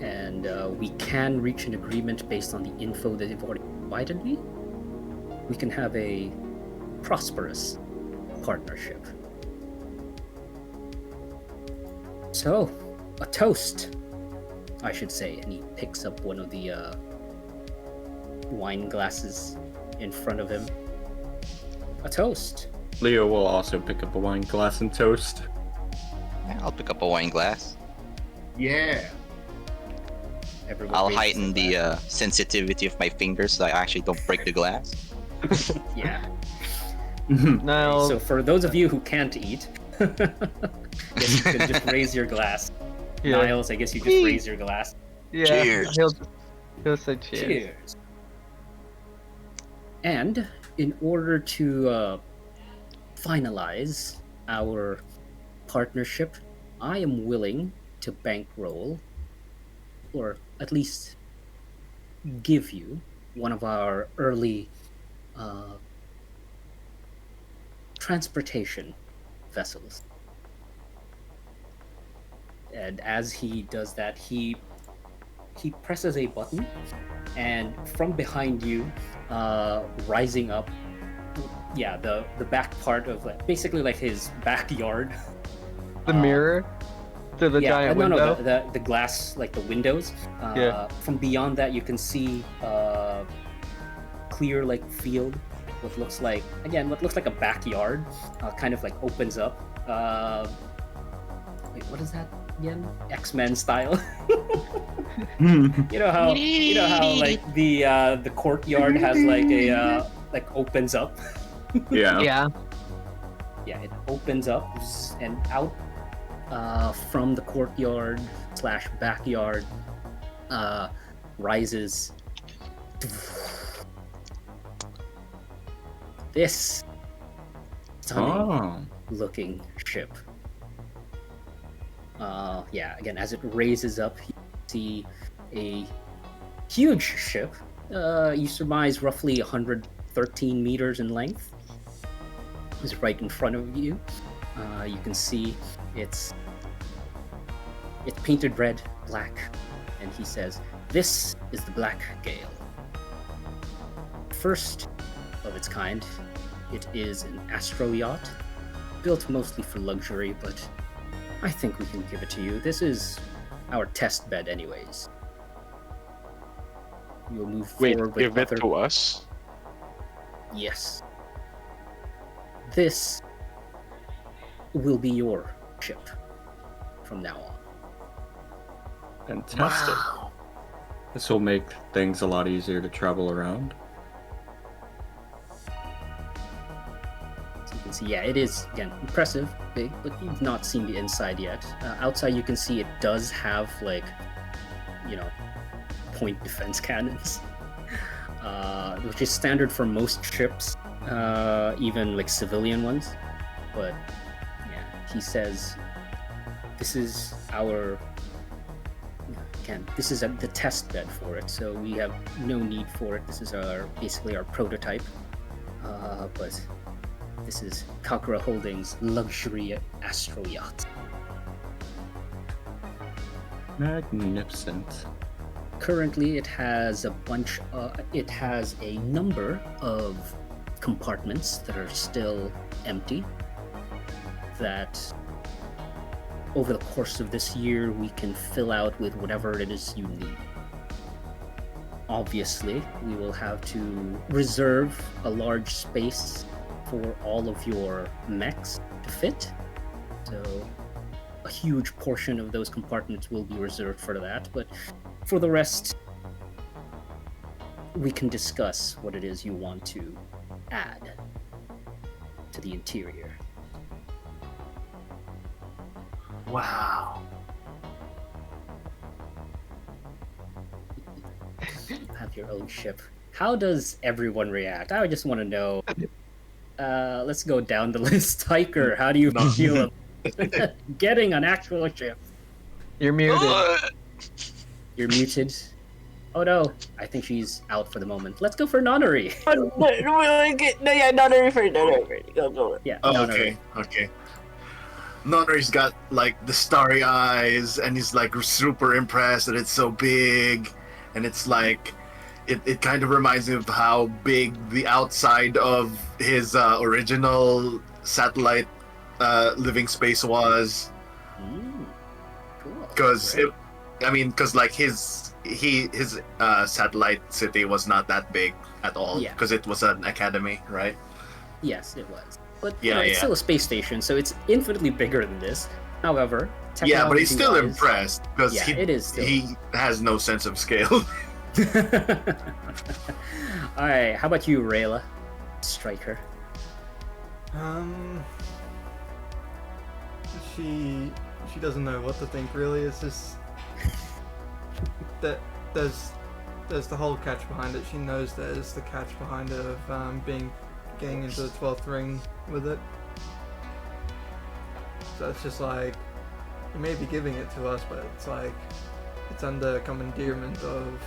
[SPEAKER 4] And we can reach an agreement based on the info that you've already provided me. We can have a prosperous partnership. So, a toast, I should say." And he picks up one of the wine glasses in front of him. A toast.
[SPEAKER 9] Leo will also pick up a wine glass and toast.
[SPEAKER 5] Yeah, I'll pick up a wine glass.
[SPEAKER 7] Yeah.
[SPEAKER 4] Everyone
[SPEAKER 5] I'll
[SPEAKER 4] raises
[SPEAKER 5] heighten
[SPEAKER 4] their
[SPEAKER 5] the
[SPEAKER 4] glass.
[SPEAKER 5] sensitivity of my fingers so I actually don't break the glass.
[SPEAKER 4] Yeah.
[SPEAKER 2] Now,
[SPEAKER 4] So for those of you who can't eat, guess you can just raise your glass.
[SPEAKER 2] yeah,
[SPEAKER 4] Niles, I guess you just raise your glass.
[SPEAKER 2] yeah,
[SPEAKER 5] Cheers.
[SPEAKER 2] He'll say cheers.
[SPEAKER 4] Cheers. And in order to finalize our partnership, I am willing to bankroll, or at least give you, one of our early transportation vessels. And as he does that, he presses a button, and from behind you, rising up, yeah, the back part of basically like his backyard.
[SPEAKER 2] The mirror through the
[SPEAKER 4] Yeah,
[SPEAKER 2] giant
[SPEAKER 4] no,
[SPEAKER 2] window.
[SPEAKER 4] no, the glass, like the windows.
[SPEAKER 2] Yeah.
[SPEAKER 4] From beyond that, you can see clear like field. What looks like a backyard, kind of like opens up. Wait, what is that? again, X-Men style. You know how like the courtyard has like a like opens up.
[SPEAKER 9] Yeah.
[SPEAKER 2] Yeah.
[SPEAKER 4] Yeah, it opens up and out from the courtyard / backyard rises this stunning looking ship. Yeah, again, as it raises up, you see a huge ship. You surmise roughly 113 meters in length. Is right in front of you. You can see it's painted red, black, and he says, "This is the Black Gale. First of its kind. It is an astro yacht, built mostly for luxury, but I think we can give it to you. This is our test bed anyways. We'll move forward with
[SPEAKER 6] give it to us?
[SPEAKER 4] Yes. This will be your ship from now on.
[SPEAKER 9] Fantastic.
[SPEAKER 7] Wow.
[SPEAKER 9] This will make things a lot easier to travel around.
[SPEAKER 4] So you can see, yeah, it is, again, impressive, big, but you've not seen the inside yet. Outside you can see it does have, like, you know, point defense cannons, which is standard for most ships, even, like, civilian ones. But, yeah, he says, this is our... Again, this is the test bed for it, so we have no need for it. This is basically our prototype. But this is Kakura Holdings' luxury astro yacht.
[SPEAKER 9] Magnificent.
[SPEAKER 4] Currently, it has a number of compartments that are still empty. That over the course of this year, we can fill out with whatever it is you need. Obviously, we will have to reserve a large space for all of your mechs to fit. So a huge portion of those compartments will be reserved for that, but for the rest, we can discuss what it is you want to add to the interior.
[SPEAKER 7] Wow.
[SPEAKER 4] You have your own ship. How does everyone react? I just want to know. Let's go down the list. Hiker, how do you feel about getting an actual ship?
[SPEAKER 2] You're muted.
[SPEAKER 4] You're muted. Oh no, I think she's out for the moment. Let's go for Nonary.
[SPEAKER 1] Nonary first. Go.
[SPEAKER 4] Yeah.
[SPEAKER 7] Oh,
[SPEAKER 4] Nonary.
[SPEAKER 7] okay. Nonary's got like the starry eyes, and he's like super impressed that it's so big, and it's like it kind of reminds me of how big the outside of his original satellite living space was.
[SPEAKER 4] Cool.
[SPEAKER 7] Because
[SPEAKER 4] Right.
[SPEAKER 7] like his satellite city was not that big at all.
[SPEAKER 4] Yeah.
[SPEAKER 7] Because it was an academy, right?
[SPEAKER 4] Yes, it was. But
[SPEAKER 7] Yeah,
[SPEAKER 4] it's
[SPEAKER 7] yeah.
[SPEAKER 4] still a space station, so it's infinitely bigger than this. However,
[SPEAKER 7] Yeah, but he's still
[SPEAKER 4] technology-wise-
[SPEAKER 7] impressed because
[SPEAKER 4] Yeah, it is still.
[SPEAKER 7] he has no sense of scale.
[SPEAKER 4] Alright, how about you, Rayla? Striker.
[SPEAKER 8] She doesn't know what to think really. It's just that there's the whole catch behind it. She knows there's the catch behind it of getting into the 12th ring with it. So it's just like, you may be giving it to us, but it's like it's under commandeerment of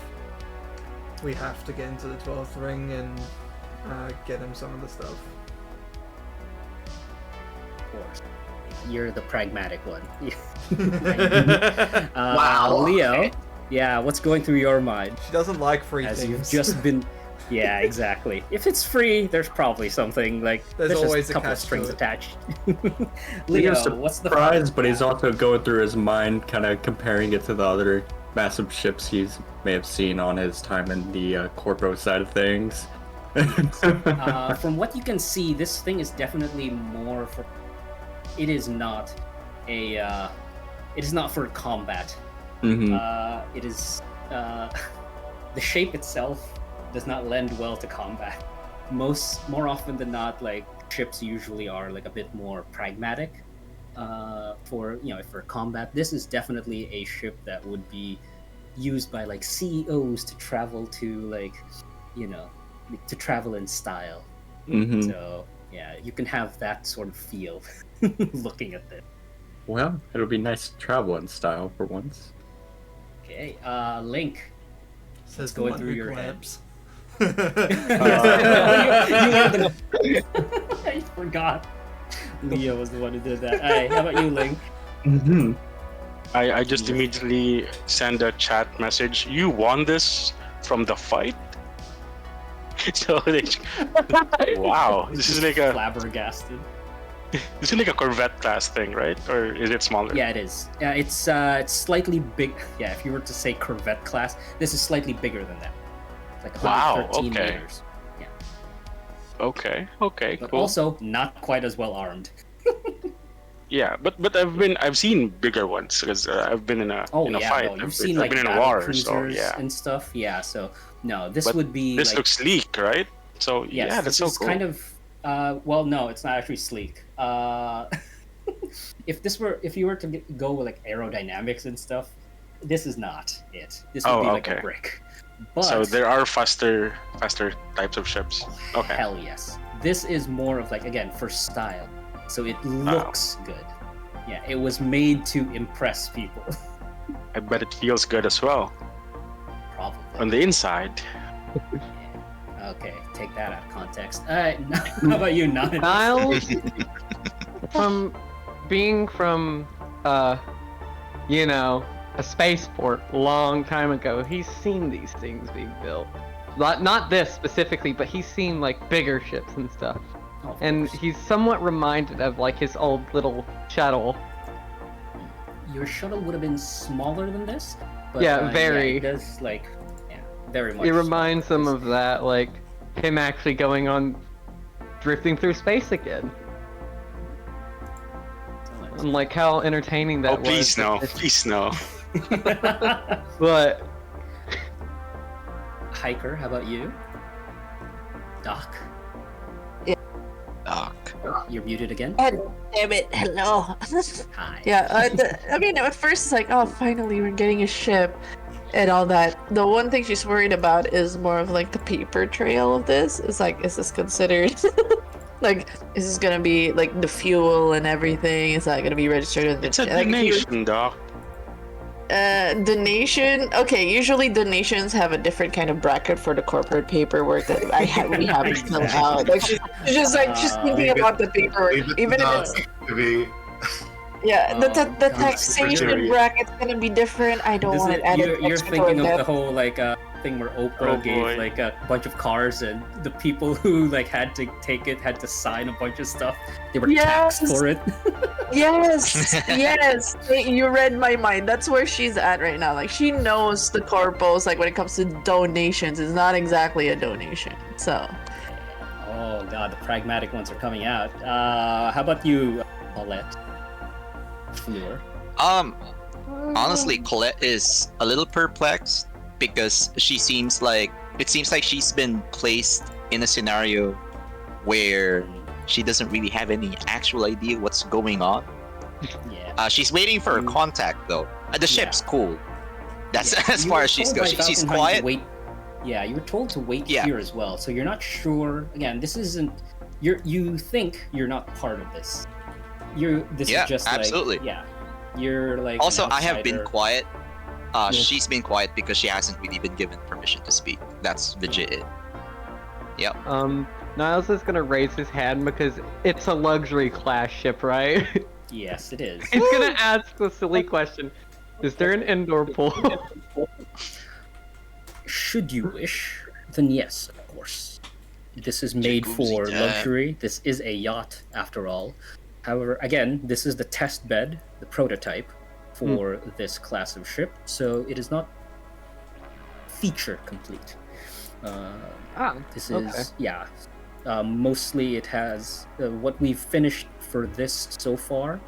[SPEAKER 8] we have to get into the 12th ring and get him some of the stuff.
[SPEAKER 4] Of course. You're the pragmatic one.
[SPEAKER 7] Wow.
[SPEAKER 4] Leo.
[SPEAKER 7] Okay.
[SPEAKER 4] Yeah, what's going through your mind?
[SPEAKER 8] She doesn't like free
[SPEAKER 4] As
[SPEAKER 8] things.
[SPEAKER 4] you've just been... Yeah, exactly. If it's free, there's probably something, like,
[SPEAKER 8] There's
[SPEAKER 4] just
[SPEAKER 8] always
[SPEAKER 4] a
[SPEAKER 8] a
[SPEAKER 4] couple of
[SPEAKER 8] catch to
[SPEAKER 4] strings
[SPEAKER 8] it.
[SPEAKER 4] attached.
[SPEAKER 9] Leo's
[SPEAKER 4] Leo, what's the...
[SPEAKER 9] surprised, but he's also going through his mind, kind of comparing it to the other massive ships he's may have seen on his time in the corpo side of things.
[SPEAKER 4] From what you can see, this thing is definitely more for... It is not a it is not for combat.
[SPEAKER 9] Mm-hmm.
[SPEAKER 4] It is the shape itself does not lend well to combat. More often than not, like ships usually are like a bit more pragmatic for for combat. This is definitely a ship that would be used by like CEOs to travel to to travel in style.
[SPEAKER 9] Mm-hmm.
[SPEAKER 4] So yeah, you can have that sort of feel looking at this.
[SPEAKER 9] Well, it'll be nice to travel in style for once.
[SPEAKER 4] Okay, Link.
[SPEAKER 8] Says
[SPEAKER 4] going
[SPEAKER 8] the one
[SPEAKER 4] through
[SPEAKER 8] who
[SPEAKER 4] your
[SPEAKER 8] claps.
[SPEAKER 4] you are the... I forgot. Leo was the one who did that. Alright, how about you, Link?
[SPEAKER 9] Mm-hmm.
[SPEAKER 6] I just immediately send a chat message. You won this from the fight. So wow, this is like a
[SPEAKER 4] flabbergasted.
[SPEAKER 6] This is like a Corvette class thing, right? Or is it smaller?
[SPEAKER 4] Yeah, it is. It's slightly big. Yeah, if you were to say Corvette class, this is slightly bigger than that. It's like 113
[SPEAKER 6] okay.
[SPEAKER 4] meters. Yeah.
[SPEAKER 6] Okay,
[SPEAKER 4] But
[SPEAKER 6] cool.
[SPEAKER 4] also not quite as well armed.
[SPEAKER 6] Yeah, but I've seen bigger ones because I've been in a fight.
[SPEAKER 4] No, you've
[SPEAKER 6] I've
[SPEAKER 4] seen
[SPEAKER 6] been
[SPEAKER 4] like
[SPEAKER 6] in a
[SPEAKER 4] battle
[SPEAKER 6] war,
[SPEAKER 4] cruisers
[SPEAKER 6] so yeah.
[SPEAKER 4] and stuff. Yeah, so no, this
[SPEAKER 6] But
[SPEAKER 4] would be.
[SPEAKER 6] This
[SPEAKER 4] like,
[SPEAKER 6] looks sleek, right? So
[SPEAKER 4] yes,
[SPEAKER 6] yeah, that's
[SPEAKER 4] this
[SPEAKER 6] so
[SPEAKER 4] is
[SPEAKER 6] cool.
[SPEAKER 4] kind of. Well, no, it's not actually sleek. If you were to go with like aerodynamics and stuff, this is not it. This would be like a brick. But
[SPEAKER 6] So there are faster types of ships. Okay.
[SPEAKER 4] Hell yes. This is more of like, again, for style. So it looks good. Yeah, it was made to impress people.
[SPEAKER 6] I bet it feels good as well
[SPEAKER 4] Probably.
[SPEAKER 6] on the inside.
[SPEAKER 4] Okay, take that out of context. Alright, how about you, Niles?
[SPEAKER 2] Niles, being from a spaceport a long time ago, he's seen these things being built. Not this specifically, but he's seen like bigger ships and stuff.
[SPEAKER 4] Oh,
[SPEAKER 2] And
[SPEAKER 4] course.
[SPEAKER 2] he's somewhat reminded of like his old little shuttle.
[SPEAKER 4] Your shuttle would have been smaller than this. But,
[SPEAKER 2] Yeah, very.
[SPEAKER 4] Yeah, it does, very much.
[SPEAKER 2] It reminds him of that, like him actually going on drifting through space again. And like how entertaining that
[SPEAKER 6] Oh, please
[SPEAKER 2] was.
[SPEAKER 6] no. Please no.
[SPEAKER 2] But
[SPEAKER 4] Hiker, how about you? Doc,
[SPEAKER 5] Doc.
[SPEAKER 4] you're muted again.
[SPEAKER 1] God damn it! Hello.
[SPEAKER 4] Hi.
[SPEAKER 1] Yeah, I mean, at first it's like, oh, finally we're getting a ship and all that. The one thing she's worried about is more of like the paper trail of this. It's like, is this considered like, is this gonna be like the fuel and everything? Is that gonna be registered as
[SPEAKER 6] It's a
[SPEAKER 1] like,
[SPEAKER 6] donation, Doc.
[SPEAKER 1] donation? Okay, usually donations have a different kind of bracket for the corporate paperwork that we have to fill out. Like she's just thinking about the paperwork, even if it's the
[SPEAKER 4] God,
[SPEAKER 1] taxation
[SPEAKER 6] Secretary.
[SPEAKER 1] bracket's gonna be different. I don't
[SPEAKER 4] This
[SPEAKER 1] want
[SPEAKER 4] is-
[SPEAKER 1] it added.
[SPEAKER 4] you're
[SPEAKER 1] extra
[SPEAKER 4] thinking
[SPEAKER 1] to
[SPEAKER 4] of
[SPEAKER 1] our
[SPEAKER 4] the
[SPEAKER 1] debt.
[SPEAKER 4] whole thing where Oprah
[SPEAKER 6] Oh,
[SPEAKER 4] gave
[SPEAKER 6] boy.
[SPEAKER 4] like a bunch of cars, and the people who had to take it had to sign a bunch of stuff. They were taxed
[SPEAKER 1] Yes.
[SPEAKER 4] for it.
[SPEAKER 1] Yes, yes. You read my mind. That's where she's at right now. Like she knows the corpos. Like when it comes to donations, it's not exactly a donation. So
[SPEAKER 4] Oh god, the pragmatic ones are coming out. How about you, Paulette? Fleur.
[SPEAKER 5] Honestly, Colette is a little perplexed because it seems like she's been placed in a scenario where she doesn't really have any actual idea what's going on.
[SPEAKER 4] Yeah.
[SPEAKER 5] She's waiting for a contact though. The ship's cool. That's
[SPEAKER 4] Yeah.
[SPEAKER 5] as
[SPEAKER 4] You
[SPEAKER 5] far
[SPEAKER 4] were
[SPEAKER 5] as she's
[SPEAKER 4] told by
[SPEAKER 5] goes. She's
[SPEAKER 4] Valkenheim to
[SPEAKER 5] quiet.
[SPEAKER 4] wait. Yeah, you were told to wait
[SPEAKER 5] Yeah.
[SPEAKER 4] here as well, so you're not sure. Again, this isn't. You think you're not part of this. This
[SPEAKER 5] Yeah,
[SPEAKER 4] is just
[SPEAKER 5] absolutely.
[SPEAKER 4] like you're like.
[SPEAKER 5] Also,
[SPEAKER 4] an
[SPEAKER 5] I have been
[SPEAKER 4] outsider.
[SPEAKER 5] quiet.
[SPEAKER 4] Yeah.
[SPEAKER 5] She's been quiet because she hasn't really been given permission to speak. That's legit it. Yep.
[SPEAKER 2] Niles is gonna raise his hand because it's a luxury class ship, right?
[SPEAKER 4] Yes, it is.
[SPEAKER 2] He's gonna ask the silly question: is there an indoor pool?
[SPEAKER 4] Should you wish, then yes, of course. This is made
[SPEAKER 5] Jacuzzi
[SPEAKER 4] for
[SPEAKER 5] time.
[SPEAKER 4] luxury. This is a yacht, after all. However, again, this is the test bed, the prototype for this class of ship, so it is not feature complete. This is, mostly it has, what we've finished for this so far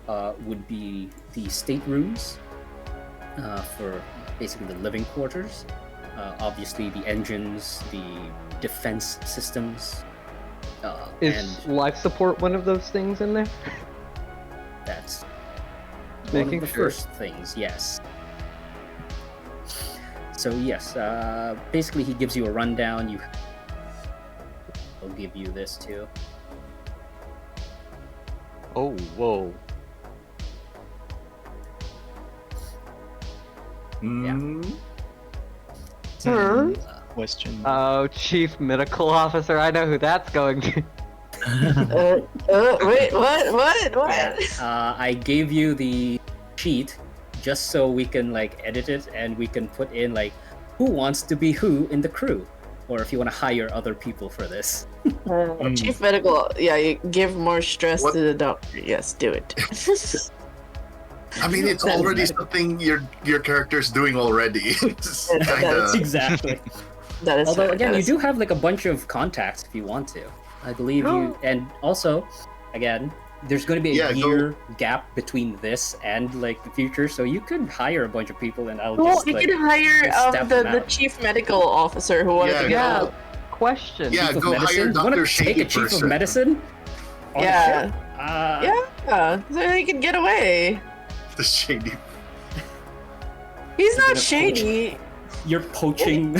[SPEAKER 4] would be the staterooms for basically the living quarters. Obviously, the engines, the defense systems.
[SPEAKER 2] Is
[SPEAKER 4] and
[SPEAKER 2] life support one of those things in there?
[SPEAKER 4] that's
[SPEAKER 2] Making
[SPEAKER 4] one of the
[SPEAKER 2] sure.
[SPEAKER 4] first things, yes. So yes, basically he gives you a rundown. I'll give you this too.
[SPEAKER 2] Oh, whoa.
[SPEAKER 1] Hmm.
[SPEAKER 5] Question.
[SPEAKER 2] Oh, Chief Medical Officer, I know who that's going to.
[SPEAKER 1] Wait, what?
[SPEAKER 4] I gave you the sheet just so we can like edit it and we can put in like who wants to be who in the crew, or if you want to hire other people for this.
[SPEAKER 1] Chief medical, yeah, you give more stress
[SPEAKER 7] What?
[SPEAKER 1] to the doctor. Yes, do it.
[SPEAKER 7] I mean, it's
[SPEAKER 4] That is
[SPEAKER 7] already
[SPEAKER 4] medical.
[SPEAKER 7] something your character's doing already. It's
[SPEAKER 1] That's
[SPEAKER 7] kinda...
[SPEAKER 4] Exactly.
[SPEAKER 1] That is
[SPEAKER 4] Although
[SPEAKER 1] fair,
[SPEAKER 4] again,
[SPEAKER 1] that
[SPEAKER 4] you
[SPEAKER 1] is
[SPEAKER 4] do have like a bunch of contacts if you want to. I believe you, and also, again, there's going to be a
[SPEAKER 7] Yeah, go-
[SPEAKER 4] year gap between this and like the future, so you could hire a bunch of people, and I'll
[SPEAKER 1] Well,
[SPEAKER 4] just
[SPEAKER 1] you
[SPEAKER 4] like
[SPEAKER 1] can hire
[SPEAKER 4] stab them
[SPEAKER 1] the
[SPEAKER 4] out.
[SPEAKER 1] chief medical officer who wanted
[SPEAKER 7] Yeah,
[SPEAKER 1] to
[SPEAKER 2] Yeah.
[SPEAKER 1] go.
[SPEAKER 2] Question.
[SPEAKER 7] Yeah,
[SPEAKER 4] chief of
[SPEAKER 7] go hire
[SPEAKER 4] medicine. You want
[SPEAKER 7] Dr.
[SPEAKER 4] to take
[SPEAKER 7] Shady
[SPEAKER 4] a chief
[SPEAKER 7] person.
[SPEAKER 4] of medicine? On a
[SPEAKER 1] Yeah.
[SPEAKER 4] ship?
[SPEAKER 1] Yeah, so he can get away.
[SPEAKER 7] The shady.
[SPEAKER 1] He's
[SPEAKER 4] gonna
[SPEAKER 1] not
[SPEAKER 4] poach.
[SPEAKER 1] shady.
[SPEAKER 4] You're poaching.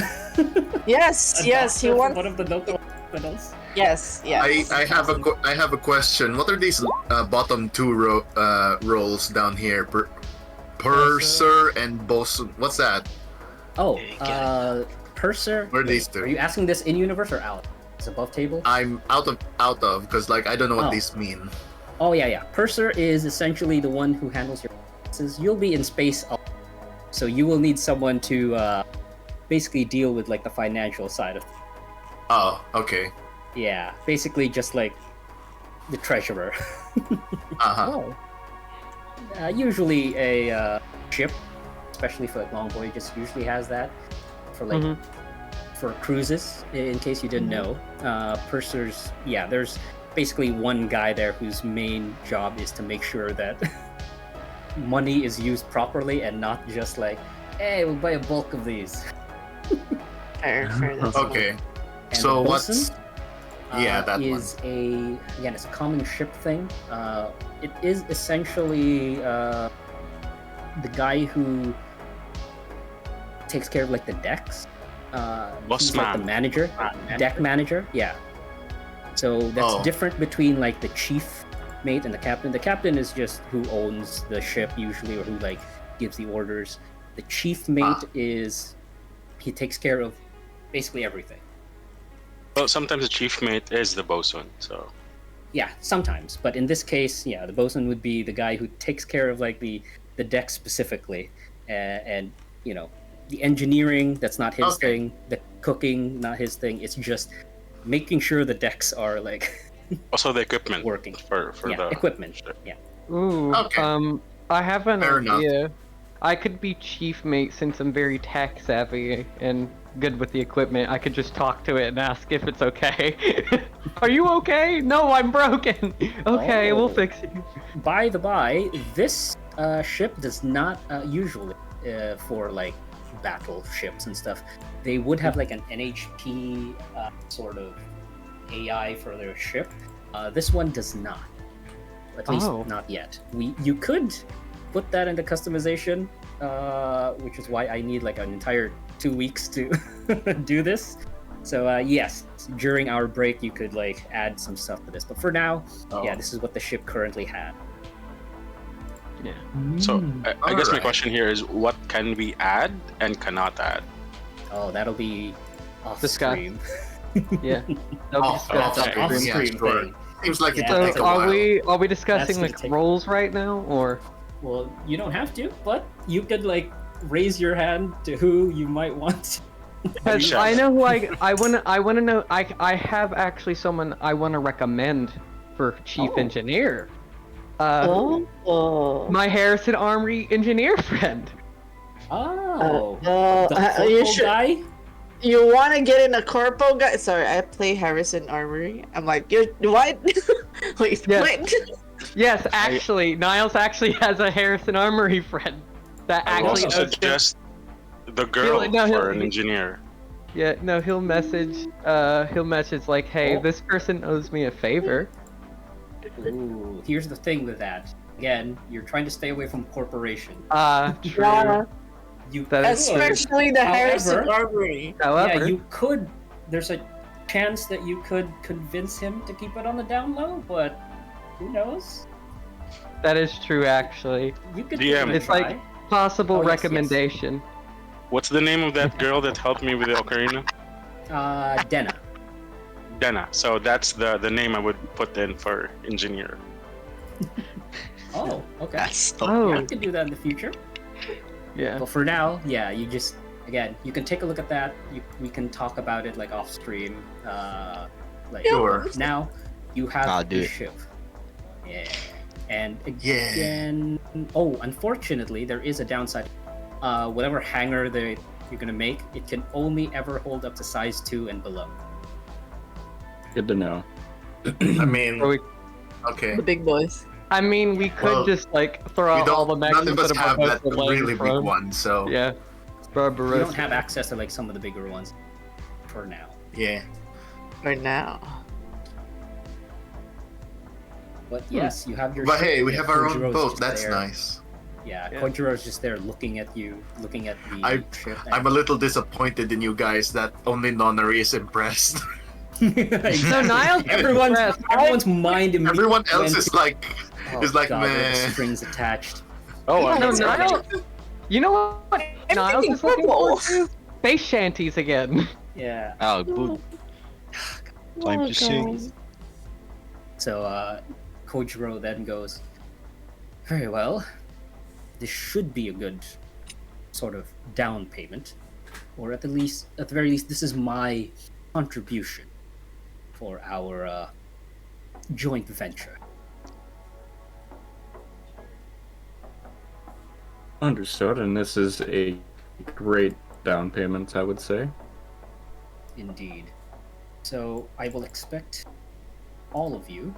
[SPEAKER 1] Yes,
[SPEAKER 4] a
[SPEAKER 1] yes, he
[SPEAKER 4] doctor from
[SPEAKER 1] wants.
[SPEAKER 4] one of the local hospitals.
[SPEAKER 1] Yes, yes.
[SPEAKER 7] I have a question. What are these bottom two roles down here? Purser and bosun. What's that?
[SPEAKER 4] Oh, Purser.
[SPEAKER 7] What are these
[SPEAKER 4] Wait,
[SPEAKER 7] two?
[SPEAKER 4] Are you asking this in universe or out? It's above table.
[SPEAKER 7] I'm out of because like I don't know what
[SPEAKER 4] Oh.
[SPEAKER 7] these mean.
[SPEAKER 4] Oh yeah. Purser is essentially the one who handles your finances. You'll be in space, so you will need someone to basically deal with like the financial side of.
[SPEAKER 7] Oh, okay.
[SPEAKER 4] Yeah, basically just like the treasurer.
[SPEAKER 7] Uh-huh.
[SPEAKER 4] Usually a ship, especially for like long voyages, usually has that for like for cruises. In case you didn't know, pursers. Yeah, there's basically one guy there whose main job is to make sure that money is used properly and not just like, hey, we'll buy a bulk of these.
[SPEAKER 1] Fair, that's
[SPEAKER 7] Okay.
[SPEAKER 4] And
[SPEAKER 7] So
[SPEAKER 4] the
[SPEAKER 7] what's
[SPEAKER 4] bosun,
[SPEAKER 7] yeah, that
[SPEAKER 4] is it's a common ship thing. It is essentially the guy who takes care of like the decks. He's like the
[SPEAKER 6] Bossman.
[SPEAKER 4] manager, deck manager. Yeah. So that's
[SPEAKER 7] Oh.
[SPEAKER 4] different between like the chief mate and the captain. The captain is just who owns the ship usually, or who like gives the orders. The chief mate is he takes care of basically everything.
[SPEAKER 6] Well, sometimes the chief mate is the bosun, so
[SPEAKER 4] Yeah, sometimes, but in this case, yeah, the bosun would be the guy who takes care of like the deck specifically, and you know, the engineering, that's not his
[SPEAKER 7] Okay.
[SPEAKER 4] thing. The cooking, not his thing. It's just making sure the decks are like
[SPEAKER 6] also the equipment
[SPEAKER 4] working.
[SPEAKER 6] for
[SPEAKER 4] Yeah,
[SPEAKER 6] the
[SPEAKER 4] equipment. Yeah.
[SPEAKER 2] Ooh.
[SPEAKER 7] Okay.
[SPEAKER 2] I have an
[SPEAKER 7] Fair enough.
[SPEAKER 2] idea. I could be chief mate since I'm very tech savvy and good with the equipment. I could just talk to it and ask if it's okay. Are you okay? No, I'm broken. Okay, we'll
[SPEAKER 4] Oh.
[SPEAKER 2] fix it.
[SPEAKER 4] By the by, this ship does not usually for like battleships and stuff. They would have like an NHP sort of AI for their ship. This one does not. At least
[SPEAKER 2] Oh.
[SPEAKER 4] not yet. You could put that into customization, which is why I need like an entire 2 weeks to do this. So yes, during our break you could like add some stuff to this. But for now, yeah, this is what the ship currently had.
[SPEAKER 6] So I guess my
[SPEAKER 7] Alright.
[SPEAKER 6] question here is, what can we add and cannot add?
[SPEAKER 4] Oh, that'll be off
[SPEAKER 2] Discuss.
[SPEAKER 4] stream.
[SPEAKER 2] Yeah. That'll be
[SPEAKER 7] Off
[SPEAKER 2] discussed
[SPEAKER 6] okay.
[SPEAKER 2] off
[SPEAKER 4] Off
[SPEAKER 2] stream.
[SPEAKER 7] Yeah,
[SPEAKER 4] stream
[SPEAKER 7] sure.
[SPEAKER 4] thing.
[SPEAKER 7] Seems like it
[SPEAKER 4] Yeah,
[SPEAKER 7] could
[SPEAKER 2] So
[SPEAKER 7] take a
[SPEAKER 2] are
[SPEAKER 7] while.
[SPEAKER 2] we
[SPEAKER 4] That's
[SPEAKER 2] discussing
[SPEAKER 4] gonna
[SPEAKER 2] like
[SPEAKER 4] take-
[SPEAKER 2] roles right now, or
[SPEAKER 4] Well, you don't have to, but you could like raise your hand to who you might want.
[SPEAKER 2] because
[SPEAKER 6] Sure.
[SPEAKER 2] I know who I wanna know. I have actually someone I want to recommend for chief
[SPEAKER 4] Oh.
[SPEAKER 2] engineer.
[SPEAKER 1] Oh.
[SPEAKER 2] My Harrison Armory engineer friend.
[SPEAKER 4] Oh,
[SPEAKER 1] No,
[SPEAKER 4] the
[SPEAKER 1] you
[SPEAKER 4] corporal
[SPEAKER 1] should.
[SPEAKER 4] guy.
[SPEAKER 1] You want to get in a corpo guy? Sorry, I play Harrison Armory. I'm like, you what? Wait,
[SPEAKER 2] Yeah.
[SPEAKER 1] what?
[SPEAKER 2] Yes, actually, Niles actually has a Harrison Armory friend that
[SPEAKER 6] I will
[SPEAKER 2] actually
[SPEAKER 6] also
[SPEAKER 2] owes him.
[SPEAKER 6] suggest the girl for an engineer.
[SPEAKER 2] Yeah, no, he'll message like, hey,
[SPEAKER 4] Oh.
[SPEAKER 2] this person owes me a favor.
[SPEAKER 4] Ooh, here's the thing with that. Again, you're trying to stay away from corporation.
[SPEAKER 2] True.
[SPEAKER 1] Yeah,
[SPEAKER 4] You
[SPEAKER 2] That is true.
[SPEAKER 1] especially the Harrison
[SPEAKER 4] However-
[SPEAKER 1] Armory.
[SPEAKER 2] However,
[SPEAKER 4] Yeah, you could. There's a chance that you could convince him to keep it on the down low, but who knows?
[SPEAKER 2] that is true, actually.
[SPEAKER 4] You could
[SPEAKER 6] DM.
[SPEAKER 4] give it a
[SPEAKER 2] It's
[SPEAKER 4] try.
[SPEAKER 2] like possible
[SPEAKER 4] Oh, yes, yes.
[SPEAKER 2] recommendation.
[SPEAKER 6] What's the name of that girl that helped me with the ocarina?
[SPEAKER 4] Denna.
[SPEAKER 6] Dana. So that's the name I would put in for engineer.
[SPEAKER 4] Oh, okay.
[SPEAKER 5] That's
[SPEAKER 2] Oh,
[SPEAKER 4] I could do that in the future.
[SPEAKER 2] yeah.
[SPEAKER 4] But for now, yeah, you just again, you can take a look at that. We can talk about it like off stream. Like
[SPEAKER 7] Sure.
[SPEAKER 4] now, you have
[SPEAKER 5] I'll do
[SPEAKER 4] the
[SPEAKER 5] it.
[SPEAKER 4] ship. Yeah, and
[SPEAKER 7] Yeah.
[SPEAKER 4] again, oh, unfortunately, there is a downside. Whatever hangar that you're gonna make, it can only ever hold up to size 2 and below.
[SPEAKER 9] Good to know.
[SPEAKER 7] I mean,
[SPEAKER 2] Or we
[SPEAKER 7] okay.
[SPEAKER 1] The big boys.
[SPEAKER 2] I mean, we could
[SPEAKER 7] Well,
[SPEAKER 2] just like throw
[SPEAKER 7] We
[SPEAKER 2] out all the
[SPEAKER 7] don't.
[SPEAKER 2] mechs
[SPEAKER 7] None of us
[SPEAKER 2] instead
[SPEAKER 7] have
[SPEAKER 2] of
[SPEAKER 7] that
[SPEAKER 2] both the
[SPEAKER 7] really big
[SPEAKER 2] front.
[SPEAKER 7] one, so
[SPEAKER 2] Yeah.
[SPEAKER 4] You
[SPEAKER 2] Barbarossa.
[SPEAKER 4] don't have access to like some of the bigger ones for now.
[SPEAKER 7] yeah.
[SPEAKER 1] Right now.
[SPEAKER 4] But yes, you have your.
[SPEAKER 7] But
[SPEAKER 4] ship.
[SPEAKER 7] hey, we
[SPEAKER 4] Yeah,
[SPEAKER 7] have our own
[SPEAKER 4] Kojiro's
[SPEAKER 7] boat.
[SPEAKER 4] just
[SPEAKER 7] That's
[SPEAKER 4] there.
[SPEAKER 7] nice.
[SPEAKER 4] Yeah,
[SPEAKER 2] Yeah.
[SPEAKER 4] Kojiro's just there looking at you, looking at the ship.
[SPEAKER 7] I'm a little disappointed in you guys that only Nonary is impressed.
[SPEAKER 4] Exactly.
[SPEAKER 2] So Niles is impressed.
[SPEAKER 4] everyone's mind immediately
[SPEAKER 7] Everyone else
[SPEAKER 4] went
[SPEAKER 7] is
[SPEAKER 4] to-
[SPEAKER 7] like,
[SPEAKER 4] oh,
[SPEAKER 7] is like,
[SPEAKER 4] God, with the
[SPEAKER 7] meh.
[SPEAKER 4] strings attached.
[SPEAKER 6] Oh,
[SPEAKER 2] No,
[SPEAKER 6] I'm
[SPEAKER 2] Niles. You know what? Niles
[SPEAKER 1] thinking
[SPEAKER 2] is looking forward
[SPEAKER 1] purple.
[SPEAKER 2] to space shanties again.
[SPEAKER 4] Yeah.
[SPEAKER 5] Oh, good. Time to sing.
[SPEAKER 4] So Kojiro then goes, very well. This should be a good sort of down payment, or at the very least, this is my contribution for our joint venture.
[SPEAKER 9] Understood, and this is a great down payment, I would say.
[SPEAKER 4] Indeed. So I will expect all of you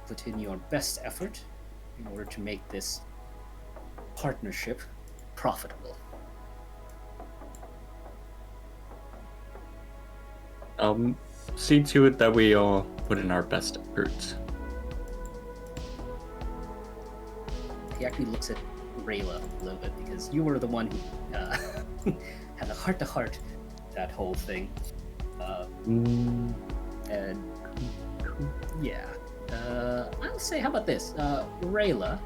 [SPEAKER 4] put in your best effort in order to make this partnership profitable.
[SPEAKER 9] See to it that we all put in our best efforts.
[SPEAKER 4] He actually looks at Rayla a little bit because you were the one who had a heart-to-heart that whole thing. And yeah, I'll say, how about this? Rayla,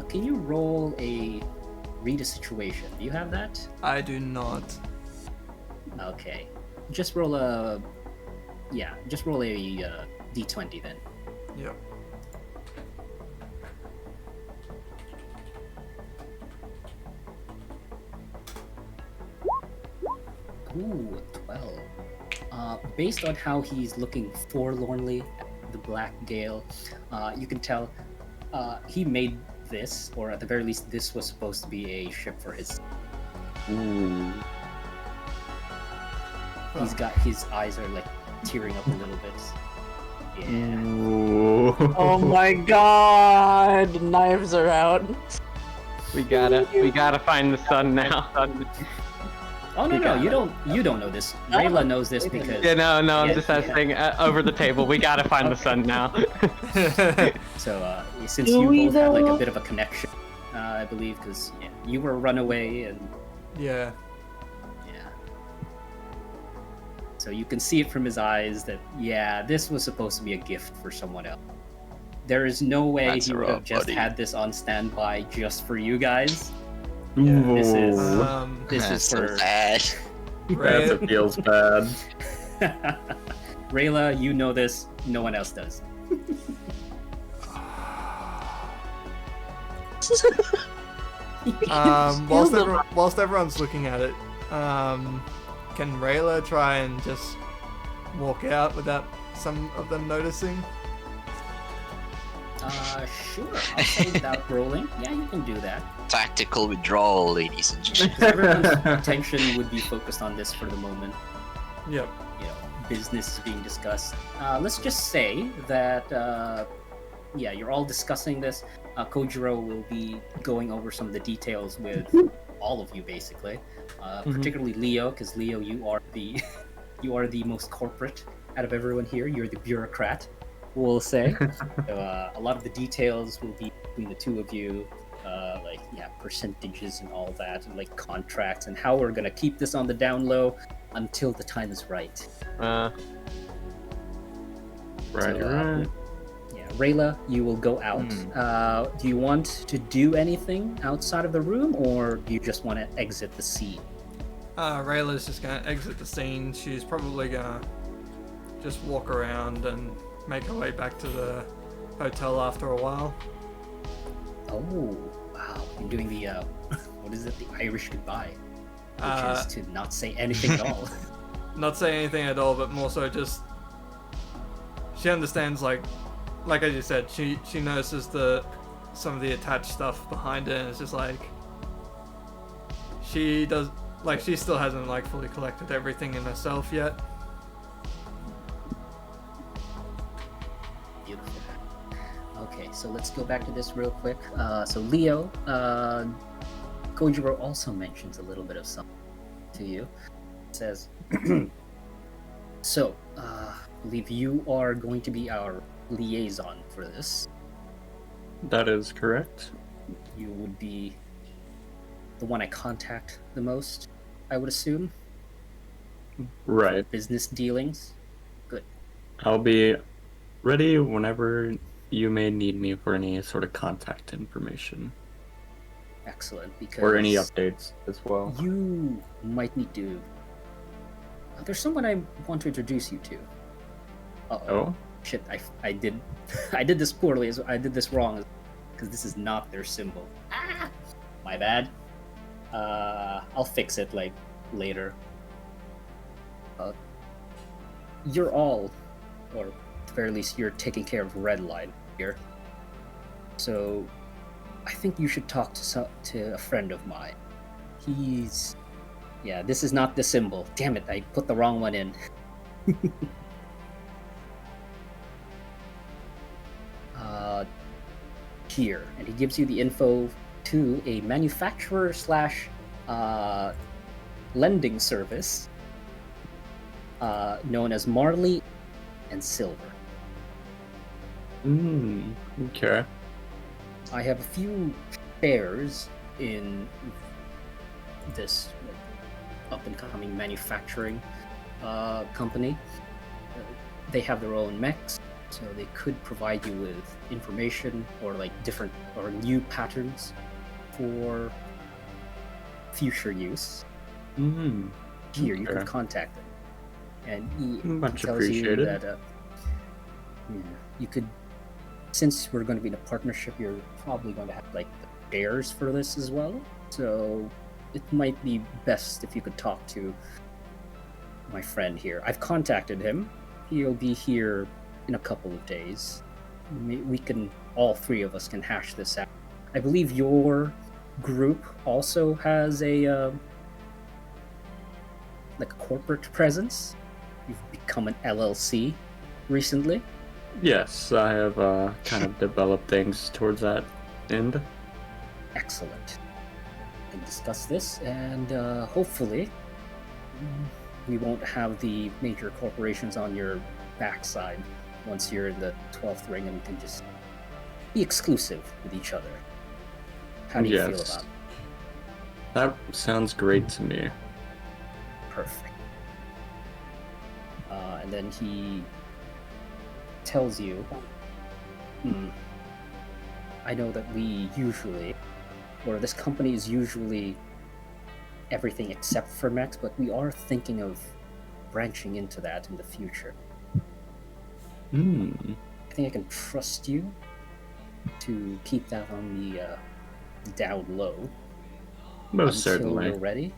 [SPEAKER 4] can you roll a read a situation? Do you have that?
[SPEAKER 8] I do not.
[SPEAKER 4] Okay. Just roll a d20 then.
[SPEAKER 8] Yep.
[SPEAKER 4] Ooh, 12. Based on how he's looking forlornly at the Black Gale, you can tell he made this, or at the very least, this was supposed to be a ship for his.
[SPEAKER 9] Ooh.
[SPEAKER 4] He's got his eyes are like tearing up a little bit. Yeah.
[SPEAKER 9] Ooh.
[SPEAKER 1] Oh my god, knives are out.
[SPEAKER 2] We gotta find the sun now.
[SPEAKER 4] Oh no,
[SPEAKER 2] We got
[SPEAKER 4] you
[SPEAKER 2] it.
[SPEAKER 4] don't know this. Rayla knows this because
[SPEAKER 2] Yeah, no, I'm
[SPEAKER 4] Yeah,
[SPEAKER 2] just
[SPEAKER 4] yeah.
[SPEAKER 2] saying over the table. We gotta find the sun now.
[SPEAKER 4] so since
[SPEAKER 1] Do
[SPEAKER 4] you
[SPEAKER 1] we,
[SPEAKER 4] both had like a
[SPEAKER 1] though?
[SPEAKER 4] bit of a connection, I believe, because you were a runaway and
[SPEAKER 8] Yeah.
[SPEAKER 4] yeah. So you can see it from his eyes that this was supposed to be a gift for someone else. There is no way
[SPEAKER 5] That's
[SPEAKER 4] he would
[SPEAKER 5] rough,
[SPEAKER 4] have just
[SPEAKER 5] buddy.
[SPEAKER 4] had this on standby just for you guys.
[SPEAKER 9] Ooh.
[SPEAKER 4] This is- This
[SPEAKER 5] That's
[SPEAKER 4] is
[SPEAKER 5] so
[SPEAKER 4] for
[SPEAKER 5] bad.
[SPEAKER 9] That feels bad.
[SPEAKER 4] Rayla. You know this. No one else does.
[SPEAKER 8] Whilst everyone's looking at it, can Rayla try and just walk out without some of them noticing?
[SPEAKER 4] Sure. I'll say without rolling. Yeah, you can do that.
[SPEAKER 5] Tactical withdrawal, ladies and gentlemen.
[SPEAKER 4] 'Cause everyone's attention would be focused on this for the moment.
[SPEAKER 8] Yep.
[SPEAKER 4] Business is being discussed. Let's just say that yeah, you're all discussing this. Kojiro will be going over some of the details with all of you, basically. Particularly Leo, because Leo, you are the you are the most corporate out of everyone here. You're the bureaucrat, we'll say. So, a lot of the details will be between the two of you, like percentages and all that, and like contracts and how we're gonna keep this on the down low until the time is right.
[SPEAKER 9] Right,
[SPEAKER 4] So,
[SPEAKER 9] right.
[SPEAKER 4] Yeah, Rayla, you will go out. Do you want to do anything outside of the room, or do you just want to exit the scene?
[SPEAKER 8] Rayla's just gonna exit the scene. She's probably gonna just walk around and make her way back to the hotel after a while.
[SPEAKER 4] Oh, wow. You're doing the, what is it? The Irish goodbye. Which is to not say anything at all.
[SPEAKER 8] Not say anything at all, but more so just... She understands, like I just said, she notices some of the attached stuff behind it, and it's just like... She still hasn't, like, fully collected everything in herself yet.
[SPEAKER 4] Beautiful. Okay, so let's go back to this real quick. So Leo, Kojiro also mentions a little bit of something to you. Says, so, I believe you are going to be our liaison for this.
[SPEAKER 9] That is correct.
[SPEAKER 4] You would be the one I contact the most, I would assume.
[SPEAKER 9] Right.
[SPEAKER 4] Business dealings. Good.
[SPEAKER 9] I'll be ready whenever you may need me for any sort of contact information.
[SPEAKER 4] Excellent, because...
[SPEAKER 9] Or any updates as well.
[SPEAKER 4] You might need to... There's someone I want to introduce you to. Uh-oh.
[SPEAKER 9] Oh?
[SPEAKER 4] Shit, I did I did this poorly. I did this wrong, because this is not their symbol. Ah! My bad. I'll fix it, like, later. You're all, or at the very least, you're taking care of Red Line here. So, I think you should talk to a friend of mine. He's... Yeah, this is not the symbol. Damn it, I put the wrong one in. Here, and he gives you the info to a manufacturer slash lending service known as Marley and Silver.
[SPEAKER 9] Okay.
[SPEAKER 4] I have a few shares in this up-and-coming manufacturing company. They have their own mechs, so they could provide you with information or like different or new patterns for future use. Here, you can contact them, and he
[SPEAKER 9] Much
[SPEAKER 4] tells
[SPEAKER 9] appreciated.
[SPEAKER 4] you that you could. Since we're going to be in a partnership, you're probably going to have like the shares for this as well. So it might be best if you could talk to my friend here. I've contacted him. He'll be here in a couple of days. We can, all three of us can hash this out. I believe your group also has a like a corporate presence. You've become an LLC recently.
[SPEAKER 9] Yes, I have kind of developed things towards that end.
[SPEAKER 4] Excellent. We can discuss this, and hopefully we won't have the major corporations on your backside once you're in the 12th ring, and we can just be exclusive with each other. How do you feel about it?
[SPEAKER 9] That sounds great to me.
[SPEAKER 4] Perfect. And then he tells you, I know that we usually, or this company is usually everything except for mechs, but we are thinking of branching into that in the future. I think I can trust you to keep that on the down low.
[SPEAKER 9] Most
[SPEAKER 4] until
[SPEAKER 9] certainly.
[SPEAKER 4] We're ready.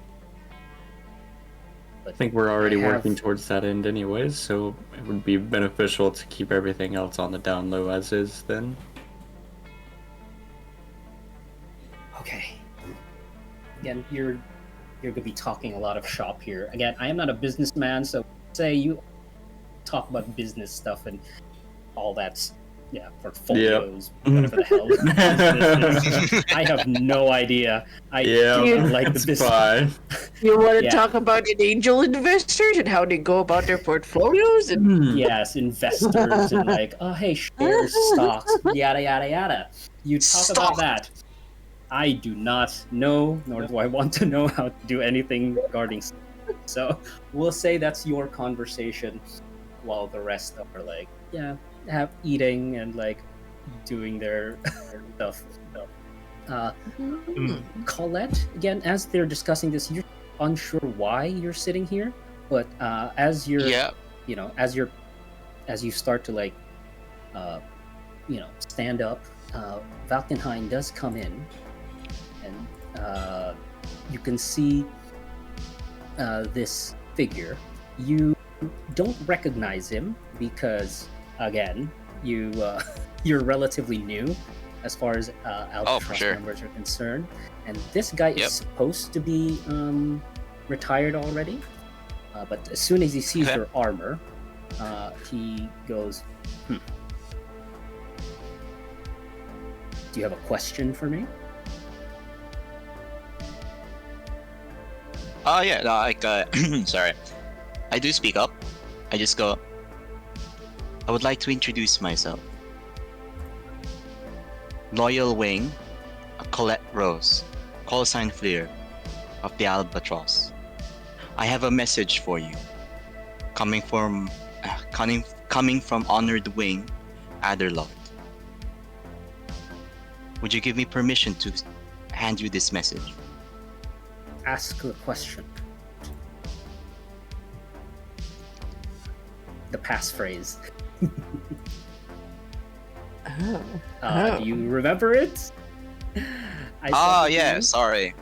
[SPEAKER 4] But
[SPEAKER 9] I think we're already
[SPEAKER 4] I have-
[SPEAKER 9] working towards that end anyways, so it would be beneficial to keep everything else on the down low as is then.
[SPEAKER 4] Okay. Again, you're gonna be talking a lot of shop here. Again, I am not a businessman, so say you talk about business stuff and all that portfolios, whatever the hell this is. I have no idea. I don't like the business.
[SPEAKER 9] Fine.
[SPEAKER 1] You want to talk about an angel investors and how they go about their portfolios? And
[SPEAKER 4] Yes, investors and like, oh hey, shares, stocks, yada yada yada. You talk about that. I do not know, nor do I want to know how to do anything regarding. So we'll say that's your conversation, while the rest are like, eating and like doing their stuff. Colette, again, as they're discussing this, you're unsure why you're sitting here, but as you're, as you start to like, stand up, Valkenheim does come in, and you can see this figure. You don't recognize him because, again, you're relatively new as far as Albatross members are concerned, and this guy is supposed to be retired already. But as soon as he sees your armor, he goes, Do you have a question for me?
[SPEAKER 5] Oh yeah, no, like sorry. I do speak up. I just go, I would like to introduce myself. Loyal Wing, Colette Rose, call sign Fleer, of the Albatross. I have a message for you. Coming from Honored Wing, Adderlord. Would you give me permission to hand you this message?
[SPEAKER 4] Ask the question. The passphrase. Do you remember it?
[SPEAKER 5] Sorry.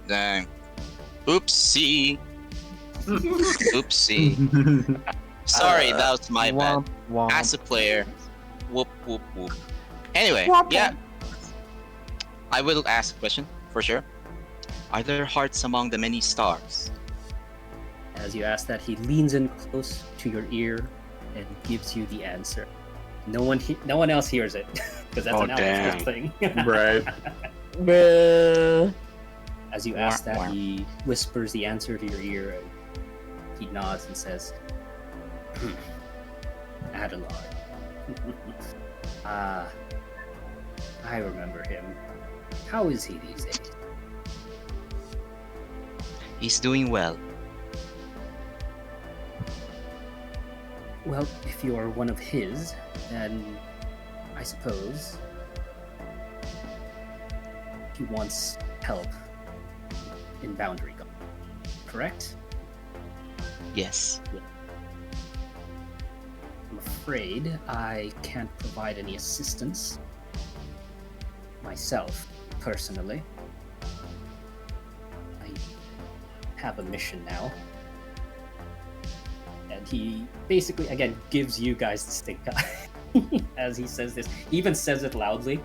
[SPEAKER 5] Dang. Oopsie. Sorry, that was my bad. As a player, whoop. Anyway, I will ask a question, for sure. Are there hearts among the many stars?
[SPEAKER 4] As you ask that, he leans in close to your ear and gives you the answer. No one else hears it, because that's an Albatross thing.
[SPEAKER 9] Right.
[SPEAKER 4] As you ask that, he whispers the answer to your ear, and he nods and says, Adelard. I remember him. How is he these days?
[SPEAKER 5] He's doing well.
[SPEAKER 4] Well, if you are one of his, then I suppose he wants help in Boundary Guard, correct?
[SPEAKER 5] Yes.
[SPEAKER 4] I'm afraid I can't provide any assistance myself, personally. I have a mission now. And he basically, again, gives you guys the stink eye as he says this. He even says it loudly.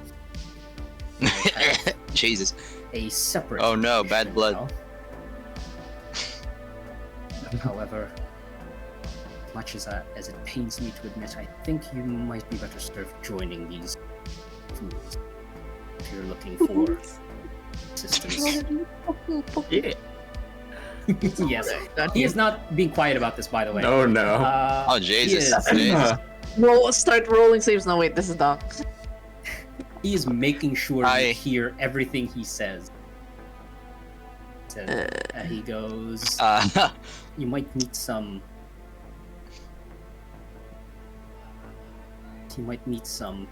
[SPEAKER 5] Jesus.
[SPEAKER 4] A separate.
[SPEAKER 5] Oh no, bad blood.
[SPEAKER 4] However, much as it pains me to admit, I think you might be better served joining these fools if you're looking for assistance.
[SPEAKER 9] Yeah.
[SPEAKER 4] Yes, he is not being quiet about this, by the way.
[SPEAKER 9] Oh no.
[SPEAKER 5] Oh Jesus.
[SPEAKER 1] Roll, start rolling sleeves. No, wait, this is Doc.
[SPEAKER 4] He is making sure you hear everything he says. And he goes, you might meet some. You might meet some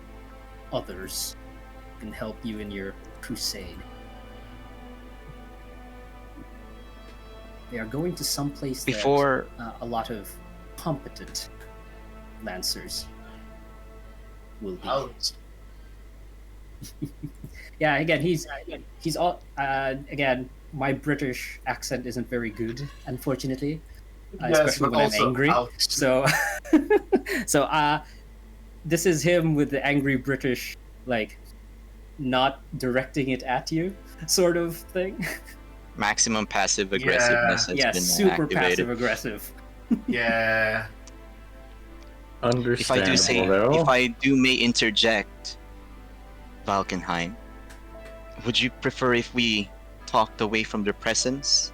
[SPEAKER 4] others who can help you in your crusade. They are going to someplace that a lot of competent lancers will be. Yeah, again, he's all again. My British accent isn't very good, unfortunately, especially when I'm angry. So, this is him with the angry British, like, not directing it at you, sort of thing.
[SPEAKER 5] Maximum passive aggressiveness has been
[SPEAKER 4] super
[SPEAKER 5] activated.
[SPEAKER 4] passive aggressive.
[SPEAKER 7] Yeah.
[SPEAKER 9] Understandable,
[SPEAKER 5] if I do may interject, Valkenheim, would you prefer if we talked away from the presence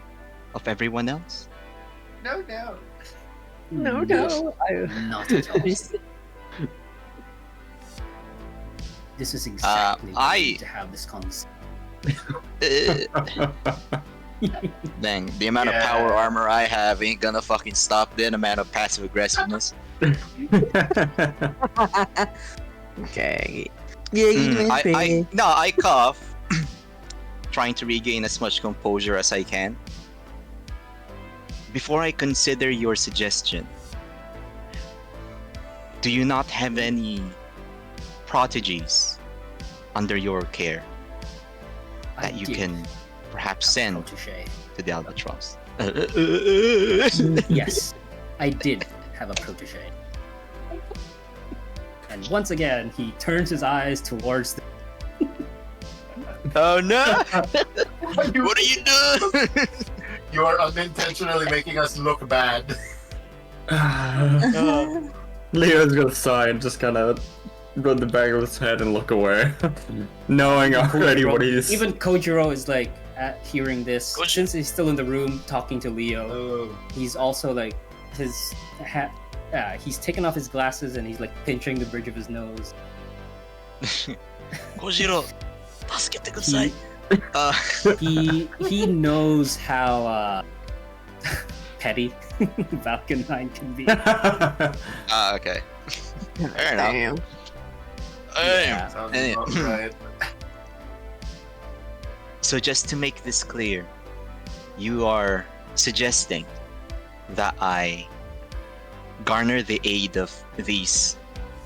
[SPEAKER 5] of everyone else?
[SPEAKER 7] No, no.
[SPEAKER 1] No,
[SPEAKER 4] Not at all. This is exactly why we need to have this conversation.
[SPEAKER 5] Dang, the amount of power armor I have ain't gonna fucking stop the amount of passive aggressiveness.
[SPEAKER 1] Okay. Yeah,
[SPEAKER 5] I cough, trying to regain as much composure as I can. Before I consider your suggestion, do you not have any prodigies under your care that you can perhaps send
[SPEAKER 4] Protege.
[SPEAKER 5] to the Albatross?
[SPEAKER 4] Yes, I did have a protege. And once again, he turns his eyes towards the...
[SPEAKER 5] Oh no! What are you doing?
[SPEAKER 7] You are unintentionally making us look bad.
[SPEAKER 9] Leo's gonna sigh and just kind of rub the back of his head and look away, knowing already what he's.
[SPEAKER 4] Even Kojiro is like at hearing this. Since he's still in the room talking to Leo, he's also like his hat. He's taken off his glasses and he's like pinching the bridge of his nose.
[SPEAKER 5] Kojiro, get the good side.
[SPEAKER 4] He knows how petty Valkenheim can be.
[SPEAKER 5] Okay. Fair enough.
[SPEAKER 4] Yeah.
[SPEAKER 7] Sounds about right.
[SPEAKER 5] So just to make this clear, you are suggesting that I garner the aid of these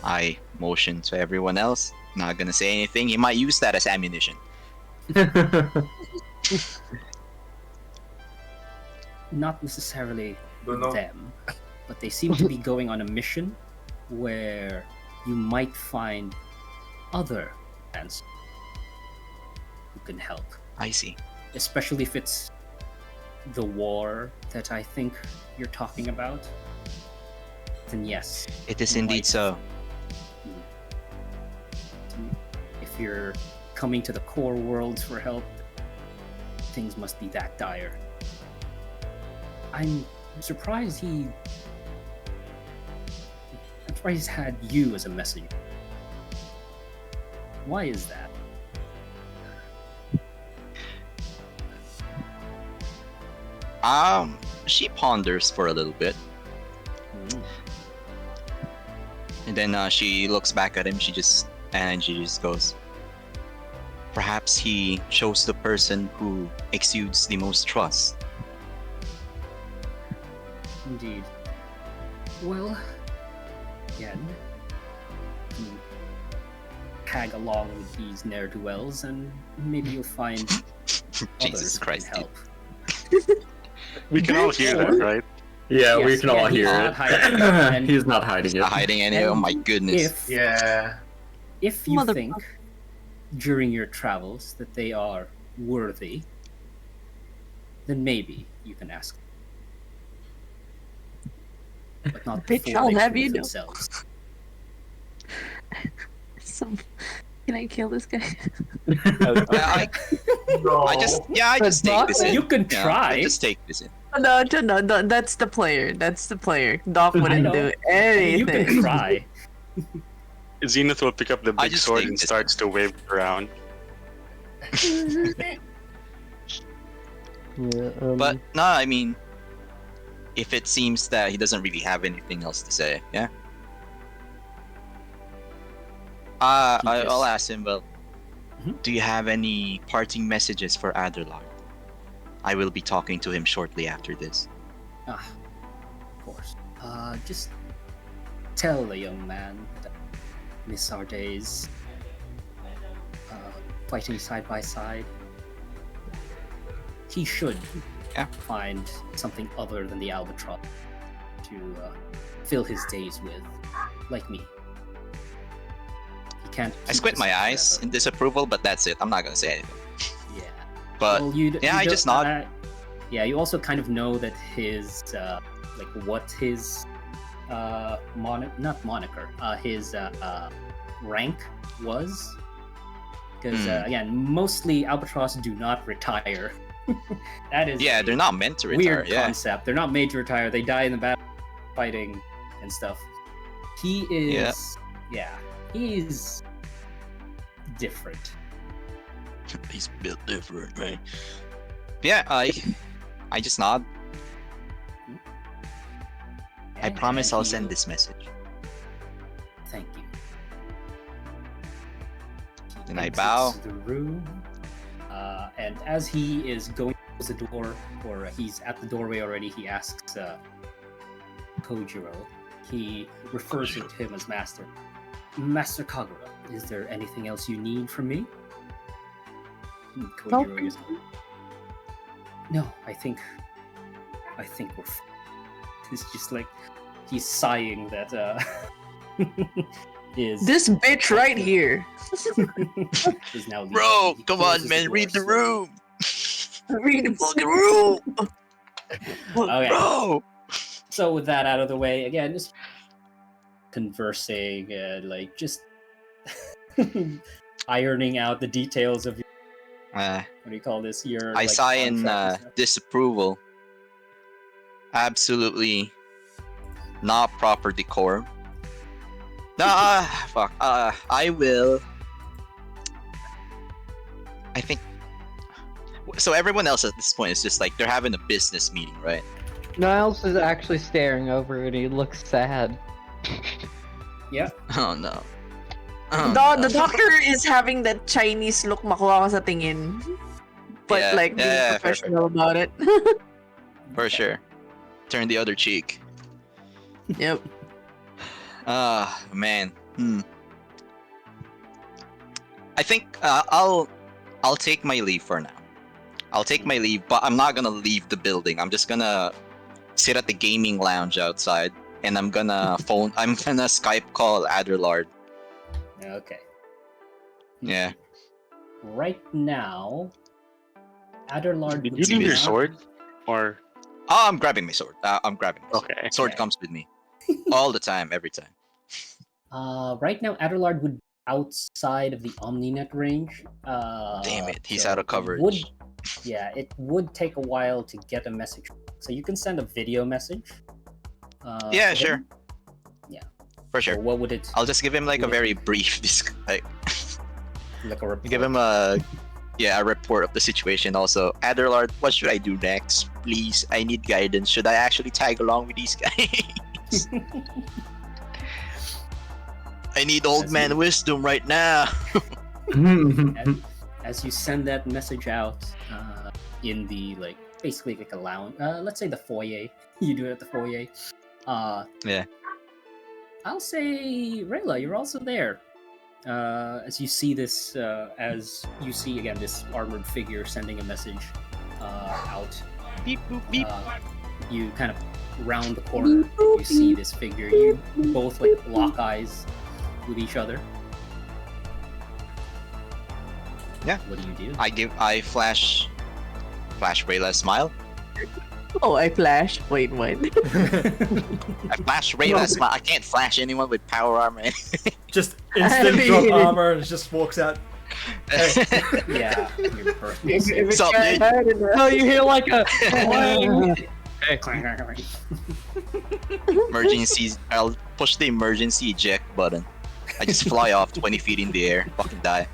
[SPEAKER 5] eye motion to everyone else. Not gonna say anything. He might use that as ammunition.
[SPEAKER 4] Not necessarily
[SPEAKER 7] Dunno.
[SPEAKER 4] them, but they seem to be going on a mission where you might find other answers who can help.
[SPEAKER 5] I see.
[SPEAKER 4] Especially if it's the war that I think you're talking about. Then yes.
[SPEAKER 5] It is
[SPEAKER 4] you
[SPEAKER 5] indeed
[SPEAKER 4] might-
[SPEAKER 5] so.
[SPEAKER 4] If you're coming to the core worlds for help, things must be that dire. I'm surprised he's had you as a messenger. Why is that?
[SPEAKER 5] She ponders for a little bit, and then she looks back at him. She just goes, perhaps he chose the person who exudes the most trust.
[SPEAKER 4] Indeed. Well, again, tag along with these ne'er-do-wells, and maybe you'll find
[SPEAKER 5] Jesus
[SPEAKER 4] others who
[SPEAKER 5] Christ,
[SPEAKER 4] can
[SPEAKER 5] dude.
[SPEAKER 4] help.
[SPEAKER 6] We can all hear that, right?
[SPEAKER 9] Yeah, we
[SPEAKER 4] Yes,
[SPEAKER 9] can all
[SPEAKER 4] he's
[SPEAKER 9] hear
[SPEAKER 4] not
[SPEAKER 9] it.
[SPEAKER 4] hiding it, and
[SPEAKER 9] He's not hiding it.
[SPEAKER 5] Not hiding any. Oh my goodness.
[SPEAKER 4] If you
[SPEAKER 1] Mother-
[SPEAKER 4] think during your travels that they are worthy, then maybe you can ask them. But not
[SPEAKER 1] Bitch,
[SPEAKER 4] before
[SPEAKER 1] I'll
[SPEAKER 4] they
[SPEAKER 1] have
[SPEAKER 4] prove
[SPEAKER 1] you know.
[SPEAKER 4] themselves.
[SPEAKER 1] Can I kill this guy?
[SPEAKER 5] I just take this in.
[SPEAKER 4] You can
[SPEAKER 5] Yeah,
[SPEAKER 4] try.
[SPEAKER 5] I just take this in.
[SPEAKER 1] No, that's the player. That's the player. Dolph wouldn't
[SPEAKER 4] know.
[SPEAKER 1] do
[SPEAKER 4] You
[SPEAKER 1] anything.
[SPEAKER 4] can try.
[SPEAKER 6] Zenith will pick up the
[SPEAKER 5] I
[SPEAKER 6] big
[SPEAKER 5] just
[SPEAKER 6] sword
[SPEAKER 5] think
[SPEAKER 6] and
[SPEAKER 5] this-
[SPEAKER 6] starts to wave it around.
[SPEAKER 5] But no, I mean, if it seems that he doesn't really have anything else to say, yeah. I'll ask him. Well, do you have any parting messages for Aderlard? I will be talking to him shortly after this.
[SPEAKER 4] Of course. Just tell the young man that miss our days fighting side by side. He should find something other than the albatross to fill his days with, like me. He can't.
[SPEAKER 5] I squint my eyes in disapproval, but that's it. I'm not gonna say anything.
[SPEAKER 4] Yeah.
[SPEAKER 5] But
[SPEAKER 4] Well,
[SPEAKER 5] I just nod.
[SPEAKER 4] Yeah, you also kind of know that his like what his not moniker, his rank was. Because again, mostly albatross do not retire. That is
[SPEAKER 5] Yeah, they're not meant to retire.
[SPEAKER 4] weird
[SPEAKER 5] Yeah.
[SPEAKER 4] concept. They're not made to retire. They die in the battle, fighting and stuff. He is, he's different.
[SPEAKER 5] He's built different, right? Yeah, I just nod. I
[SPEAKER 4] And
[SPEAKER 5] promise I'll
[SPEAKER 4] he-
[SPEAKER 5] send this message.
[SPEAKER 4] Thank you.
[SPEAKER 5] And I
[SPEAKER 4] Exits
[SPEAKER 5] bow.
[SPEAKER 4] the room, and as he is going towards the door, or he's at the doorway already, he asks Kojiro. He refers to him as Master. Master Kagura, is there anything else you need from me? Kojiro is. No, I think we're. It's just like he's sighing that is
[SPEAKER 1] This bitch right here.
[SPEAKER 4] is now leaving.
[SPEAKER 5] Bro,
[SPEAKER 4] He
[SPEAKER 5] come
[SPEAKER 4] closes
[SPEAKER 5] on, man,
[SPEAKER 4] door
[SPEAKER 5] read the
[SPEAKER 4] slowly.
[SPEAKER 5] room.
[SPEAKER 1] Read the fucking room.
[SPEAKER 4] Okay.
[SPEAKER 5] Bro.
[SPEAKER 4] So with that out of the way, again, just conversing and like just ironing out the details of your, what do you call this? Your
[SPEAKER 5] I
[SPEAKER 4] like,
[SPEAKER 5] sigh in
[SPEAKER 4] contract and stuff.
[SPEAKER 5] disapproval. Absolutely not proper decorum. Fuck. I will. I think. So everyone else at this point is just like they're having a business meeting, right?
[SPEAKER 2] Niles is actually staring over and he looks sad.
[SPEAKER 4] Yep.
[SPEAKER 5] Oh no. Oh,
[SPEAKER 1] The
[SPEAKER 5] no.
[SPEAKER 1] doctor is having that Chinese look makuha ka sa tingin. But
[SPEAKER 5] Yeah,
[SPEAKER 1] like being
[SPEAKER 5] yeah, fair,
[SPEAKER 1] professional about it.
[SPEAKER 5] For sure. Turn the other cheek.
[SPEAKER 1] Yep.
[SPEAKER 5] Man. I think I'll take my leave for now. I'll take my leave, but I'm not gonna leave the building. I'm just gonna sit at the gaming lounge outside, and I'm gonna Skype call Adderlard.
[SPEAKER 4] Okay.
[SPEAKER 5] Yeah.
[SPEAKER 4] Right now, Adderlard.
[SPEAKER 6] Did
[SPEAKER 4] would
[SPEAKER 6] you leave your
[SPEAKER 4] not-
[SPEAKER 6] sword? Or
[SPEAKER 5] Oh, I'm grabbing my sword. I'm grabbing my sword.
[SPEAKER 6] okay.
[SPEAKER 5] Sword
[SPEAKER 4] Okay.
[SPEAKER 5] comes with me. All the time, every time.
[SPEAKER 4] Right now, Adderlard would be outside of the OmniNet range.
[SPEAKER 5] Damn it, he's
[SPEAKER 4] so
[SPEAKER 5] out of
[SPEAKER 4] it
[SPEAKER 5] coverage.
[SPEAKER 4] it would take a while to get a message. So you can send a video message.
[SPEAKER 5] Yeah,
[SPEAKER 4] to
[SPEAKER 5] sure.
[SPEAKER 4] him. Yeah.
[SPEAKER 5] For
[SPEAKER 4] So
[SPEAKER 5] sure.
[SPEAKER 4] what would it
[SPEAKER 5] I'll just give him like a
[SPEAKER 4] Yeah.
[SPEAKER 5] very brief like
[SPEAKER 4] like a report?
[SPEAKER 5] give him a report of the situation. Also, Adderlard, what should I do next? Please, I need guidance. Should I actually tag along with these guys? I need old
[SPEAKER 4] As
[SPEAKER 5] man
[SPEAKER 4] you-
[SPEAKER 5] wisdom right now.
[SPEAKER 4] As you send that message out in the like basically like a lounge, let's say the foyer. You do it at the foyer.
[SPEAKER 5] Yeah.
[SPEAKER 4] I'll say Rayla, you're also there. As you see this, as you see again this armored figure sending a message out.
[SPEAKER 5] Beep boop beep.
[SPEAKER 4] You kind of round the corner. You see this figure. You both like lock eyes with each other.
[SPEAKER 5] Yeah.
[SPEAKER 4] What do you do?
[SPEAKER 5] I flash Rayla a smile.
[SPEAKER 1] Oh, I flash. Wait, what?
[SPEAKER 5] I flash Rayla a smile. I can't flash anyone with power armor.
[SPEAKER 8] Just instant drop armor and just walks out.
[SPEAKER 4] Yeah, you're perfect.
[SPEAKER 5] What's up, dude?
[SPEAKER 2] Oh, you hear like a.
[SPEAKER 5] Emergency. I'll push the emergency eject button. I just fly off 20 feet in the air. Fucking die.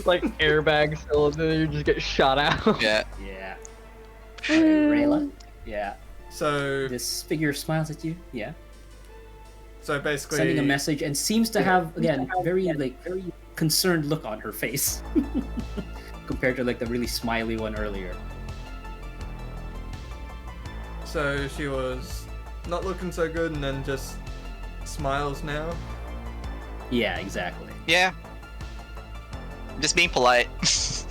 [SPEAKER 2] like airbag cylinder, you just get shot out.
[SPEAKER 5] Yeah.
[SPEAKER 4] Yeah. Rayla? Yeah.
[SPEAKER 8] So
[SPEAKER 4] This figure smiles at you. Yeah.
[SPEAKER 8] basically,
[SPEAKER 4] Sending a message and seems to have again very concerned look on her face compared to like the really smiley one earlier.
[SPEAKER 8] So she was not looking so good, and then just smiles now.
[SPEAKER 4] Yeah, exactly.
[SPEAKER 5] Yeah. Just being polite. It's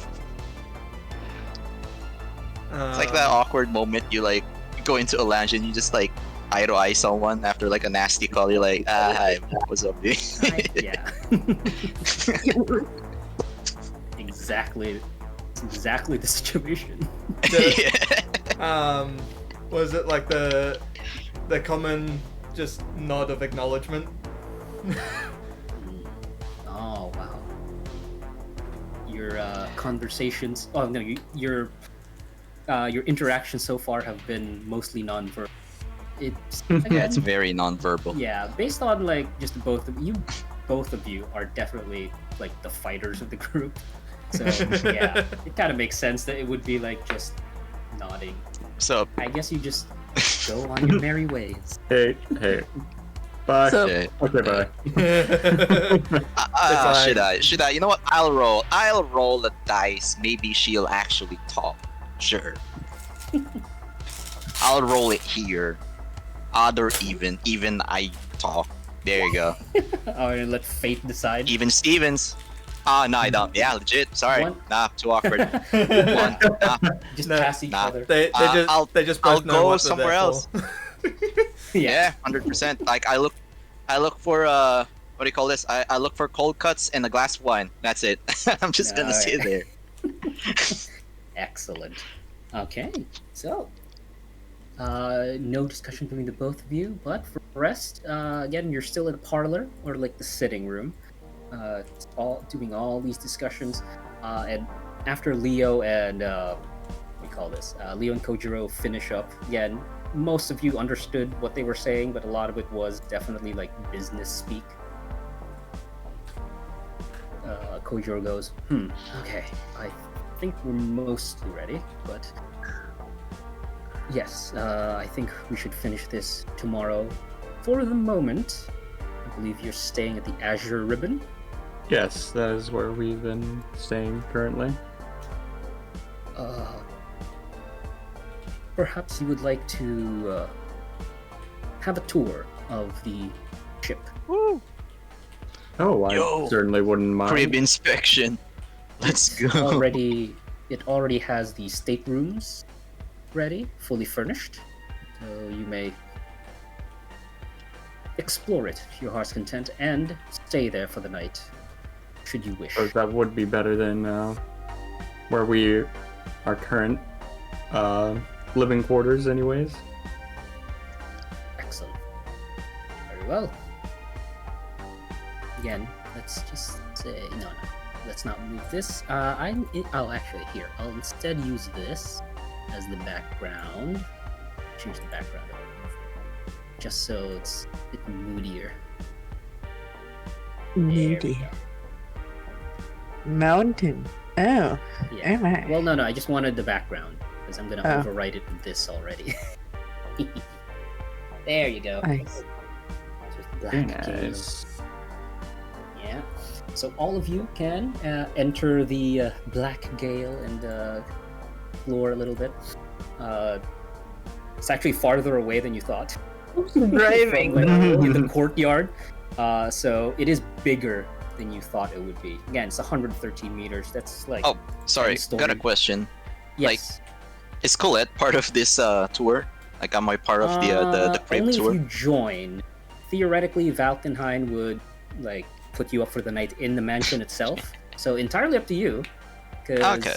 [SPEAKER 5] like that awkward moment you like go into a lounge and you just like eye to eye someone after like a nasty call. You're like, hi, what's up, dude?
[SPEAKER 4] Yeah. Exactly the situation.
[SPEAKER 5] Yeah.
[SPEAKER 8] Was it like the common just nod of acknowledgement?
[SPEAKER 4] Oh wow. Your conversations. Oh no, your interactions so far have been mostly non-verbal. It's
[SPEAKER 5] Yeah, it's very non-verbal.
[SPEAKER 4] yeah, based on like just both of you. Both of you are definitely like the fighters of the group. So yeah, it kind of makes sense that it would be like just nodding.
[SPEAKER 5] So,
[SPEAKER 4] I guess you just go on your merry ways.
[SPEAKER 9] Hey. Bye.
[SPEAKER 1] So-
[SPEAKER 5] okay.
[SPEAKER 9] Okay, bye.
[SPEAKER 5] Should I? You know what? I'll roll a dice. Maybe she'll actually talk. Sure. I'll roll it here. Odd or even. Even I talk. There you go.
[SPEAKER 4] Oh, and let fate decide.
[SPEAKER 5] Even Stevens. Ah, no, I don't. Yeah, legit. Sorry.
[SPEAKER 4] One.
[SPEAKER 5] Nah, too awkward. One. Nah.
[SPEAKER 4] Just
[SPEAKER 8] No,
[SPEAKER 4] pass each
[SPEAKER 5] nah.
[SPEAKER 4] other.
[SPEAKER 8] They just
[SPEAKER 5] I'll
[SPEAKER 8] both know
[SPEAKER 5] go
[SPEAKER 8] what they're
[SPEAKER 5] somewhere
[SPEAKER 8] there
[SPEAKER 5] else.
[SPEAKER 8] for.
[SPEAKER 5] Yeah, 100%. Like I look for what do you call this? I look for cold cuts and a glass of wine. That's it. I'm just gonna
[SPEAKER 4] Alright.
[SPEAKER 5] sit there.
[SPEAKER 4] Excellent. Okay, so no discussion between the both of you, but for the rest, again, you're still in a parlor or like the sitting room, all doing all these discussions, and after Leo and Leo and Kojiro finish up again. Most of you understood what they were saying, but a lot of it was definitely like business speak. Kojiro goes, okay, I think we're mostly ready, but yes, I think we should finish this tomorrow. For the moment, I believe you're staying at the Azure Ribbon.
[SPEAKER 9] Yes, that is where we've been staying currently.
[SPEAKER 4] Perhaps you would like to have a tour of the ship.
[SPEAKER 9] Oh, I
[SPEAKER 5] Yo,
[SPEAKER 9] certainly wouldn't mind.
[SPEAKER 5] Crib inspection. Let's go.
[SPEAKER 4] It already has the staterooms ready, fully furnished, so you may explore it to your heart's content and stay there for the night, should you wish.
[SPEAKER 9] So that would be better than where we our current living quarters, anyways.
[SPEAKER 4] Excellent. Very well. Again, let's just say no. Let's not move this. Actually, here. I'll instead use this as the background. Change the background a bit, just so it's a bit moodier. There we
[SPEAKER 1] Moody.
[SPEAKER 4] go.
[SPEAKER 1] Mountain. Oh.
[SPEAKER 4] Yeah.
[SPEAKER 1] Oh my.
[SPEAKER 4] Well, no. I just wanted the background because I'm gonna
[SPEAKER 1] Oh.
[SPEAKER 4] overwrite it with this already. There you go.
[SPEAKER 1] Nice.
[SPEAKER 4] Just black
[SPEAKER 9] Very
[SPEAKER 4] gale.
[SPEAKER 9] nice.
[SPEAKER 4] Yeah. So all of you can enter the Black Gale and explore a little bit. It's actually farther away than you thought.
[SPEAKER 1] Driving.
[SPEAKER 4] From, like, in the courtyard. So it is bigger than you thought it would be. Again, it's 113 meters. That's like
[SPEAKER 5] Oh, sorry.
[SPEAKER 4] 10
[SPEAKER 5] Got a
[SPEAKER 4] story.
[SPEAKER 5] question.
[SPEAKER 4] yes.
[SPEAKER 5] Is Colette part of this tour? Like, am I part of the crib
[SPEAKER 4] only
[SPEAKER 5] tour?
[SPEAKER 4] if you join. Theoretically, Valkenhayn would like put you up for the night in the mansion itself. So entirely up to you. Cause,
[SPEAKER 5] Okay.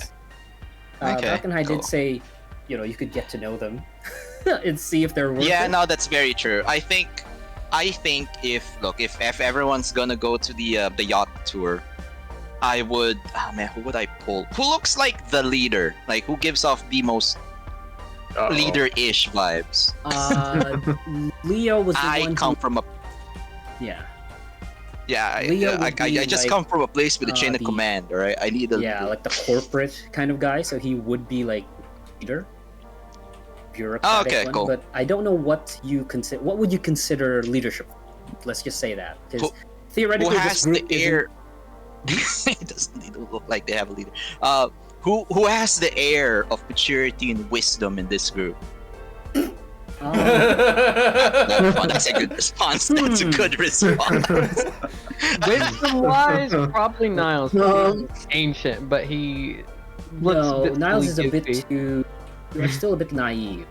[SPEAKER 5] Okay,
[SPEAKER 4] Valkenhayn
[SPEAKER 5] cool.
[SPEAKER 4] did say, you could get to know them and see if they're worth
[SPEAKER 5] Yeah,
[SPEAKER 4] it.
[SPEAKER 5] no, that's very true. I think if everyone's gonna go to the yacht tour, I would. Oh man, who would I pull? Who looks like the leader? Like, who gives off the most
[SPEAKER 9] Uh-oh.
[SPEAKER 5] leader-ish vibes?
[SPEAKER 4] Leo was the
[SPEAKER 5] I
[SPEAKER 4] one
[SPEAKER 5] come
[SPEAKER 4] who,
[SPEAKER 5] from a
[SPEAKER 4] yeah,
[SPEAKER 5] I
[SPEAKER 4] Leo would be
[SPEAKER 5] just
[SPEAKER 4] like,
[SPEAKER 5] come from a place with a chain of
[SPEAKER 4] the-
[SPEAKER 5] command. All right, I need a
[SPEAKER 4] yeah,
[SPEAKER 5] leader.
[SPEAKER 4] like the corporate kind of guy. So he would be like leader, bureaucratic
[SPEAKER 5] okay,
[SPEAKER 4] one.
[SPEAKER 5] cool.
[SPEAKER 4] But I don't know what you consider. What would you consider leadership? Let's just say that because
[SPEAKER 5] Who
[SPEAKER 4] theoretically,
[SPEAKER 5] has
[SPEAKER 4] this
[SPEAKER 5] the
[SPEAKER 4] group isn't-
[SPEAKER 5] air? It doesn't need to look like they have a leader. Who has the air of maturity and wisdom in this group? That's a good response. That's a good response.
[SPEAKER 2] Wisdom-wise, probably Niles.
[SPEAKER 1] No.
[SPEAKER 2] He's ancient, but he looks
[SPEAKER 4] No,
[SPEAKER 2] a bit
[SPEAKER 4] Niles is a bit
[SPEAKER 2] goofy.
[SPEAKER 4] too. You're still a bit naive.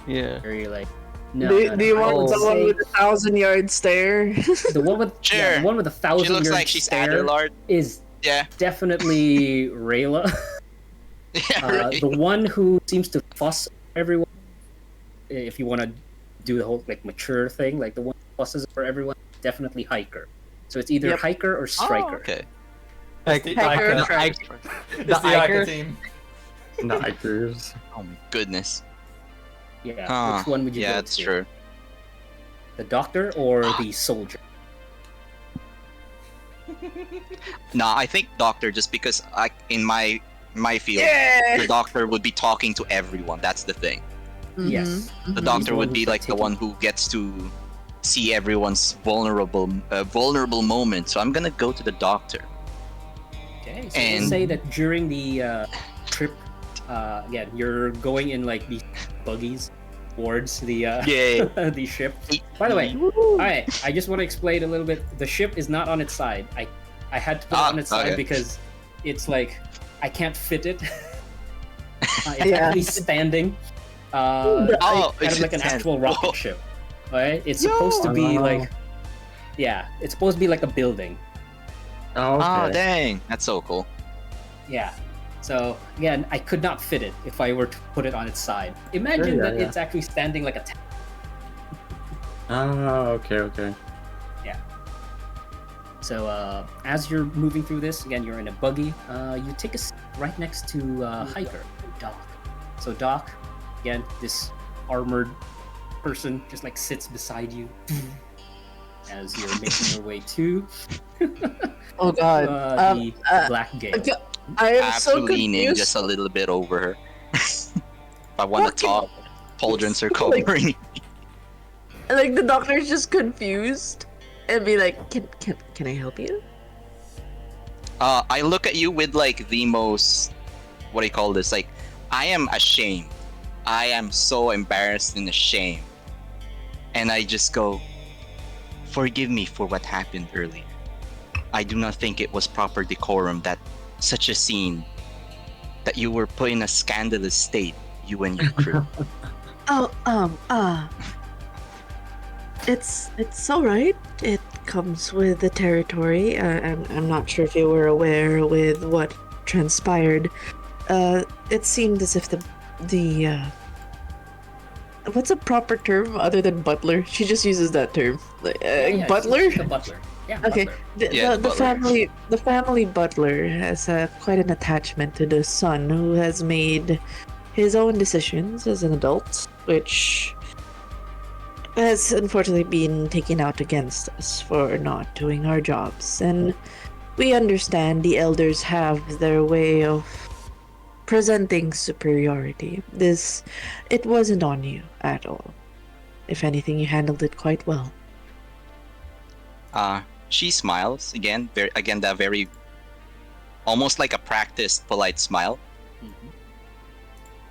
[SPEAKER 2] Yeah.
[SPEAKER 4] Very like. No,
[SPEAKER 1] Do you want
[SPEAKER 2] Oh.
[SPEAKER 1] the one with the 1,000-yard stare?
[SPEAKER 4] the one with
[SPEAKER 5] Sure.
[SPEAKER 4] the one with the 1,000
[SPEAKER 5] She looks
[SPEAKER 4] yard
[SPEAKER 5] like she's
[SPEAKER 4] stare
[SPEAKER 5] Adderlord.
[SPEAKER 4] is
[SPEAKER 5] Yeah,
[SPEAKER 4] definitely Rayla.
[SPEAKER 5] yeah, right.
[SPEAKER 4] The one who seems to fuss everyone. If you want to do the whole like mature thing, like the one pluses for everyone, definitely hiker. So it's either
[SPEAKER 1] Yep.
[SPEAKER 4] hiker or striker.
[SPEAKER 5] Oh, okay.
[SPEAKER 2] Like
[SPEAKER 8] the
[SPEAKER 1] Hiker.
[SPEAKER 2] the,
[SPEAKER 1] Hiker.
[SPEAKER 8] It's
[SPEAKER 2] the
[SPEAKER 8] the Ica
[SPEAKER 2] Ikers?
[SPEAKER 8] team.
[SPEAKER 9] Nikers.
[SPEAKER 5] Oh my goodness.
[SPEAKER 4] Yeah.
[SPEAKER 5] Huh.
[SPEAKER 4] Which one would you
[SPEAKER 5] Yeah,
[SPEAKER 4] go
[SPEAKER 5] that's
[SPEAKER 4] to?
[SPEAKER 5] true.
[SPEAKER 4] The doctor or the soldier?
[SPEAKER 5] No, I think doctor just because in my field,
[SPEAKER 1] Yeah.
[SPEAKER 5] the doctor would be talking to everyone. That's the thing.
[SPEAKER 4] Yes.
[SPEAKER 5] The
[SPEAKER 1] Mhm.
[SPEAKER 5] doctor
[SPEAKER 4] the
[SPEAKER 5] would
[SPEAKER 4] one
[SPEAKER 5] be
[SPEAKER 4] who's,
[SPEAKER 5] like the
[SPEAKER 4] taking-
[SPEAKER 5] one who gets to see everyone's vulnerable moment. So I'm gonna go to the doctor.
[SPEAKER 4] Okay. So
[SPEAKER 5] And-
[SPEAKER 4] let's say that during the trip, again, you're going in like these buggies towards the
[SPEAKER 5] Yay.
[SPEAKER 4] the ship. By the way, all right, I just want to explain a little bit. The ship is not on its side. I had to put it on its side
[SPEAKER 5] okay.
[SPEAKER 4] because it's like I can't fit it. It's
[SPEAKER 1] Yeah.
[SPEAKER 4] actually standing.
[SPEAKER 5] Oh,
[SPEAKER 4] kind
[SPEAKER 5] it's
[SPEAKER 4] of like an
[SPEAKER 5] stand-
[SPEAKER 4] actual rocket
[SPEAKER 5] Whoa.
[SPEAKER 4] ship. Right? It's supposed to be
[SPEAKER 9] Yo.
[SPEAKER 4] like, yeah, it's supposed to be like a building.
[SPEAKER 9] Oh, okay.
[SPEAKER 5] Oh dang, that's so cool.
[SPEAKER 4] Yeah. So again, I could not fit it if I were to put it on its side. Imagine
[SPEAKER 9] Sure, yeah,
[SPEAKER 4] that
[SPEAKER 9] yeah.
[SPEAKER 4] it's actually standing like a tank.
[SPEAKER 9] Oh, okay.
[SPEAKER 4] So as you're moving through this, again, you're in a buggy. You take a seat right next to Hiker, Doc. So Doc, again, this armored person just like sits beside you as you're making your way to
[SPEAKER 1] Oh god.
[SPEAKER 4] the Black Gate.
[SPEAKER 1] Okay, I am
[SPEAKER 5] I'm
[SPEAKER 1] so
[SPEAKER 5] leaning
[SPEAKER 1] confused.
[SPEAKER 5] just a little bit over her. If I want to
[SPEAKER 1] Fucking-
[SPEAKER 5] talk, pauldrons are covering.
[SPEAKER 1] Like the doctor's just confused and be like, can I help you?
[SPEAKER 5] I look at you with like the most, what do you call this? Like, I am ashamed. I am so embarrassed and ashamed. And I just go, forgive me for what happened earlier. I do not think it was proper decorum that such a scene, that you were put in a scandalous state, you and your crew.
[SPEAKER 1] Oh, it's all right. It comes with the territory. I'm not sure if you were aware with what transpired. It seemed as if the what's a proper term other than butler? She just uses that term. Like,
[SPEAKER 4] Yeah,
[SPEAKER 1] butler.
[SPEAKER 4] The butler. Yeah.
[SPEAKER 1] Okay,
[SPEAKER 4] Butler.
[SPEAKER 5] Yeah,
[SPEAKER 1] the
[SPEAKER 5] butler.
[SPEAKER 1] family butler has quite an attachment to the son, who has made his own decisions as an adult, which has unfortunately been taken out against us for not doing our jobs. And we understand the elders have their way of presenting superiority. It wasn't on you at all. If anything, you handled it quite well.
[SPEAKER 5] She smiles again, that very, almost like a practiced polite smile.
[SPEAKER 4] Mhm.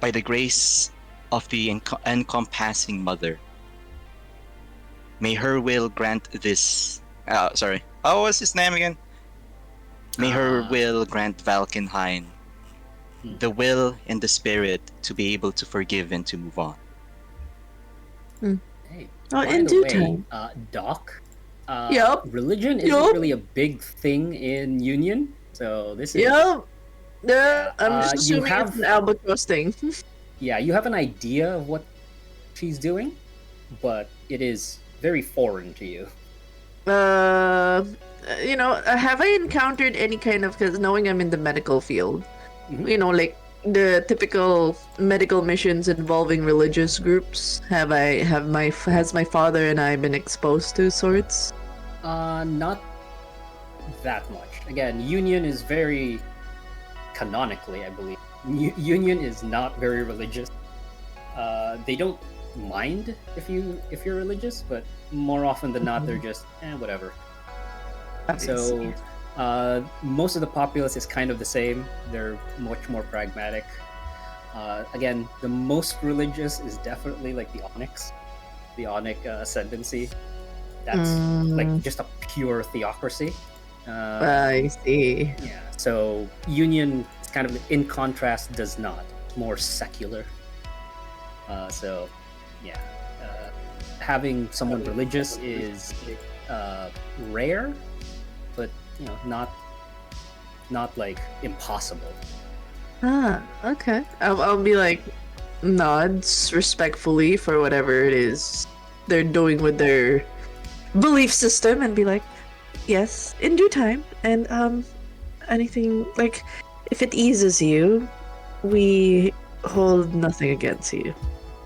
[SPEAKER 5] By the grace of the encompassing mother, may her will grant this. Sorry. Oh, what's his name again? May her will grant Valkenhayn the will and the spirit to be able to forgive and to move on.
[SPEAKER 4] Hey,
[SPEAKER 1] Oh,
[SPEAKER 4] by
[SPEAKER 1] in
[SPEAKER 4] the
[SPEAKER 1] due
[SPEAKER 4] way,
[SPEAKER 1] time.
[SPEAKER 4] Doc,
[SPEAKER 1] Yup.
[SPEAKER 4] religion isn't
[SPEAKER 1] Yup.
[SPEAKER 4] really a big thing in Union, so this is
[SPEAKER 1] Yep. Yeah, I'm just
[SPEAKER 4] you
[SPEAKER 1] assuming
[SPEAKER 4] have-
[SPEAKER 1] it's an albatross thing.
[SPEAKER 4] yeah, you have an idea of what she's doing, but it is very foreign to you.
[SPEAKER 1] Have I encountered any kind of, because knowing I'm in the medical field,
[SPEAKER 4] Mhm.
[SPEAKER 1] like the typical medical missions involving religious groups, has my father and I been exposed to sorts?
[SPEAKER 4] Not that much. Again, Union is very canonically, I believe. Union is not very religious. They don't mind if you're religious, but more often than not, they're just whatever. So most of the populace is kind of the same. They're much more pragmatic. Again, the most religious is definitely like the Onyx ascendancy. That's like just a pure theocracy.
[SPEAKER 1] I see.
[SPEAKER 4] Yeah. So Union is kind of in contrast does not. It's more secular. So yeah, having someone religious is rare, but not like impossible.
[SPEAKER 1] Okay. I'll be like, nods respectfully for whatever it is they're doing with their belief system and be like, yes, in due time. And anything like if it eases you, we hold nothing against you.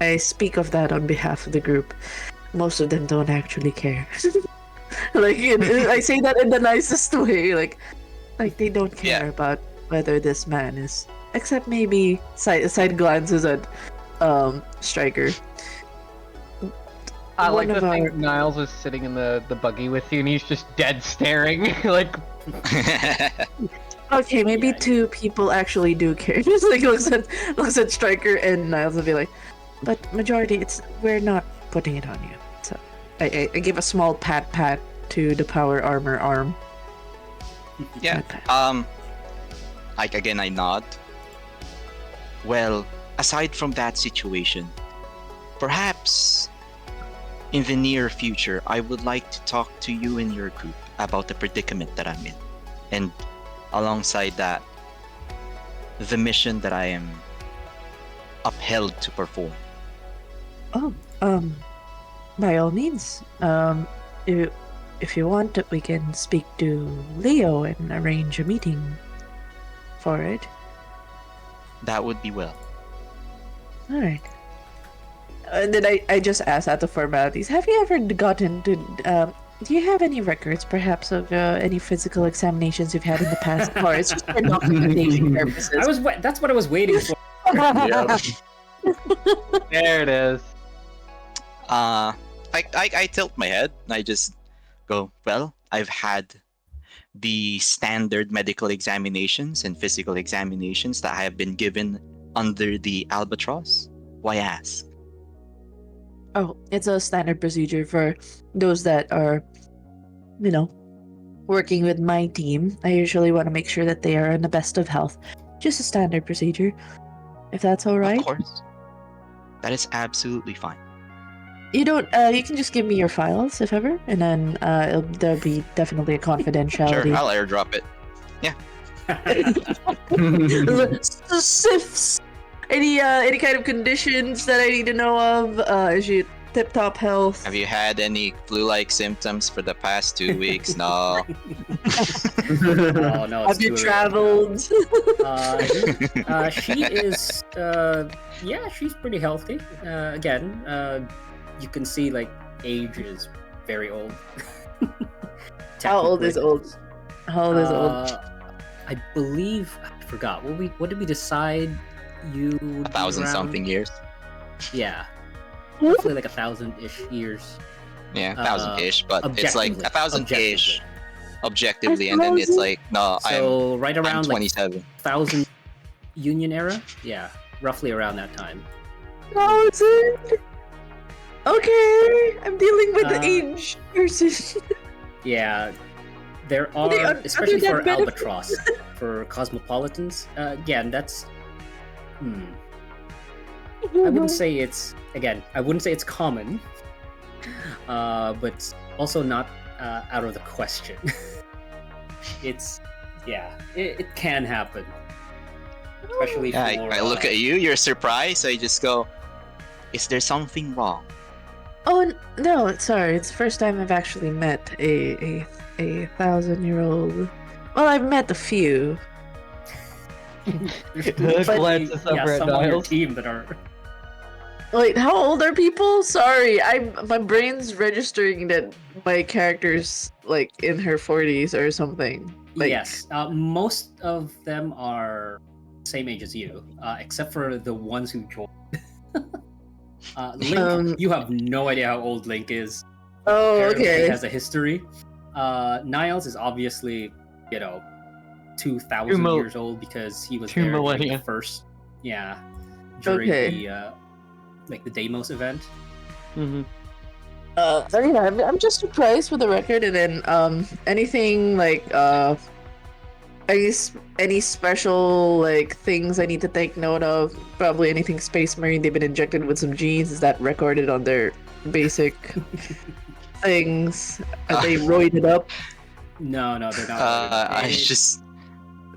[SPEAKER 1] I speak of that on behalf of the group. Most of them don't actually care. I say that in the nicest way. Like they don't care
[SPEAKER 5] Yeah.
[SPEAKER 1] about whether this man is, except maybe side glances at Striker.
[SPEAKER 2] I like
[SPEAKER 1] One
[SPEAKER 2] to
[SPEAKER 1] of
[SPEAKER 2] think
[SPEAKER 1] our-
[SPEAKER 2] Niles is sitting in the buggy with you and he's just dead staring. Like,
[SPEAKER 1] Okay, maybe
[SPEAKER 4] Yeah.
[SPEAKER 1] two people actually do care. Just like looks at Striker and Niles and be like, but majority, we're not putting it on you. So I give a small pat to the power armor arm.
[SPEAKER 5] Yeah.
[SPEAKER 1] Pat.
[SPEAKER 5] I nod. Well, aside from that situation, perhaps in the near future, I would like to talk to you and your group about the predicament that I'm in. And alongside that, the mission that I am upheld to perform.
[SPEAKER 1] Oh, by all means. If you want, we can speak to Leo and arrange a meeting for it.
[SPEAKER 5] That would be well.
[SPEAKER 1] All right. And then I just asked out of formalities. Have you ever gotten to? Do you have any records, perhaps, of any physical examinations you've had in the past, or it's just for documentation purposes?
[SPEAKER 4] That's what I was waiting for.
[SPEAKER 9] Yeah.
[SPEAKER 2] there it is.
[SPEAKER 5] I tilt my head and I just go, well, I've had the standard medical examinations and physical examinations that I have been given under the Albatross. Why ask?
[SPEAKER 1] Oh, it's a standard procedure for those that are, working with my team. I usually want to make sure that they are in the best of health. Just a standard procedure, if that's all right.
[SPEAKER 5] Of course. That is absolutely fine.
[SPEAKER 1] You don't. You can just give me your files if ever, and then there'll be definitely a confidentiality.
[SPEAKER 5] Sure, I'll airdrop it.
[SPEAKER 1] Sifs. Any kind of conditions that I need to know of? Is she tip top health?
[SPEAKER 5] Have you had any flu-like symptoms for the past 2 weeks? No.
[SPEAKER 4] Oh no!
[SPEAKER 1] Have you traveled?
[SPEAKER 4] She is. Yeah, she's pretty healthy. Again, you can see like age is very old.
[SPEAKER 1] How old is
[SPEAKER 4] Technically.
[SPEAKER 1] old? How old is old?
[SPEAKER 4] I believe I forgot. What did we decide? You would be
[SPEAKER 5] 1,000
[SPEAKER 4] around-
[SPEAKER 5] something years.
[SPEAKER 4] Yeah, roughly like 1,000-ish years.
[SPEAKER 5] Yeah, 1,000-ish, but it's like
[SPEAKER 4] objectively.
[SPEAKER 5] 1,000-ish objectively, and then it's
[SPEAKER 1] 1,000?
[SPEAKER 5] like, no,
[SPEAKER 4] So right
[SPEAKER 5] I'm
[SPEAKER 4] around like
[SPEAKER 5] 27.
[SPEAKER 4] 1,000 Union era. Yeah, roughly around that time.
[SPEAKER 1] 1,000? Okay, I'm dealing with the
[SPEAKER 4] Uh,
[SPEAKER 1] age person.
[SPEAKER 4] Yeah, there are,
[SPEAKER 1] They
[SPEAKER 4] especially
[SPEAKER 1] under
[SPEAKER 4] for
[SPEAKER 1] that benefit.
[SPEAKER 4] Albatross, for Cosmopolitans. Again, that's. I wouldn't say it's common, but also not out of the question. It can happen, especially
[SPEAKER 5] Yeah,
[SPEAKER 4] for.
[SPEAKER 5] I look at you, you're surprised, I just go, is there something wrong?
[SPEAKER 1] Oh no, sorry. It's the first time I've actually met a 1,000-year-old. Well, I've met a few.
[SPEAKER 2] Glances over at
[SPEAKER 4] some on your
[SPEAKER 2] Niles.
[SPEAKER 4] team that are.
[SPEAKER 1] Wait, how old are people? Sorry, my brain's registering that my character's like in her 40s or something. Like,
[SPEAKER 4] Yes, most of them are same age as you, except for the ones who joined. Link, you have no idea how old Link is.
[SPEAKER 1] Oh,
[SPEAKER 4] Apparently He
[SPEAKER 1] okay.
[SPEAKER 4] has a history. Niles is obviously, 2,000
[SPEAKER 2] mil-
[SPEAKER 4] years old because he was
[SPEAKER 2] 2
[SPEAKER 4] there during
[SPEAKER 2] millennia.
[SPEAKER 4] the first, during
[SPEAKER 1] Okay.
[SPEAKER 4] the Deimos event.
[SPEAKER 2] Mm-hmm.
[SPEAKER 1] So yeah, I'm just surprised for the record, and then anything like any special like things I need to take note of? Probably anything Space Marine. They've been injected with some genes. Is that recorded on their basic things? Are they roided up?
[SPEAKER 4] No, they're not.
[SPEAKER 5] I
[SPEAKER 4] It's
[SPEAKER 5] just,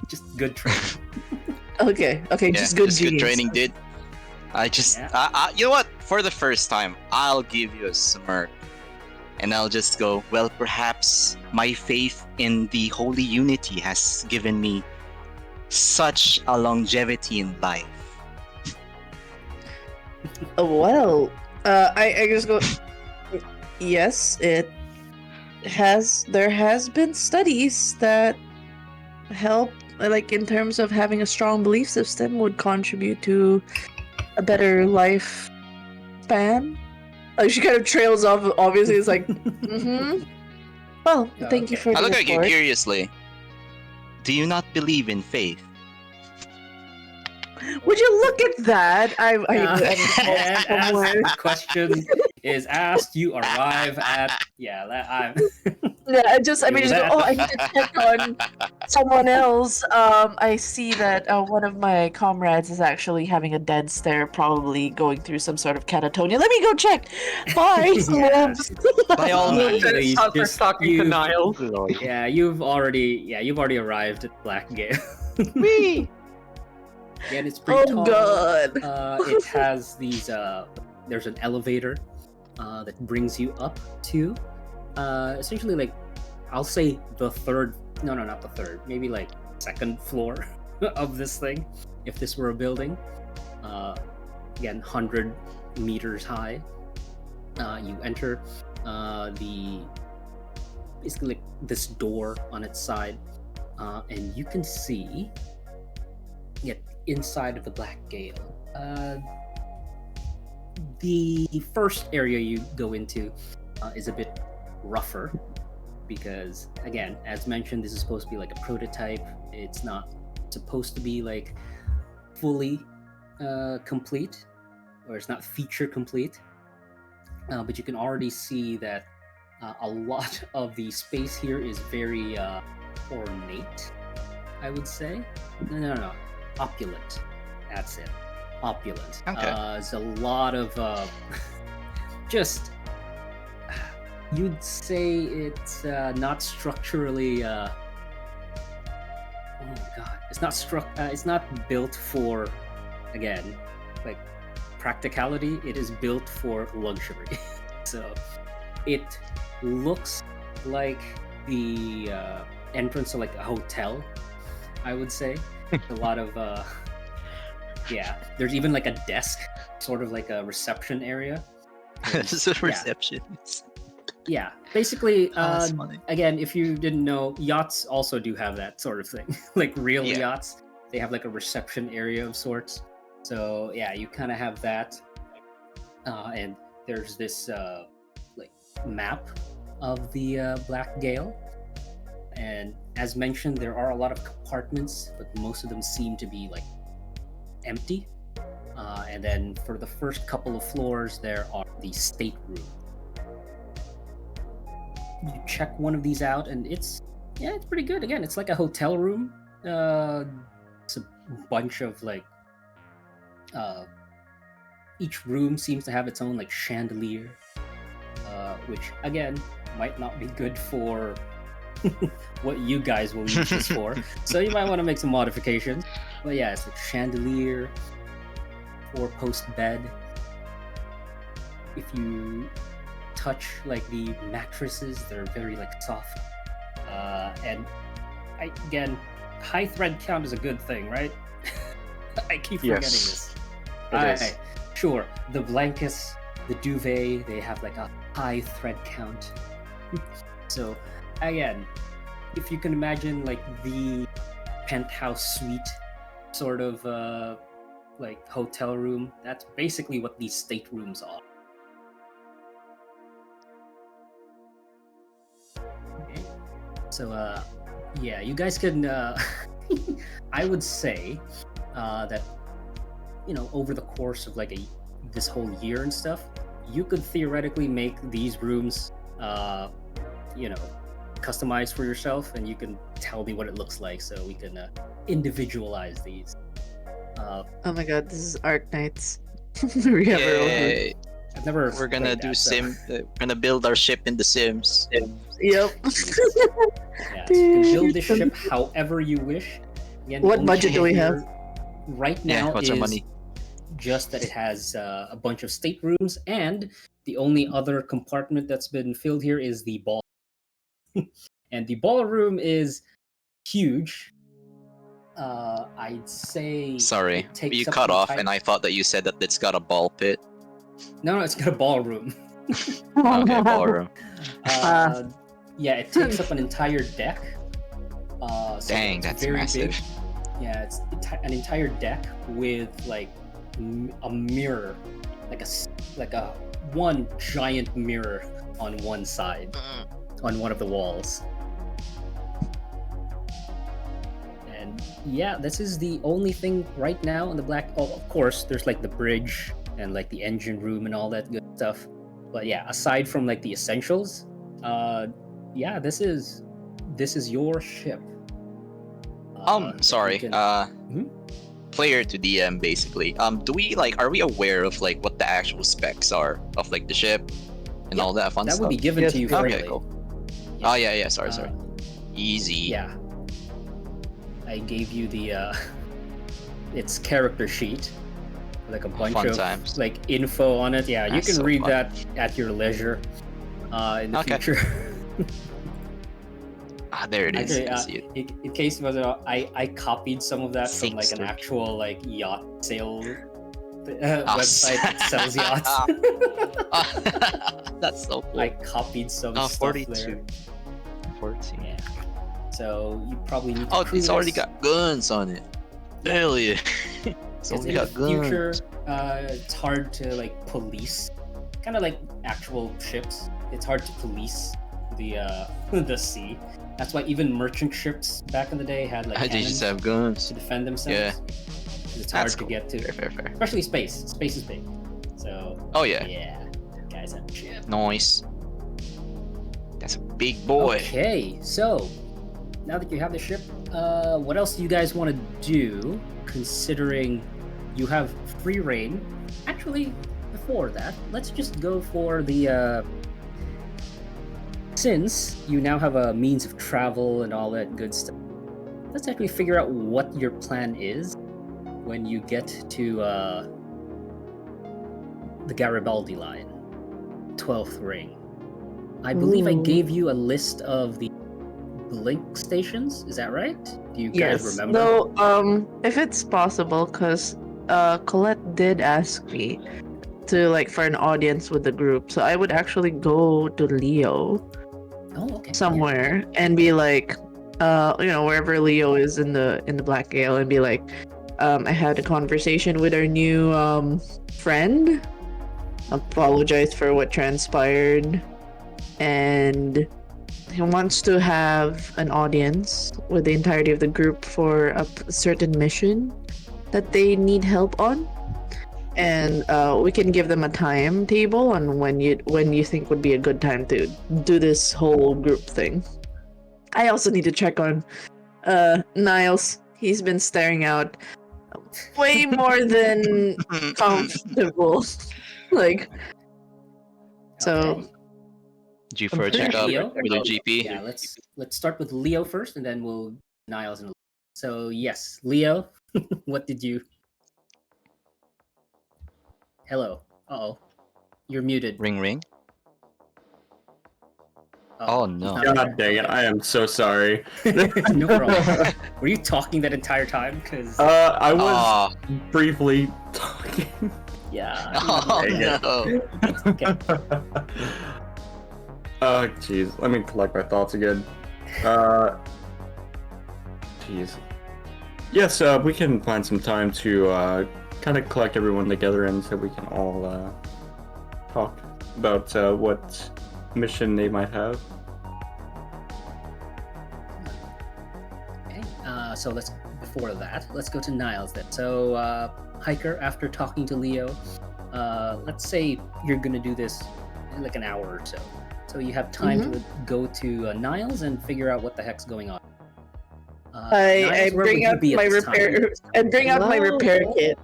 [SPEAKER 4] just good training.
[SPEAKER 1] Okay,
[SPEAKER 5] yeah,
[SPEAKER 1] just good genes.
[SPEAKER 5] training, dude. You know what? For the first time, I'll give you a smirk. And I'll just go, well, perhaps my faith in the Holy Unity has given me such a longevity in life.
[SPEAKER 1] Well, I just go. Yes, it has. There has been studies that help, like in terms of having a strong belief system, would contribute to a better life span. She kind of trails off. Obviously, it's like, mm-hmm. Well, thank you for
[SPEAKER 5] I
[SPEAKER 1] the
[SPEAKER 5] look at you
[SPEAKER 1] report.
[SPEAKER 5] curiously. Do you not believe in faith?
[SPEAKER 1] Would you look at that?
[SPEAKER 4] And as the question is asked, you arrive at I'm.
[SPEAKER 1] Yeah, I just go,
[SPEAKER 4] that.
[SPEAKER 1] oh, I need to check on someone else. I see that one of my comrades is actually having a dead stare, probably going through some sort of catatonia. Let me go check. Bye.
[SPEAKER 5] By all means.
[SPEAKER 2] Talking to Niles.
[SPEAKER 4] Yeah, you've already arrived at Black Gale.
[SPEAKER 2] Me.
[SPEAKER 4] Yeah, it's pretty tall.
[SPEAKER 1] God.
[SPEAKER 4] It has these. There's an elevator that brings you up to, essentially, like, I'll say the third. No, not the third. Maybe like second floor of this thing, if this were a building. Again, 100 meters high. You enter basically like this door on its side, and you can see. Inside of the Black Gale. The first area you go into is a bit rougher because, again, as mentioned, this is supposed to be like a prototype. It's not supposed to be like fully complete, or it's not feature complete. But you can already see that a lot of the space here is very ornate, I would say. No. Opulent. That's it. Opulent.
[SPEAKER 5] Okay.
[SPEAKER 4] There's a lot of just. You'd say it's not structurally. Oh God! It's not it's not built for, again, like practicality. It is built for luxury. So, it looks like the entrance to like a hotel, I would say. A lot of there's even like a desk, sort of like a reception area.
[SPEAKER 5] This is a reception.
[SPEAKER 4] Yeah, basically,
[SPEAKER 5] that's funny.
[SPEAKER 4] again, if you didn't know, yachts also do have that sort of thing. Like real yachts, they have like a reception area of sorts. So yeah, you kind of have that, and there's this like map of the Black Gale. And as mentioned, there are a lot of compartments, but most of them seem to be like empty. And then for the first couple of floors, there are the stateroom. You check one of these out, and it's pretty good. Again, it's like a hotel room. It's a bunch of like. Each room seems to have its own like chandelier, which again might not be good for. What you guys will use this for. So you might want to make some modifications. But yeah, it's like chandelier, 4-post bed. If you touch like the mattresses, they're very like soft. And again, high thread count is a good thing, right? I keep forgetting this.
[SPEAKER 2] It is.
[SPEAKER 4] Sure, the blankets, the duvet, they have like a high thread count. So again, if you can imagine like the penthouse suite sort of like hotel room, that's basically what these staterooms are. Okay. So you guys can I would say that over the course of like this whole year and stuff, you could theoretically make these rooms customized for yourself, and you can tell me what it looks like, so we can individualize these.
[SPEAKER 1] Oh my God, this is Art Nights. We have our own
[SPEAKER 5] Yay.
[SPEAKER 4] I've never.
[SPEAKER 5] We're gonna
[SPEAKER 4] played
[SPEAKER 5] do
[SPEAKER 4] that, so-
[SPEAKER 5] We're gonna build our ship in The Sims.
[SPEAKER 1] Yep.
[SPEAKER 4] Yeah, so you can build this ship however you wish. Again,
[SPEAKER 1] What
[SPEAKER 4] only
[SPEAKER 1] budget do we
[SPEAKER 4] thing
[SPEAKER 1] have?
[SPEAKER 4] here Right
[SPEAKER 5] Yeah,
[SPEAKER 4] now
[SPEAKER 5] what's
[SPEAKER 4] is
[SPEAKER 5] our money?
[SPEAKER 4] just that it has a bunch of staterooms, and the only other compartment that's been filled here is the ball. And the ballroom is huge. I'd say.
[SPEAKER 5] Sorry,
[SPEAKER 4] it takes
[SPEAKER 5] you
[SPEAKER 4] up
[SPEAKER 5] cut
[SPEAKER 4] the
[SPEAKER 5] off,
[SPEAKER 4] entire-
[SPEAKER 5] and I thought that you said that it's got a ball pit.
[SPEAKER 4] No, it's got a ballroom.
[SPEAKER 5] Okay, ballroom.
[SPEAKER 4] Yeah, it takes up an entire deck. So
[SPEAKER 5] Dang,
[SPEAKER 4] it's
[SPEAKER 5] that's
[SPEAKER 4] very
[SPEAKER 5] massive.
[SPEAKER 4] big. Yeah, it's an entire deck with like a mirror, like a one giant mirror on one side, on one of the walls. And yeah, this is the only thing right now in the black. Oh, of course, there's like the bridge and like the engine room and all that good stuff. But yeah, aside from like the essentials, yeah, this is your ship. that you
[SPEAKER 5] Sorry.
[SPEAKER 4] can-
[SPEAKER 5] Player to DM basically. Do we are we aware of like what the actual specs are of like the ship and
[SPEAKER 4] Yeah,
[SPEAKER 5] all that fun
[SPEAKER 4] that
[SPEAKER 5] stuff?
[SPEAKER 4] would be given
[SPEAKER 2] Yes,
[SPEAKER 4] to you
[SPEAKER 2] please.
[SPEAKER 4] freely.
[SPEAKER 5] Okay, cool.
[SPEAKER 4] Yeah.
[SPEAKER 5] Oh yeah, sorry.
[SPEAKER 4] Uh,
[SPEAKER 5] Easy.
[SPEAKER 4] Yeah. I gave you the its character sheet. Like a bunch
[SPEAKER 5] Fun
[SPEAKER 4] of
[SPEAKER 5] times.
[SPEAKER 4] like info on it. Yeah, you
[SPEAKER 5] That's
[SPEAKER 4] can
[SPEAKER 5] so
[SPEAKER 4] read
[SPEAKER 5] fun.
[SPEAKER 4] that at your leisure in the
[SPEAKER 5] Okay.
[SPEAKER 4] future.
[SPEAKER 5] There it is.
[SPEAKER 4] Actually,
[SPEAKER 5] I see it.
[SPEAKER 4] in case was I copied some of that from like an
[SPEAKER 5] Six.
[SPEAKER 4] actual like yacht sale
[SPEAKER 5] Ah,
[SPEAKER 4] website that sells yachts.
[SPEAKER 5] That's so cool.
[SPEAKER 4] I copied some stuff
[SPEAKER 5] 42.
[SPEAKER 4] there.
[SPEAKER 5] 14.
[SPEAKER 4] Yeah. So you probably need to
[SPEAKER 5] Oh,
[SPEAKER 4] crew
[SPEAKER 5] it's already
[SPEAKER 4] this.
[SPEAKER 5] got guns on it. Hell yeah. It's
[SPEAKER 4] Because
[SPEAKER 5] already
[SPEAKER 4] in the
[SPEAKER 5] got guns.
[SPEAKER 4] future, it's hard to like police, kind of like actual ships. It's hard to police the the sea. That's why even merchant ships back in the day had like
[SPEAKER 5] They
[SPEAKER 4] cannons
[SPEAKER 5] just have guns.
[SPEAKER 4] to defend themselves.
[SPEAKER 5] Yeah.
[SPEAKER 4] 'Cause it's
[SPEAKER 5] That's
[SPEAKER 4] hard
[SPEAKER 5] cool.
[SPEAKER 4] to get to,
[SPEAKER 5] Fair.
[SPEAKER 4] especially space. Space is big. So
[SPEAKER 5] Oh yeah.
[SPEAKER 4] yeah, guys have a ship.
[SPEAKER 5] Nice. That's a big boy.
[SPEAKER 4] Okay, so now that you have the ship, what else do you guys want to do? Considering you have free reign. Actually, before that, let's just go for the. Since you now have a means of travel and all that good stuff, let's actually figure out what your plan is when you get to the Garibaldi line, 12th ring. I believe I
[SPEAKER 1] Ooh.
[SPEAKER 4] gave you a list of the blink stations. Is that right? Do you guys remember?
[SPEAKER 1] No, if it's possible, because Colette did ask me to for an audience with the group, so I would actually go to Leo
[SPEAKER 4] Oh, okay.
[SPEAKER 1] somewhere and be like, wherever Leo is in the Black Gale, and be like, I had a conversation with our new friend. Apologize for what transpired, and he wants to have an audience with the entirety of the group for a certain mission that they need help on, and we can give them a timetable on when you think would be a good time to do this whole group thing. I also need to check on Niles. He's been staring out way more than comfortable. So
[SPEAKER 4] Okay.
[SPEAKER 5] Due for a
[SPEAKER 2] I'm pretty
[SPEAKER 5] checkup
[SPEAKER 4] Leo?
[SPEAKER 5] with a GP.
[SPEAKER 4] Yeah, let's start with Leo first, and then we'll Niles and. So yes, Leo, what did you? Hello. Uh oh, you're muted.
[SPEAKER 5] Ring. Oh,
[SPEAKER 4] he's
[SPEAKER 5] no.
[SPEAKER 4] not
[SPEAKER 9] God
[SPEAKER 4] there.
[SPEAKER 9] dang it! I am so sorry.
[SPEAKER 4] No problem. Were you talking that entire time? Because
[SPEAKER 9] I was
[SPEAKER 5] Oh,
[SPEAKER 9] briefly talking.
[SPEAKER 4] yeah.
[SPEAKER 5] oh
[SPEAKER 9] Dang it.
[SPEAKER 5] no.
[SPEAKER 4] Okay.
[SPEAKER 9] Jeez. Let me collect my thoughts again. Jeez. Yes, we can find some time to kind of collect everyone together, and so we can all talk about what mission they might have.
[SPEAKER 4] Okay. So before that, let's go to Niles then. So Hiker, after talking to Leo, let's say you're gonna do this in like an hour or so. So you have time to go to Niles and figure out what the heck's going on.
[SPEAKER 1] I
[SPEAKER 4] Niles, where
[SPEAKER 1] bring
[SPEAKER 4] would you
[SPEAKER 1] out
[SPEAKER 4] be at
[SPEAKER 1] my
[SPEAKER 4] this time?
[SPEAKER 1] repair and bring out my repair kit.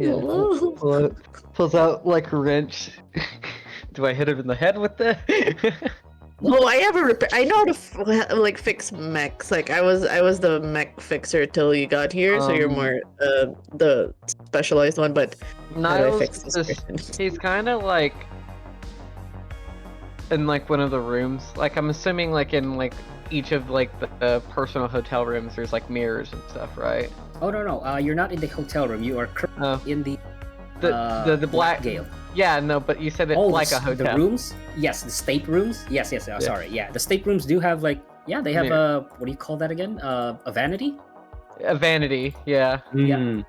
[SPEAKER 2] Yeah, pulls out like a wrench. Do I hit him in the head with that?
[SPEAKER 1] No, I have a repair. I know how to fix mechs. I was the mech fixer till you got here, so you're more the specialized one. But How do I
[SPEAKER 2] Niles
[SPEAKER 1] fix this
[SPEAKER 2] just,
[SPEAKER 1] person?
[SPEAKER 2] he's kind of like in like one of the rooms. Like I'm assuming like in like each of like the personal hotel rooms, there's like mirrors and stuff, right?
[SPEAKER 4] Oh no, you're not in the hotel room. You are currently in the
[SPEAKER 2] The black
[SPEAKER 4] Gale.
[SPEAKER 2] Yeah, no, but you said it's
[SPEAKER 4] Oh,
[SPEAKER 2] like a
[SPEAKER 4] the
[SPEAKER 2] hotel.
[SPEAKER 4] rooms? Yes, the state rooms. Yes. Sorry. Yeah, the state rooms do have like they have
[SPEAKER 2] Mirror.
[SPEAKER 4] what do you call that again? A vanity.
[SPEAKER 2] A vanity, yeah.
[SPEAKER 4] Yeah.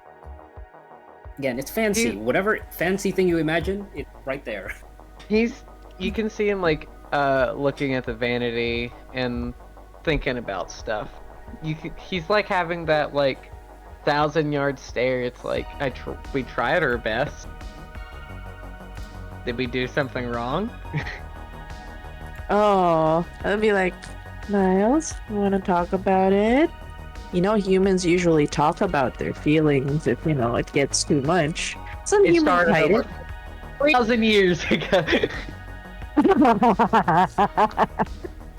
[SPEAKER 4] Again, it's fancy.
[SPEAKER 2] He-
[SPEAKER 4] Whatever fancy thing you imagine, it's right there.
[SPEAKER 2] You can see him like looking at the vanity and thinking about stuff. He's like having that like 1,000-yard stare. It's like we tried our best. Did we do something wrong?
[SPEAKER 1] Oh, I'd be like, Niles, you want to talk about it? You know, humans usually talk about their feelings if, you know, it gets too much. Some
[SPEAKER 2] It
[SPEAKER 1] humans
[SPEAKER 2] started
[SPEAKER 1] hide
[SPEAKER 2] over 3,000 years ago.
[SPEAKER 1] it.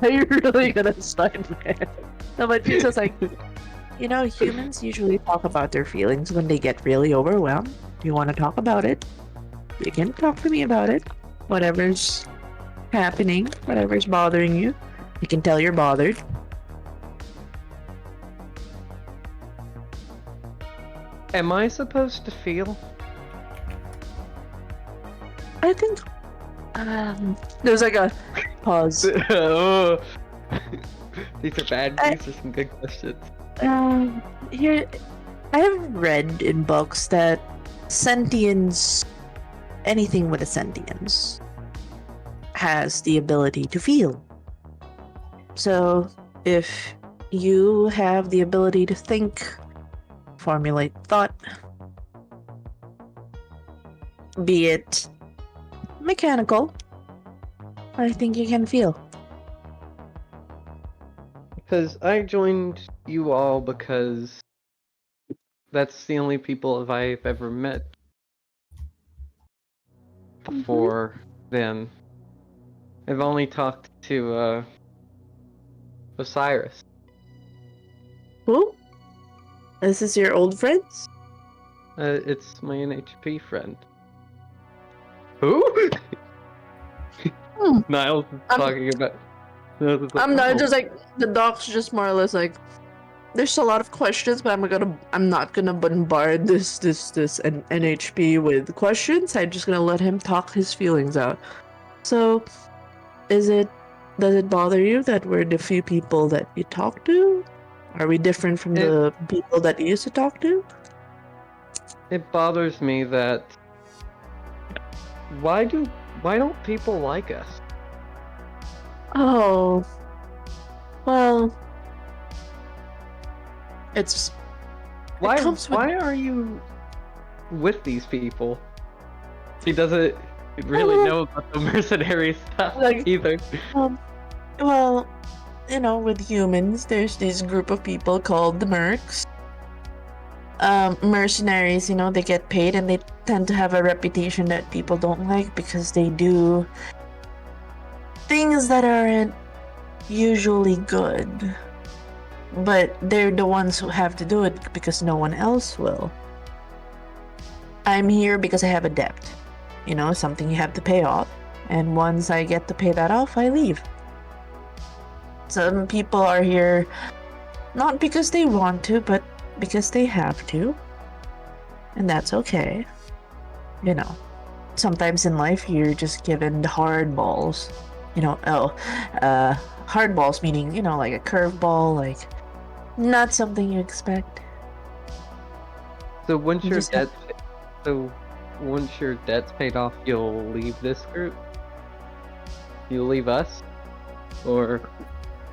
[SPEAKER 1] Are you really gonna start there? No, but it's just like, you know, humans usually talk about their feelings when they get really overwhelmed. Do you want to talk about it? You can talk to me about it. Whatever's happening, whatever's bothering you, you can tell you're bothered.
[SPEAKER 2] Am I supposed to feel?
[SPEAKER 1] I think there's like a pause.
[SPEAKER 2] Oh. These are bad. These are some good questions.
[SPEAKER 1] Here, I have read in books that sentience, anything with a sentience, has the ability to feel. So, if you have the ability to think, formulate thought, be it mechanical, I think you can feel.
[SPEAKER 2] Because I joined you all because that's the only people I've ever met before then. I've only talked to Osiris.
[SPEAKER 1] Who? This is your old friends?
[SPEAKER 2] It's my NHP friend. Who?
[SPEAKER 1] Hmm.
[SPEAKER 2] Niles is talking about.
[SPEAKER 1] I'm not just like the doc's just more or less like there's a lot of questions, but I'm not gonna bombard this NHP with questions. I'm just gonna let him talk his feelings out. So does it bother you that we're the few people that you talk to? Are we different from the people that you used to talk to?
[SPEAKER 2] It bothers me that why don't people like us?
[SPEAKER 1] Oh, well, it's
[SPEAKER 2] Why
[SPEAKER 1] comes with-
[SPEAKER 2] why are you with these people? He doesn't really know about the mercenary stuff
[SPEAKER 1] Like-
[SPEAKER 2] either.
[SPEAKER 1] well, you know, with humans, there's this group of people called the mercs. Mercenaries, you know, they get paid and they tend to have a reputation that people don't like because they do things that aren't usually good. But they're the ones who have to do it because no one else will. I'm here because I have a debt. You know, something you have to pay off. And once I get to pay that off, I leave. Some people are here not because they want to, but because they have to. And that's okay. You know, sometimes in life you're just given the hard balls. You know, hard balls meaning, you know, like a curveball, like not something you expect.
[SPEAKER 2] So once
[SPEAKER 1] You
[SPEAKER 2] your
[SPEAKER 1] just have-
[SPEAKER 2] debt's paid off, you'll leave this group? You'll leave us? Or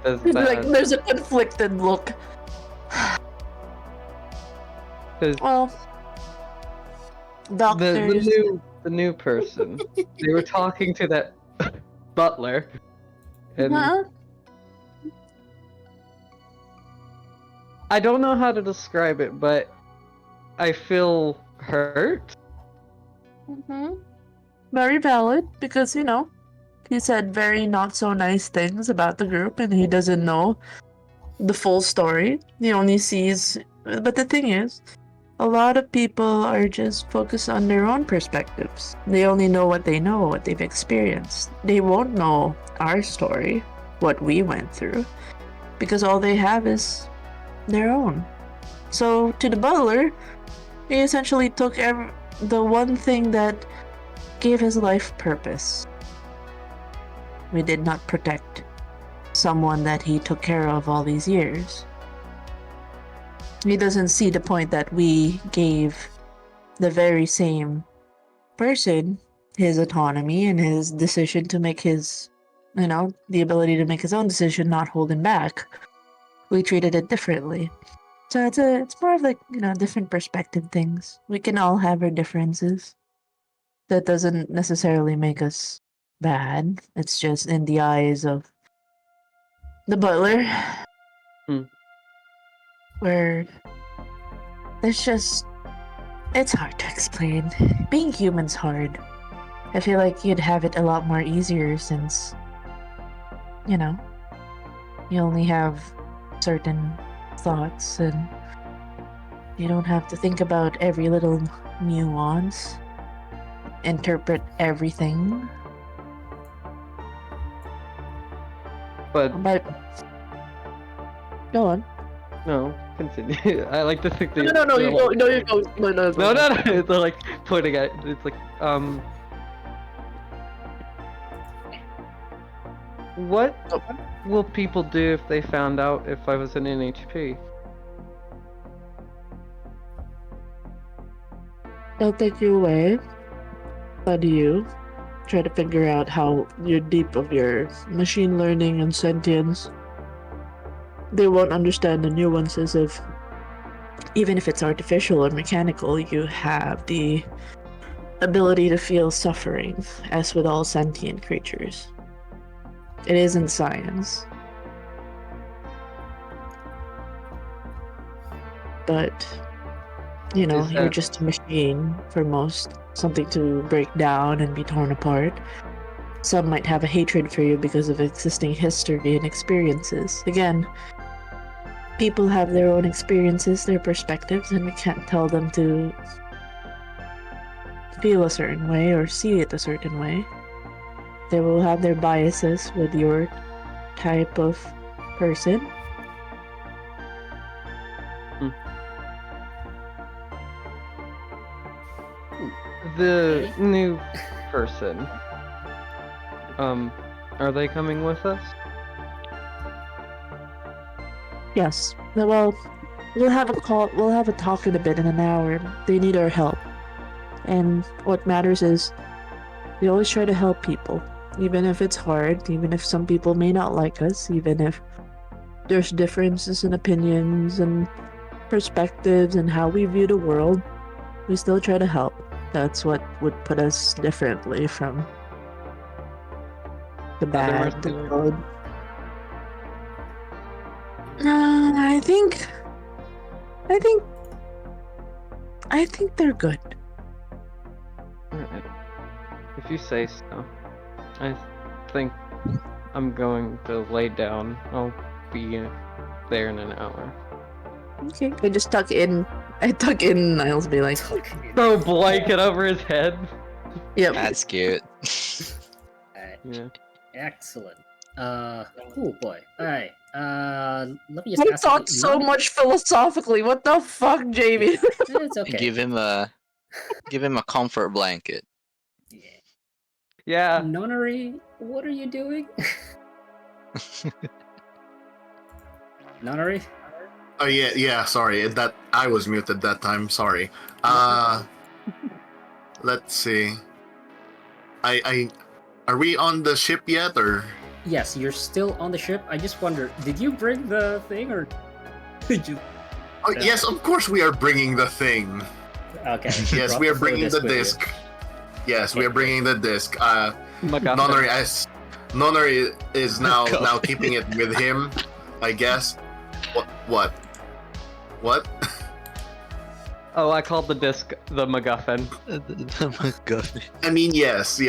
[SPEAKER 2] does
[SPEAKER 1] Like,
[SPEAKER 2] that...
[SPEAKER 1] there's a conflicted look.
[SPEAKER 2] 'Cause
[SPEAKER 1] Well, doctors.
[SPEAKER 2] the new person, they were talking to that butler, and
[SPEAKER 1] Huh?
[SPEAKER 2] I don't know how to describe it, but I feel hurt.
[SPEAKER 1] Very valid, because, you know, he said very not so nice things about the group and he doesn't know the full story. He only sees. But the thing is, a lot of people are just focused on their own perspectives. They only know what they know, what they've experienced. They won't know our story, what we went through, because all they have is their own. So to the butler, he essentially took the one thing that gave his life purpose. We did not protect someone that he took care of all these years. He doesn't see the point that we gave the very same person his autonomy and his decision to make his, the ability to make his own decision, not holding back. We treated it differently. So it's more of like, different perspective things. We can all have our differences. That doesn't necessarily make us bad. It's just in the eyes of the butler. Where it's hard to explain. Being human's hard. I feel like you'd have it a lot more easier since, you only have certain thoughts and you don't have to think about every little nuance, interpret everything.
[SPEAKER 2] But
[SPEAKER 1] go on.
[SPEAKER 2] no, continue. I like to think that.
[SPEAKER 1] No, you go. No, you go. No.
[SPEAKER 2] It's like pointing at. It's like What will people do if they found out if I was an NHP?
[SPEAKER 1] They'll take you away, study you, try to figure out how you're deep of your machine learning and sentience. They won't understand the nuances of, even if it's artificial or mechanical, you have the ability to feel suffering, as with all sentient creatures. It isn't science. But, you're just a machine for most. Something to break down and be torn apart. Some might have a hatred for you because of existing history and experiences. Again, people have their own experiences, their perspectives, and we can't tell them to feel a certain way or see it a certain way. They will have their biases with your type of person.
[SPEAKER 2] The new person. Are they coming with us?
[SPEAKER 1] Yes. Well, we'll have a call. We'll have a talk in a bit, in an hour. They need our help. And what matters is we always try to help people. Even if it's hard, even if some people may not like us, even if there's differences in opinions and perspectives and how we view the world, we still try to help. That's what would put us differently from the bad, the good. I think they're good.
[SPEAKER 2] Alright. If you say so. I think I'm going to lay down. I'll be there in an hour.
[SPEAKER 1] Okay. I just tuck in Niles be like,
[SPEAKER 2] throw a blanket over his head.
[SPEAKER 1] Yep.
[SPEAKER 5] That's cute.
[SPEAKER 2] Yeah.
[SPEAKER 4] Excellent. Oh boy. Alright. Let me just
[SPEAKER 1] We
[SPEAKER 4] ask
[SPEAKER 1] talked
[SPEAKER 4] you-
[SPEAKER 1] so much philosophically. What the fuck, Jamie?
[SPEAKER 4] It's okay.
[SPEAKER 5] Give him a comfort blanket.
[SPEAKER 2] Yeah.
[SPEAKER 4] Nonary, what are you doing? Nonary?
[SPEAKER 7] Oh yeah. Sorry, that I was muted that time. Sorry. Let's see. Are we on the ship yet, or?
[SPEAKER 4] Yes, you're still on the ship. I just wonder, did you bring the thing, or did you?
[SPEAKER 7] Oh, yes, of course we are bringing the thing.
[SPEAKER 4] Okay.
[SPEAKER 7] Yes, we are bringing the disc. Yes, we are bringing the disc. Nonary is now keeping it with him, I guess. What?
[SPEAKER 2] Oh, I called the disc the MacGuffin.
[SPEAKER 5] The MacGuffin.
[SPEAKER 7] I mean, yes,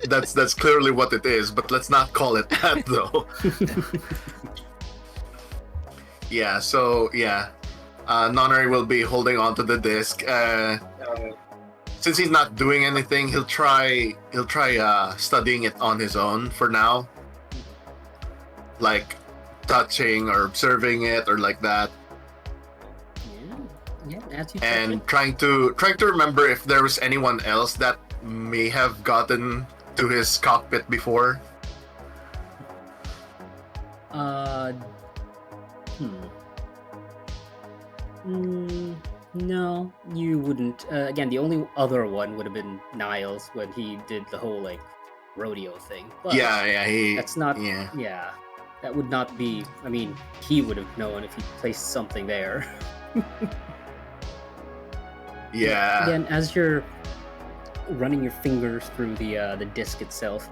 [SPEAKER 7] that's clearly what it is, but let's not call it that though. Yeah. So yeah, Nonary will be holding onto the disc. Since he's not doing anything, he'll try studying it on his own for now, like touching or observing it or like that,
[SPEAKER 4] Yeah, as you
[SPEAKER 7] and trying to remember if there was anyone else that may have gotten to his cockpit before.
[SPEAKER 4] No, you wouldn't. Again, the only other one would have been Niles when he did the whole like rodeo thing. But that's not. Yeah, that would not be. I mean, he would have known if he placed something there.
[SPEAKER 7] Yeah.
[SPEAKER 4] Again, as you're running your fingers through the disc itself,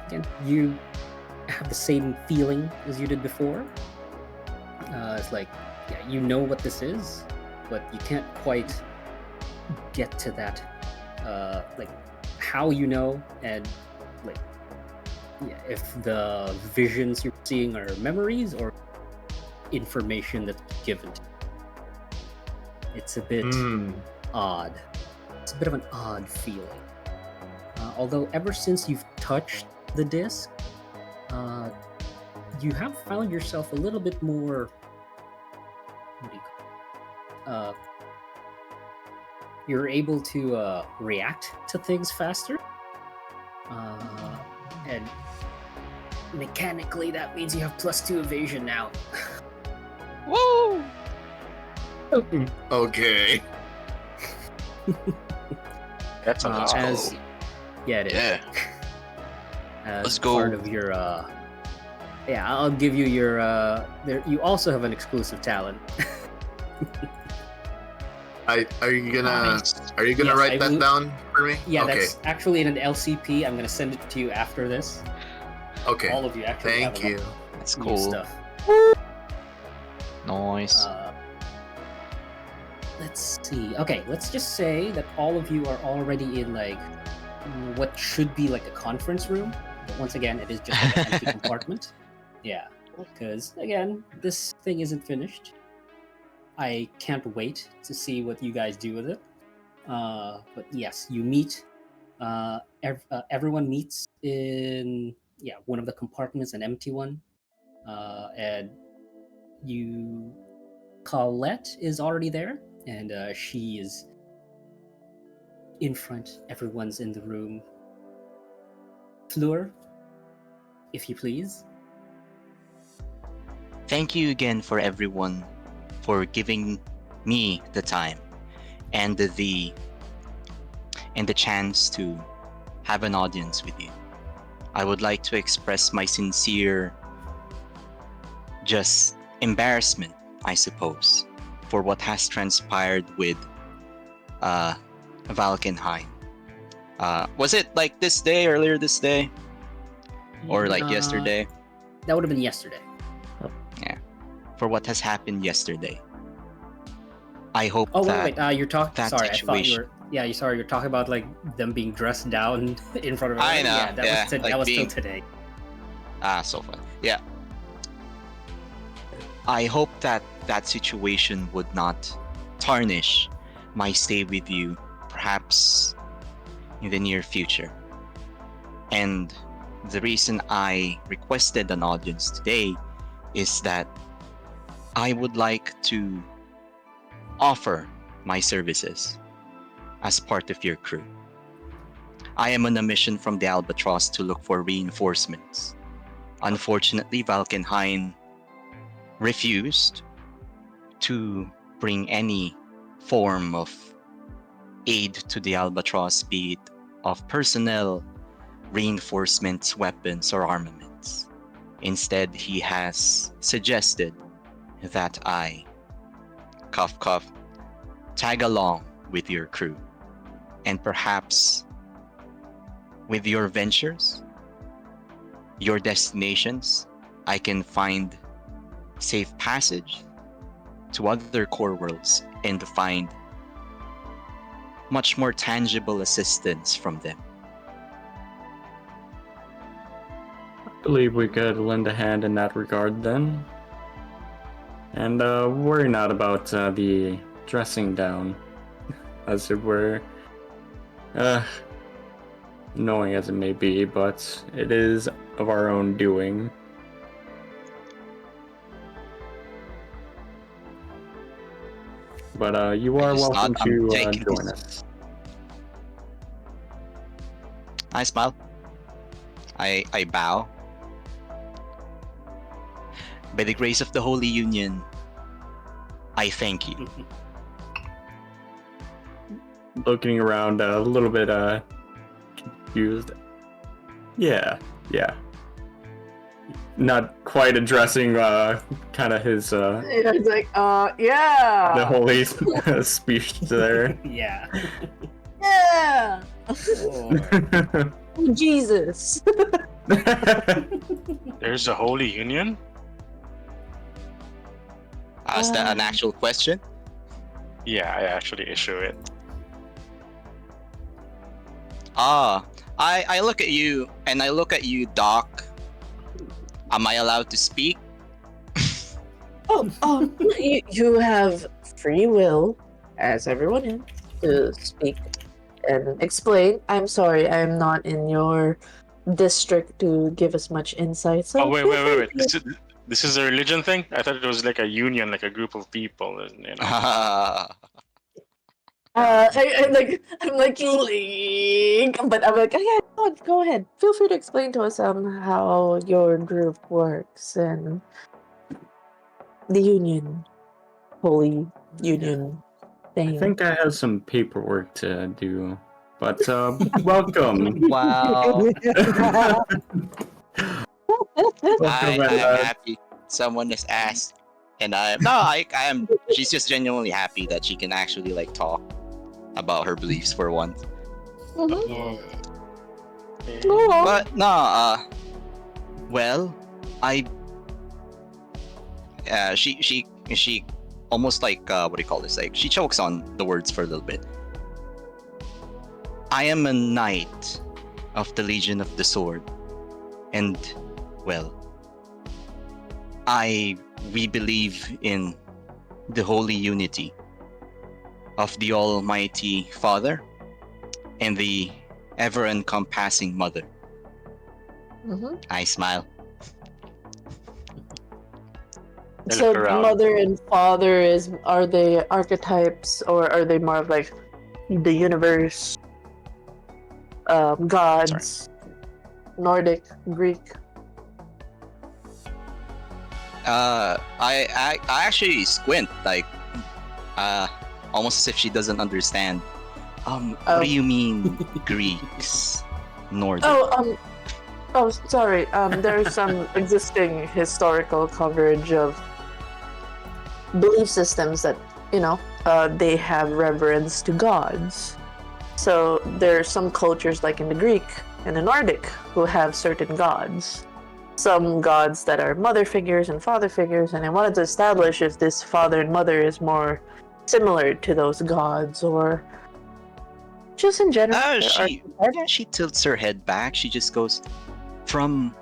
[SPEAKER 4] again, you have the same feeling as you did before. It's like, yeah, you know what this is, but you can't quite get to that, like how you know, and like, yeah, if the visions you're seeing are memories or information that's given to you. It's a bit odd. It's a bit of an odd feeling. Although ever since you've touched the disc, you have found yourself a little bit more. What do you call it? You're able to react to things faster, and mechanically that means you have +2 evasion now.
[SPEAKER 5] Woo!
[SPEAKER 7] Okay.
[SPEAKER 5] That's
[SPEAKER 4] as yeah, it is.
[SPEAKER 5] Yeah.
[SPEAKER 4] As
[SPEAKER 5] Let's go.
[SPEAKER 4] part of your yeah, I'll give you your there. You also have an exclusive talent.
[SPEAKER 7] Are you gonna
[SPEAKER 4] Yes,
[SPEAKER 7] write that down for me?
[SPEAKER 4] Yeah,
[SPEAKER 7] Okay.
[SPEAKER 4] that's actually in an LCP. I'm gonna send it to you after this.
[SPEAKER 7] Okay.
[SPEAKER 4] All of you actually.
[SPEAKER 7] Thank
[SPEAKER 4] have
[SPEAKER 7] you.
[SPEAKER 5] That's
[SPEAKER 4] new
[SPEAKER 5] cool.
[SPEAKER 4] stuff.
[SPEAKER 5] Nice.
[SPEAKER 4] Let's see. Okay, let's just say that all of you are already in like what should be like a conference room, but once again, it is just like an empty compartment. Yeah, because again, this thing isn't finished. I can't wait to see what you guys do with it. But yes, you meet. Everyone meets in one of the compartments, an empty one, and you. Colette is already there, and she is in front. Everyone's in the room. Fleur, if you please.
[SPEAKER 5] Thank you again for everyone for giving me the time and the chance to have an audience with you. I would like to express my sincere just embarrassment, I suppose, for what has transpired with Valkenheim. Was it like earlier this day? Or like yesterday?
[SPEAKER 4] That would have been yesterday.
[SPEAKER 5] Yeah. For what has happened yesterday. I hope
[SPEAKER 4] Oh,
[SPEAKER 5] that
[SPEAKER 4] wait, you're talking.
[SPEAKER 5] that
[SPEAKER 4] Sorry, I thought you
[SPEAKER 5] situation-
[SPEAKER 4] were. Yeah, you're talking about like them being dressed down in front of.
[SPEAKER 5] I know,
[SPEAKER 4] Yeah, that
[SPEAKER 5] yeah,
[SPEAKER 4] was, that
[SPEAKER 5] like
[SPEAKER 4] was
[SPEAKER 5] being-
[SPEAKER 4] still today.
[SPEAKER 5] so fun. Yeah. I hope that situation would not tarnish my stay with you, perhaps in the near future. And the reason I requested an audience today is that I would like to offer my services as part of your crew. I am on a mission from the Albatross to look for reinforcements. Unfortunately, Valkenheim refused to bring any form of aid to the Albatross, be it of personnel, reinforcements, weapons, or armaments. Instead, he has suggested that I, cough cough, tag along with your crew, and perhaps with your ventures, your destinations, I can find safe passage to other core worlds and find much more tangible assistance from them.
[SPEAKER 9] I believe we could lend a hand in that regard then. And worry not about the dressing down, as it were. Annoying as it may be, but it is of our own doing. But you are
[SPEAKER 5] just
[SPEAKER 9] welcome
[SPEAKER 5] nod, I'm
[SPEAKER 9] to
[SPEAKER 5] taking
[SPEAKER 9] join
[SPEAKER 5] this.
[SPEAKER 9] us.
[SPEAKER 5] I smile. I bow. By the grace of the Holy Union, I thank you.
[SPEAKER 9] Looking around a little bit confused. Yeah. Not quite addressing kind of his
[SPEAKER 1] It's like, yeah.
[SPEAKER 9] the holy speech there.
[SPEAKER 4] Yeah.
[SPEAKER 1] Yeah.
[SPEAKER 4] Or-
[SPEAKER 1] Jesus.
[SPEAKER 6] There's a holy union?
[SPEAKER 5] Is that an actual question?
[SPEAKER 6] Yeah, I actually issue it.
[SPEAKER 5] I look at you and I look at you, Doc. Am I allowed to speak?
[SPEAKER 1] You have free will, as everyone is, to speak and explain. I'm sorry, I'm not in your district to give us much insight. So
[SPEAKER 6] Oh, wait.
[SPEAKER 1] feel free
[SPEAKER 6] This is a religion thing? I thought it was like a union, like a group of people, and, you know.
[SPEAKER 1] I'm like, but I'm like, oh, yeah, go ahead. Feel free to explain to us how your group works and the union, holy union
[SPEAKER 9] I
[SPEAKER 1] thing.
[SPEAKER 9] think I have some paperwork to do, but welcome.
[SPEAKER 5] Wow.
[SPEAKER 9] Welcome,
[SPEAKER 5] I am happy someone has asked, and I am. She's just genuinely happy that she can actually like talk about her beliefs for once.
[SPEAKER 1] Mhm.
[SPEAKER 5] But no, well, I. She almost like what do you call this? Like she chokes on the words for a little bit. I am a knight of the Legion of the Sword, and well, we believe in the holy unity of the Almighty Father and the ever-encompassing Mother.
[SPEAKER 1] Mhm.
[SPEAKER 5] I smile.
[SPEAKER 6] I
[SPEAKER 1] So
[SPEAKER 6] look around.
[SPEAKER 1] mother and father are they archetypes or are they more of like the universe, gods, Nordic, Greek?
[SPEAKER 5] I actually squint like almost as if she doesn't understand. What do you mean Greeks? Nordic?
[SPEAKER 1] Oh, sorry. There's some existing historical coverage of belief systems that they have reverence to gods. So there are some cultures, like in the Greek and the Nordic, who have certain gods. Some gods that are mother figures and father figures, and I wanted to establish if this father and mother is more similar to those gods or just in general.
[SPEAKER 5] She tilts her head back. She just goes, from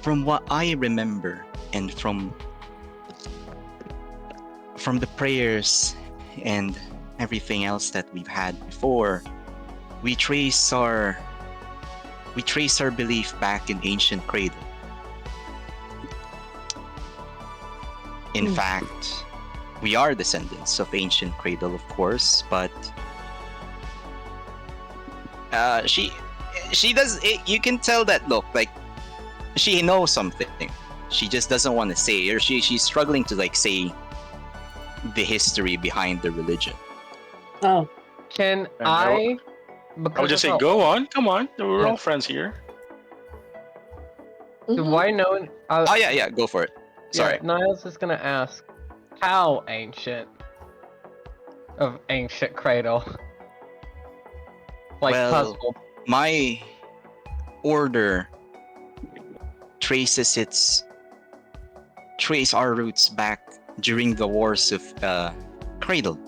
[SPEAKER 5] what I remember and from the prayers and everything else that we've had before, we trace our belief back in ancient cradle. In fact, we are descendants of ancient cradle, of course, but she does it, you can tell that look like she knows something. She just doesn't want to say, or she's struggling to like say the history behind the religion.
[SPEAKER 1] Oh,
[SPEAKER 2] Can
[SPEAKER 6] I would just say, go on, come on. We're all friends here.
[SPEAKER 2] Do I know?
[SPEAKER 5] Oh yeah, go for it. Sorry.
[SPEAKER 2] Yeah, Niles is gonna ask, how ancient of ancient cradle? Like
[SPEAKER 5] Well,
[SPEAKER 2] puzzle.
[SPEAKER 5] my order trace our roots back during the wars of Cradle,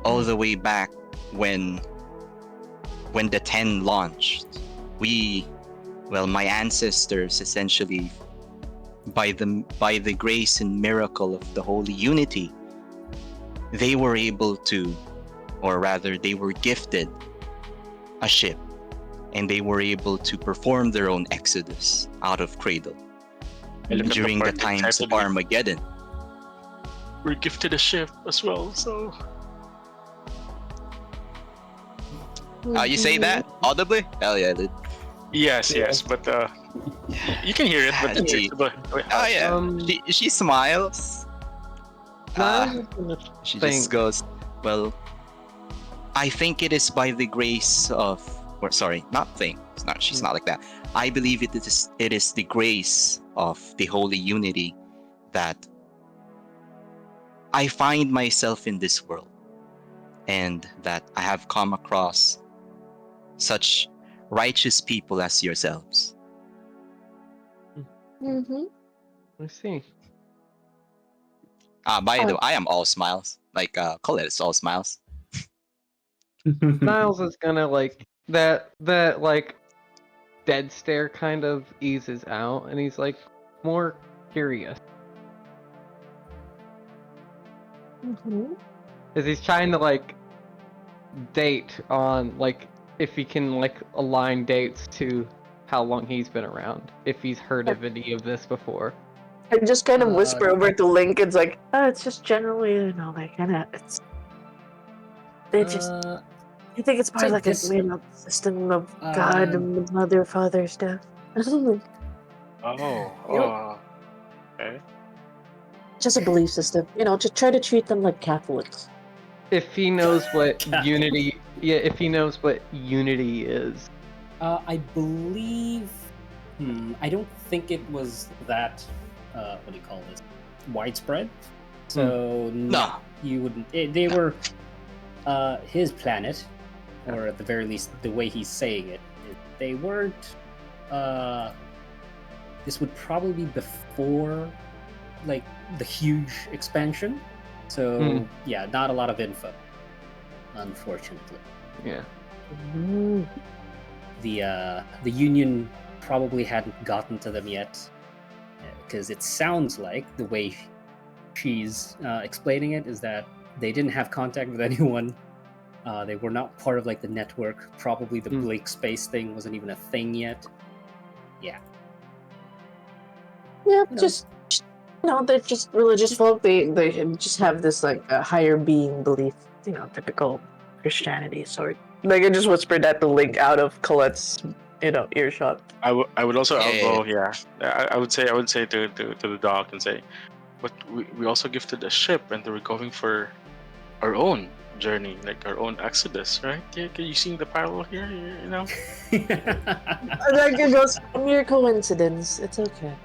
[SPEAKER 5] all the way back when the 10 launched. My ancestors essentially by the grace and miracle of the Holy Unity, they were able to, or rather, they were gifted a ship, and they were able to perform their own exodus out of Cradle
[SPEAKER 6] I look at
[SPEAKER 5] during the
[SPEAKER 6] part
[SPEAKER 5] times of
[SPEAKER 6] excitedly.
[SPEAKER 5] Armageddon.
[SPEAKER 6] We're gifted a ship as well, so
[SPEAKER 5] You say that audibly? Hell yeah, dude.
[SPEAKER 6] yes, but you can hear it. But
[SPEAKER 5] Hey. Oh yeah, she smiles.
[SPEAKER 2] Niles is gonna
[SPEAKER 5] She
[SPEAKER 2] think.
[SPEAKER 5] just goes, well, I think it is by the grace of, or sorry, not think. It's not. She's not like that. I believe it is the grace of the Holy Unity that I find myself in this world, and that I have come across such righteous people as yourselves.
[SPEAKER 1] Mm-hmm.
[SPEAKER 2] I see.
[SPEAKER 5] By the way, I am all smiles. Like Colette is all smiles.
[SPEAKER 2] Niles is gonna like that like dead stare kind of eases out, and he's like more curious
[SPEAKER 1] Mm-hmm.
[SPEAKER 2] because he's trying to like date on like if he can like align dates to how long he's been around, if he's heard of any of this before.
[SPEAKER 1] I just kind of
[SPEAKER 4] Uh,
[SPEAKER 1] whisper over to Link. It's like, it's just generally, like kind of, they just,
[SPEAKER 4] uh,
[SPEAKER 1] I think it's part of
[SPEAKER 4] say
[SPEAKER 1] like
[SPEAKER 4] this-
[SPEAKER 1] a weird system of God and Mother, Father stuff.
[SPEAKER 6] Okay.
[SPEAKER 1] Just a belief system, just try to treat them like Catholics.
[SPEAKER 2] If he knows what
[SPEAKER 4] Catholic.
[SPEAKER 2] unity, yeah, if he knows what unity is.
[SPEAKER 4] I believe. I don't think it was that. What do you call this? Widespread. So
[SPEAKER 5] No.
[SPEAKER 4] you wouldn't. They were his planet, or at the very least, the way he's saying it. They weren't. This would probably be before, like the huge expansion. So yeah, not a lot of info, unfortunately.
[SPEAKER 2] Yeah.
[SPEAKER 4] The Union probably hadn't gotten to them yet, because it sounds like the way she's explaining it is that they didn't have contact with anyone. They were not part of like the network. Probably the Blake space thing wasn't even a thing yet. Yeah.
[SPEAKER 1] Yeah,
[SPEAKER 4] know.
[SPEAKER 1] just they're just religious folk. They just have this like a higher being belief. Typical Christianity sort. Like I just whispered that to Link out of Colette's earshot.
[SPEAKER 6] I would also
[SPEAKER 5] Yeah.
[SPEAKER 6] elbow. Yeah, I would say to the doc and say, but we also gifted a ship, and we're going for our own journey, like our own exodus, right? Yeah, can you see the parallel here?
[SPEAKER 1] Like it goes a mere coincidence. It's okay.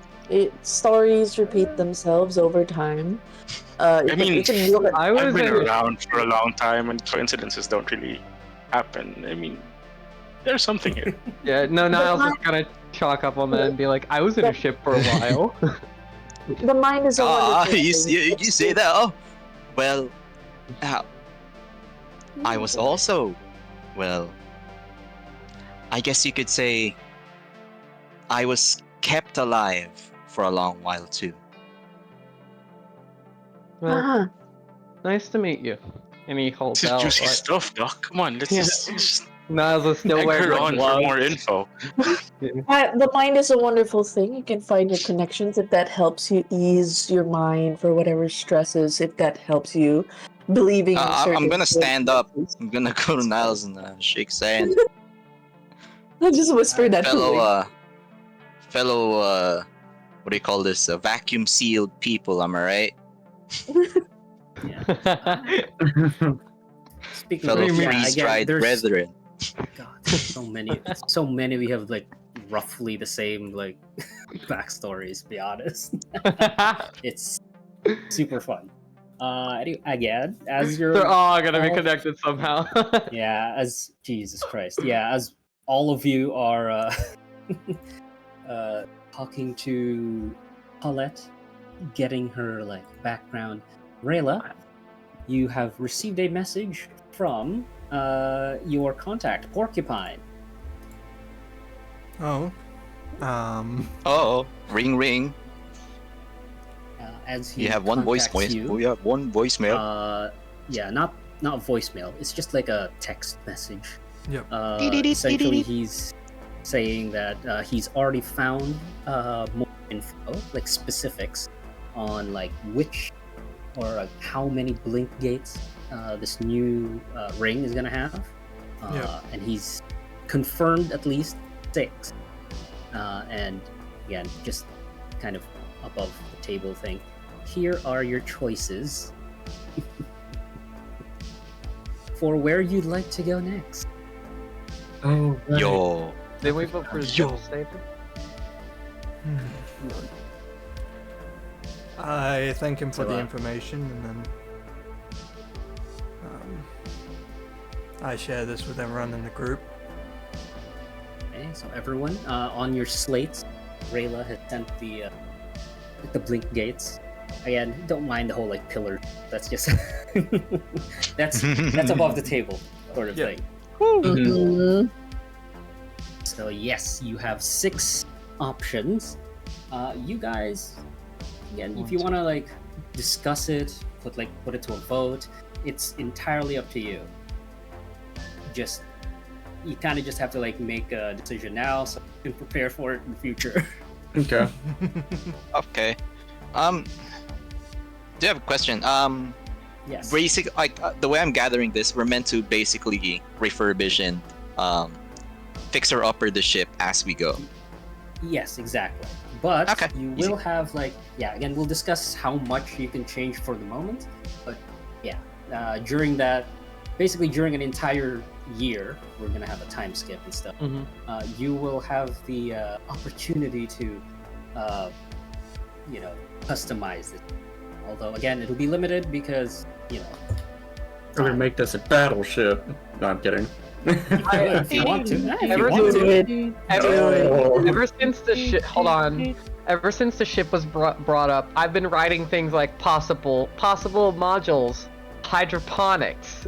[SPEAKER 1] Stories repeat themselves over time.
[SPEAKER 6] I mean,
[SPEAKER 1] you can look at
[SPEAKER 2] I
[SPEAKER 6] I've
[SPEAKER 2] was
[SPEAKER 6] been
[SPEAKER 2] in,
[SPEAKER 6] around for a long time, and coincidences don't really happen. I mean, there's something here.
[SPEAKER 2] yeah, no, Niles is gonna chalk up on that and be like, I was in a ship for a while.
[SPEAKER 1] the mind is a wonderful
[SPEAKER 5] you
[SPEAKER 1] thing.
[SPEAKER 5] say that? Oh, well, I was also, well, I guess you could say, I was kept alive for a long while too.
[SPEAKER 2] Well,
[SPEAKER 1] Uh-huh.
[SPEAKER 2] nice to meet you. And he holds
[SPEAKER 6] This is
[SPEAKER 2] out.
[SPEAKER 6] juicy
[SPEAKER 2] Like,
[SPEAKER 6] stuff, doc. Come on, let's just
[SPEAKER 2] Niles is still
[SPEAKER 6] egg
[SPEAKER 2] wearing
[SPEAKER 6] her
[SPEAKER 2] like,
[SPEAKER 6] on for
[SPEAKER 2] gloves.
[SPEAKER 6] more info.
[SPEAKER 1] The mind is a wonderful thing. You can find your connections if that helps you ease your mind for whatever stresses. If that helps you believing in certain.
[SPEAKER 5] I'm gonna stand up.
[SPEAKER 1] things.
[SPEAKER 5] I'm gonna go to Niles and shake his hand.
[SPEAKER 1] I just whispered that to Link.
[SPEAKER 5] fellow, what do you call this? Vacuum sealed people. Am I right?
[SPEAKER 4] Speaking
[SPEAKER 5] Fellow
[SPEAKER 4] of,
[SPEAKER 5] freeze dried brethren.
[SPEAKER 4] God, so many. We have like roughly the same like backstories. To be honest, it's super fun. Anyway, again, as you're
[SPEAKER 2] They're all gonna be connected somehow.
[SPEAKER 4] as Jesus Christ, as all of you are talking to Paulette, getting her like background. Rayla, you have received a message from your contact, Porcupine.
[SPEAKER 8] Oh.
[SPEAKER 5] Oh, ring ring.
[SPEAKER 4] as he
[SPEAKER 5] You have one
[SPEAKER 4] contacts
[SPEAKER 5] voicemail.
[SPEAKER 4] you,
[SPEAKER 5] We have one voicemail.
[SPEAKER 4] yeah, not voicemail. It's just like a text message.
[SPEAKER 8] Yep.
[SPEAKER 4] Essentially, he's saying that he's already found more info, like specifics, on like which or like how many blink gates this new ring is gonna have, and he's confirmed at least 6. And again, just kind of above the table thing. Here are your choices for where you'd like to go next.
[SPEAKER 9] Oh, right.
[SPEAKER 5] Yo.
[SPEAKER 2] Then we vote for Devastator.
[SPEAKER 8] I thank him for
[SPEAKER 4] So,
[SPEAKER 8] the information, and then I share this with everyone in the group.
[SPEAKER 4] Okay, so everyone, on your slates, Rayla has sent the blink gates. Again, don't mind the whole like pillar. That's just that's above the table sort of
[SPEAKER 8] Yeah.
[SPEAKER 4] thing.
[SPEAKER 1] Mhm.
[SPEAKER 4] So yes, you have 6 options. You guys, again, if you want to like discuss it, put it to a vote, it's entirely up to you. You kind of just have to like make a decision now, so you can prepare for it in the future.
[SPEAKER 9] Okay.
[SPEAKER 5] Okay. Do you have a question?
[SPEAKER 4] Yes.
[SPEAKER 5] Basic, like the way I'm gathering this, we're meant to basically refurbish and fix or upper the ship as we go.
[SPEAKER 4] Yes, exactly. But
[SPEAKER 5] Okay,
[SPEAKER 4] you
[SPEAKER 5] easy.
[SPEAKER 4] will have like, yeah, again, we'll discuss how much you can change for the moment. But yeah, during that, basically during an entire year, we're gonna have a time skip and stuff. You will have the opportunity to, customize it. Although again, it'll be limited because
[SPEAKER 9] We're gonna make this a battleship. No, I'm kidding.
[SPEAKER 4] if you want to. Yeah, if you
[SPEAKER 2] Ever
[SPEAKER 4] want
[SPEAKER 2] since-
[SPEAKER 4] to.
[SPEAKER 2] Ever since the ship, hold on. Ever since the ship was brought up, I've been writing things like possible modules, hydroponics.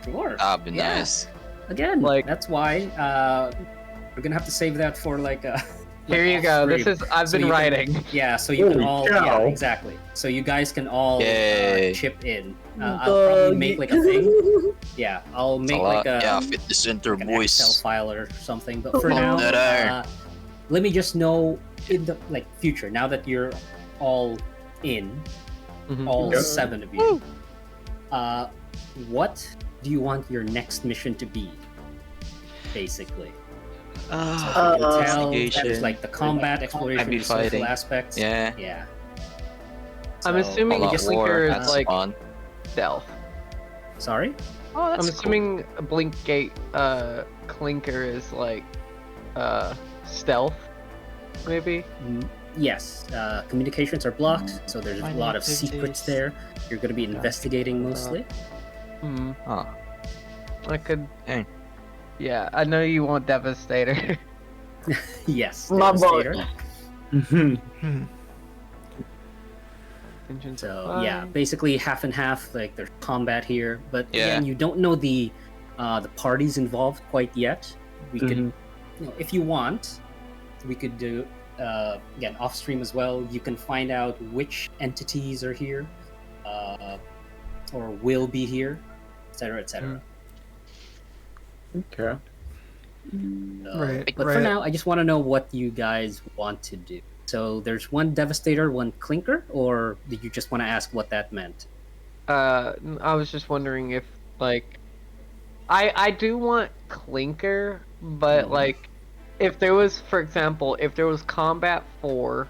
[SPEAKER 4] Sure.
[SPEAKER 5] That'd be
[SPEAKER 4] Yeah.
[SPEAKER 5] nice.
[SPEAKER 4] Again,
[SPEAKER 2] Like-
[SPEAKER 4] that's why we're gonna have to save that for like
[SPEAKER 2] Here you go. This is I've
[SPEAKER 4] So
[SPEAKER 2] been
[SPEAKER 4] you can-
[SPEAKER 2] writing.
[SPEAKER 4] Yeah, so you can
[SPEAKER 9] Holy
[SPEAKER 4] all
[SPEAKER 9] cow.
[SPEAKER 4] yeah, exactly. So you guys can all
[SPEAKER 5] Yay.
[SPEAKER 4] chip in. I'll probably make like a thing. Yeah, I'll make like a
[SPEAKER 5] yeah, fit the center
[SPEAKER 4] like an Excel
[SPEAKER 5] voice.
[SPEAKER 4] file or something. But for
[SPEAKER 5] Oh,
[SPEAKER 4] now,
[SPEAKER 5] that are.
[SPEAKER 4] let me just know in the like future. Now that you're all in, all
[SPEAKER 9] Yeah.
[SPEAKER 4] 7 of you, what do you want your next mission to be? Basically. So you can tell
[SPEAKER 5] investigation.
[SPEAKER 4] there's like the combat, exploration,
[SPEAKER 5] be
[SPEAKER 4] the social
[SPEAKER 5] fighting.
[SPEAKER 4] aspecks.
[SPEAKER 5] Yeah.
[SPEAKER 4] Yeah.
[SPEAKER 2] I'm
[SPEAKER 4] So-
[SPEAKER 2] assuming
[SPEAKER 5] A lot
[SPEAKER 2] just
[SPEAKER 5] more.
[SPEAKER 2] Blinker is
[SPEAKER 5] That's
[SPEAKER 2] like
[SPEAKER 5] fun.
[SPEAKER 2] stealth.
[SPEAKER 4] Sorry?
[SPEAKER 5] Oh, that's
[SPEAKER 2] I'm assuming a blink gate clinker is like stealth, maybe.
[SPEAKER 4] Yes. Communications are blocked, so there's a lot of secrets there. You're going to be investigating mostly.
[SPEAKER 2] Hmm.
[SPEAKER 5] Huh.
[SPEAKER 2] I could.
[SPEAKER 5] Dang.
[SPEAKER 2] Yeah, I know you want Devastator.
[SPEAKER 4] Yes.
[SPEAKER 1] My boy.
[SPEAKER 4] Devastator.
[SPEAKER 2] Engine
[SPEAKER 4] So yeah, basically half and half. Like there's combat here, but
[SPEAKER 5] Yeah.
[SPEAKER 4] again, you don't know the parties involved quite yet. We could, if you want, we could do again off stream as well. You can find out which entities are here, or will be here, etc., etc.
[SPEAKER 9] Okay.
[SPEAKER 8] Right,
[SPEAKER 4] But for now, I just want to know what you guys want to do. So there's one Devastator, one Clinker, or did you just want to ask what that meant?
[SPEAKER 2] I was just wondering if like I do want clinker, but like if there was, for example, if there was combat 4,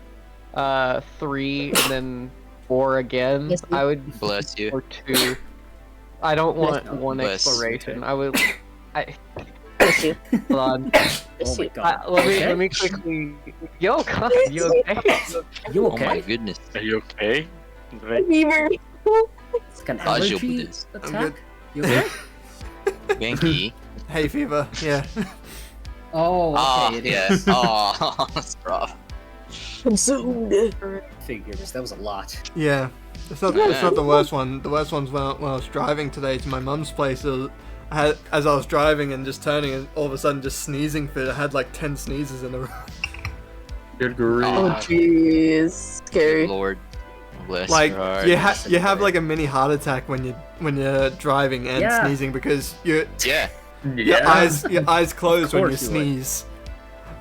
[SPEAKER 2] 3, and then 4 again,
[SPEAKER 1] Yes,
[SPEAKER 2] I would
[SPEAKER 5] Bless you.
[SPEAKER 2] or 2. I don't want
[SPEAKER 4] no,
[SPEAKER 2] one
[SPEAKER 5] bless.
[SPEAKER 2] exploration. I would.
[SPEAKER 1] Bless you.
[SPEAKER 2] Hold on.
[SPEAKER 4] Oh my god.
[SPEAKER 2] Let
[SPEAKER 4] Okay.
[SPEAKER 2] me quickly. Yo, God, you okay?
[SPEAKER 4] You
[SPEAKER 5] Oh my
[SPEAKER 4] okay?
[SPEAKER 5] goodness.
[SPEAKER 6] Are you okay? Right.
[SPEAKER 1] Fever.
[SPEAKER 4] It's like an
[SPEAKER 5] How's your
[SPEAKER 4] allergy
[SPEAKER 5] Buddhist?
[SPEAKER 4] attack? You okay?
[SPEAKER 5] Genki.
[SPEAKER 8] Hay fever. Yeah.
[SPEAKER 4] Oh,
[SPEAKER 5] Ah,
[SPEAKER 4] okay. It is.
[SPEAKER 5] yes. Oh, that's rough.
[SPEAKER 1] Consumed.
[SPEAKER 4] Figures. That was a lot.
[SPEAKER 8] Yeah. It's not the worst one. The worst one's when I was driving today to my mum's place. As I was driving and just turning, and all of a sudden just sneezing fit. I had like 10 sneezes in a row.
[SPEAKER 9] Good grief.
[SPEAKER 1] Oh jeez, scary.
[SPEAKER 5] Good lord. Bless
[SPEAKER 8] Like
[SPEAKER 5] your heart.
[SPEAKER 8] you have like a mini heart attack when you're driving and
[SPEAKER 4] Yeah.
[SPEAKER 8] sneezing because your
[SPEAKER 5] Yeah,
[SPEAKER 8] eyes close when you
[SPEAKER 4] course you would.
[SPEAKER 8] sneeze.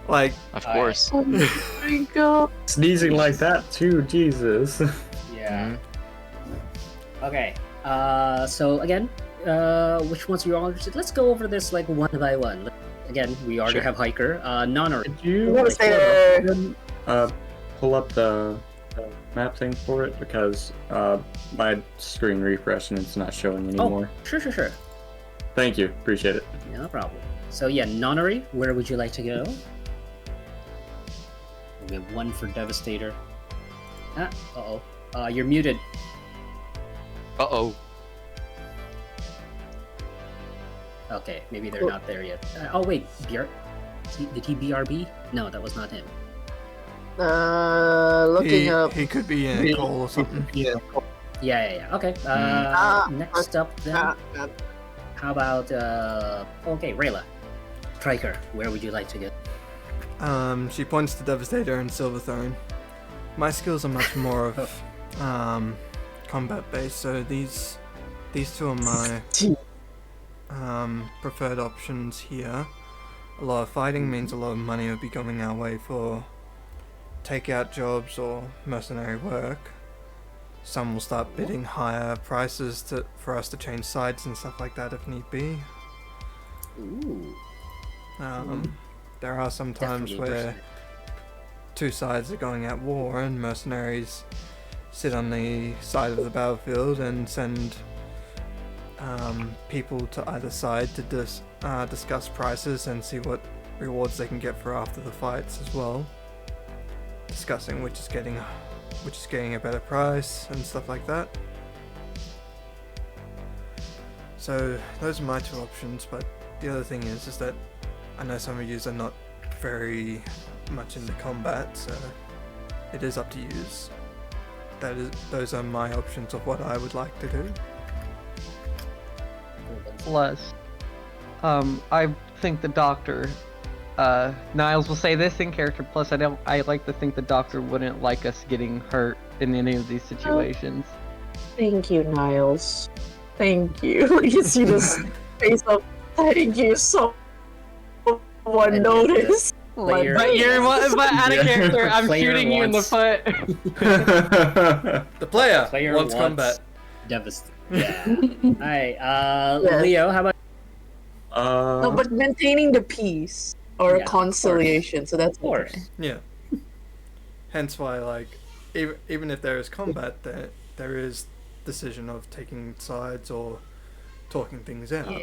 [SPEAKER 8] Like
[SPEAKER 5] of course.
[SPEAKER 1] Oh my god.
[SPEAKER 9] Sneezing like that too, Jesus.
[SPEAKER 4] Yeah. Okay. So again, which ones are you all interested? Let's go over this like one by one. Again, we already
[SPEAKER 5] Sure.
[SPEAKER 4] have hiker. Nonary.
[SPEAKER 9] Could you
[SPEAKER 1] Devastator.
[SPEAKER 9] pull up the map thing for it? Because my screen refreshed and it's not showing anymore.
[SPEAKER 4] Sure.
[SPEAKER 9] Thank you, appreciate it.
[SPEAKER 4] No problem. So yeah, Nonary, where would you like to go? We have one for Devastator. You're muted.
[SPEAKER 5] Uh-oh.
[SPEAKER 4] Okay, maybe they're not there yet. Oh wait, did he BRB? No, that was not him.
[SPEAKER 1] Looking up.
[SPEAKER 8] he could be in a call or something.
[SPEAKER 4] Yeah. Okay. Next up then. How about okay, Rayla. Striker, where would you like to go?
[SPEAKER 8] She points to Devastator and Silverthorn. My skills are much more of combat based, so these two are my preferred options here. A lot of fighting means a lot of money will be going our way for takeout jobs or mercenary work. Some will start bidding higher prices for us to change sides and stuff like that if need be.
[SPEAKER 4] Ooh.
[SPEAKER 8] There are some times
[SPEAKER 4] Definitely
[SPEAKER 8] where
[SPEAKER 4] interesting.
[SPEAKER 8] two sides are going at war and mercenaries sit on the side of the battlefield and send people to either side to discuss prices and see what rewards they can get for after the fights as well. Discussing which is getting a better price and stuff like that. So those are my two options, but the other thing is that I know some of you are not very much into combat, so it is up to yous. Those are my options of what I would like to do.
[SPEAKER 2] Plus, I think the doctor, Niles will say this in character, plus I like to think the doctor wouldn't like us getting hurt in any of these situations.
[SPEAKER 1] Thank you, Niles. Thank you. You see this face up. Thank you so one
[SPEAKER 4] And
[SPEAKER 1] notice.
[SPEAKER 4] player-
[SPEAKER 2] But out of character, I'm
[SPEAKER 4] Player
[SPEAKER 2] shooting you in the
[SPEAKER 4] wants-
[SPEAKER 2] foot.
[SPEAKER 3] The player,
[SPEAKER 4] Player
[SPEAKER 3] wants
[SPEAKER 4] wants
[SPEAKER 3] combat.
[SPEAKER 4] Devastator. Yeah. Alright. Leo, how about?
[SPEAKER 1] No, but maintaining the peace or
[SPEAKER 4] Yeah,
[SPEAKER 1] a conciliation. So that's
[SPEAKER 4] Of course.
[SPEAKER 1] okay.
[SPEAKER 8] Yeah. Hence why, like, even if there is combat, there is decision of taking sides or talking things out.
[SPEAKER 4] Yeah.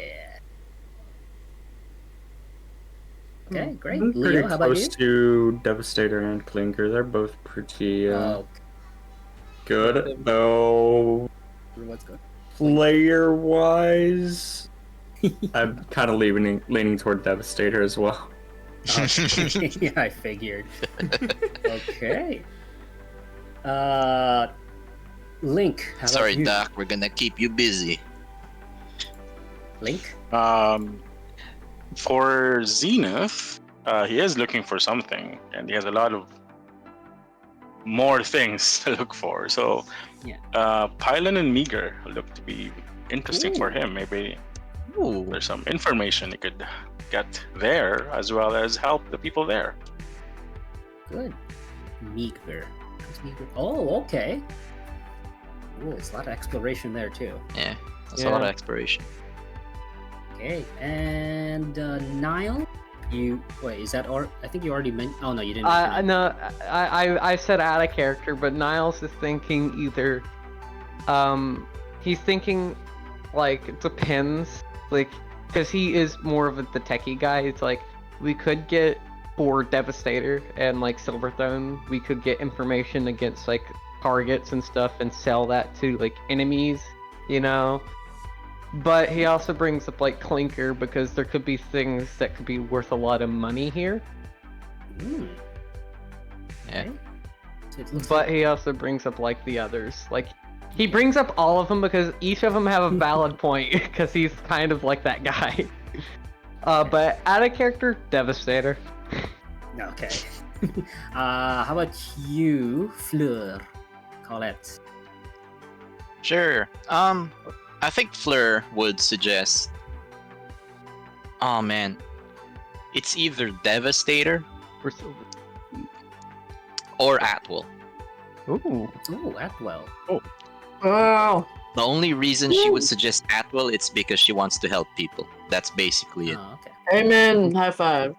[SPEAKER 4] Okay, great.
[SPEAKER 9] I'm pretty
[SPEAKER 4] Leo, how about
[SPEAKER 9] close
[SPEAKER 4] you?
[SPEAKER 9] to Devastator and Clinker. They're both pretty
[SPEAKER 4] Oh,
[SPEAKER 9] good, though
[SPEAKER 4] what's good?
[SPEAKER 9] player-wise, I'm kind of leaning toward Devastator as well.
[SPEAKER 4] Okay. Yeah, I figured. Okay. Link, how
[SPEAKER 5] Sorry,
[SPEAKER 4] about you?
[SPEAKER 5] Doc. We're gonna keep you busy.
[SPEAKER 4] Link?
[SPEAKER 6] For Zenith, he is looking for something, and he has a lot of more things to look for. So,
[SPEAKER 4] Yeah.
[SPEAKER 6] Pylon and Meager look to be interesting for him. Maybe
[SPEAKER 5] Ooh.
[SPEAKER 6] there's some information he could get there, as well as help the people there.
[SPEAKER 4] Good. Meager. What's Meager? Oh, okay. Ooh, there's a lot of exploration there too.
[SPEAKER 5] Yeah, that's a lot of
[SPEAKER 2] Yeah.
[SPEAKER 5] exploration.
[SPEAKER 4] Okay, and Niall, is that I think you already mentioned. Oh no, you didn't. mention it.
[SPEAKER 2] No, I said out of character, but Niles is thinking either, he's thinking, like, it depends, like, because he is more of the techie guy. It's like, we could get, for Devastator and, like, Silverthorn, we could get information against, like, targets and stuff and sell that to, like, enemies, you know? But he also brings up, like, Clinker, because there could be things that could be worth a lot of money here.
[SPEAKER 4] Ooh.
[SPEAKER 5] Yeah.
[SPEAKER 4] Okay. So it looks
[SPEAKER 2] But
[SPEAKER 4] like-
[SPEAKER 2] he also brings up, like, the others. Like, he brings up all of them because each of them have a valid point, because he's kind of like that guy. But out of character, Devastator.
[SPEAKER 4] Okay. How about you, Fleur? Colette.
[SPEAKER 5] Sure. I think Fleur would suggest. Oh man, it's either Devastator
[SPEAKER 2] For silver.
[SPEAKER 5] or Atwell.
[SPEAKER 2] Ooh.
[SPEAKER 4] Oh, Atwell.
[SPEAKER 1] Oh.
[SPEAKER 5] The only reason she would suggest Atwell it's because she wants to help people. That's basically it.
[SPEAKER 4] Oh, okay.
[SPEAKER 1] Amen. High five.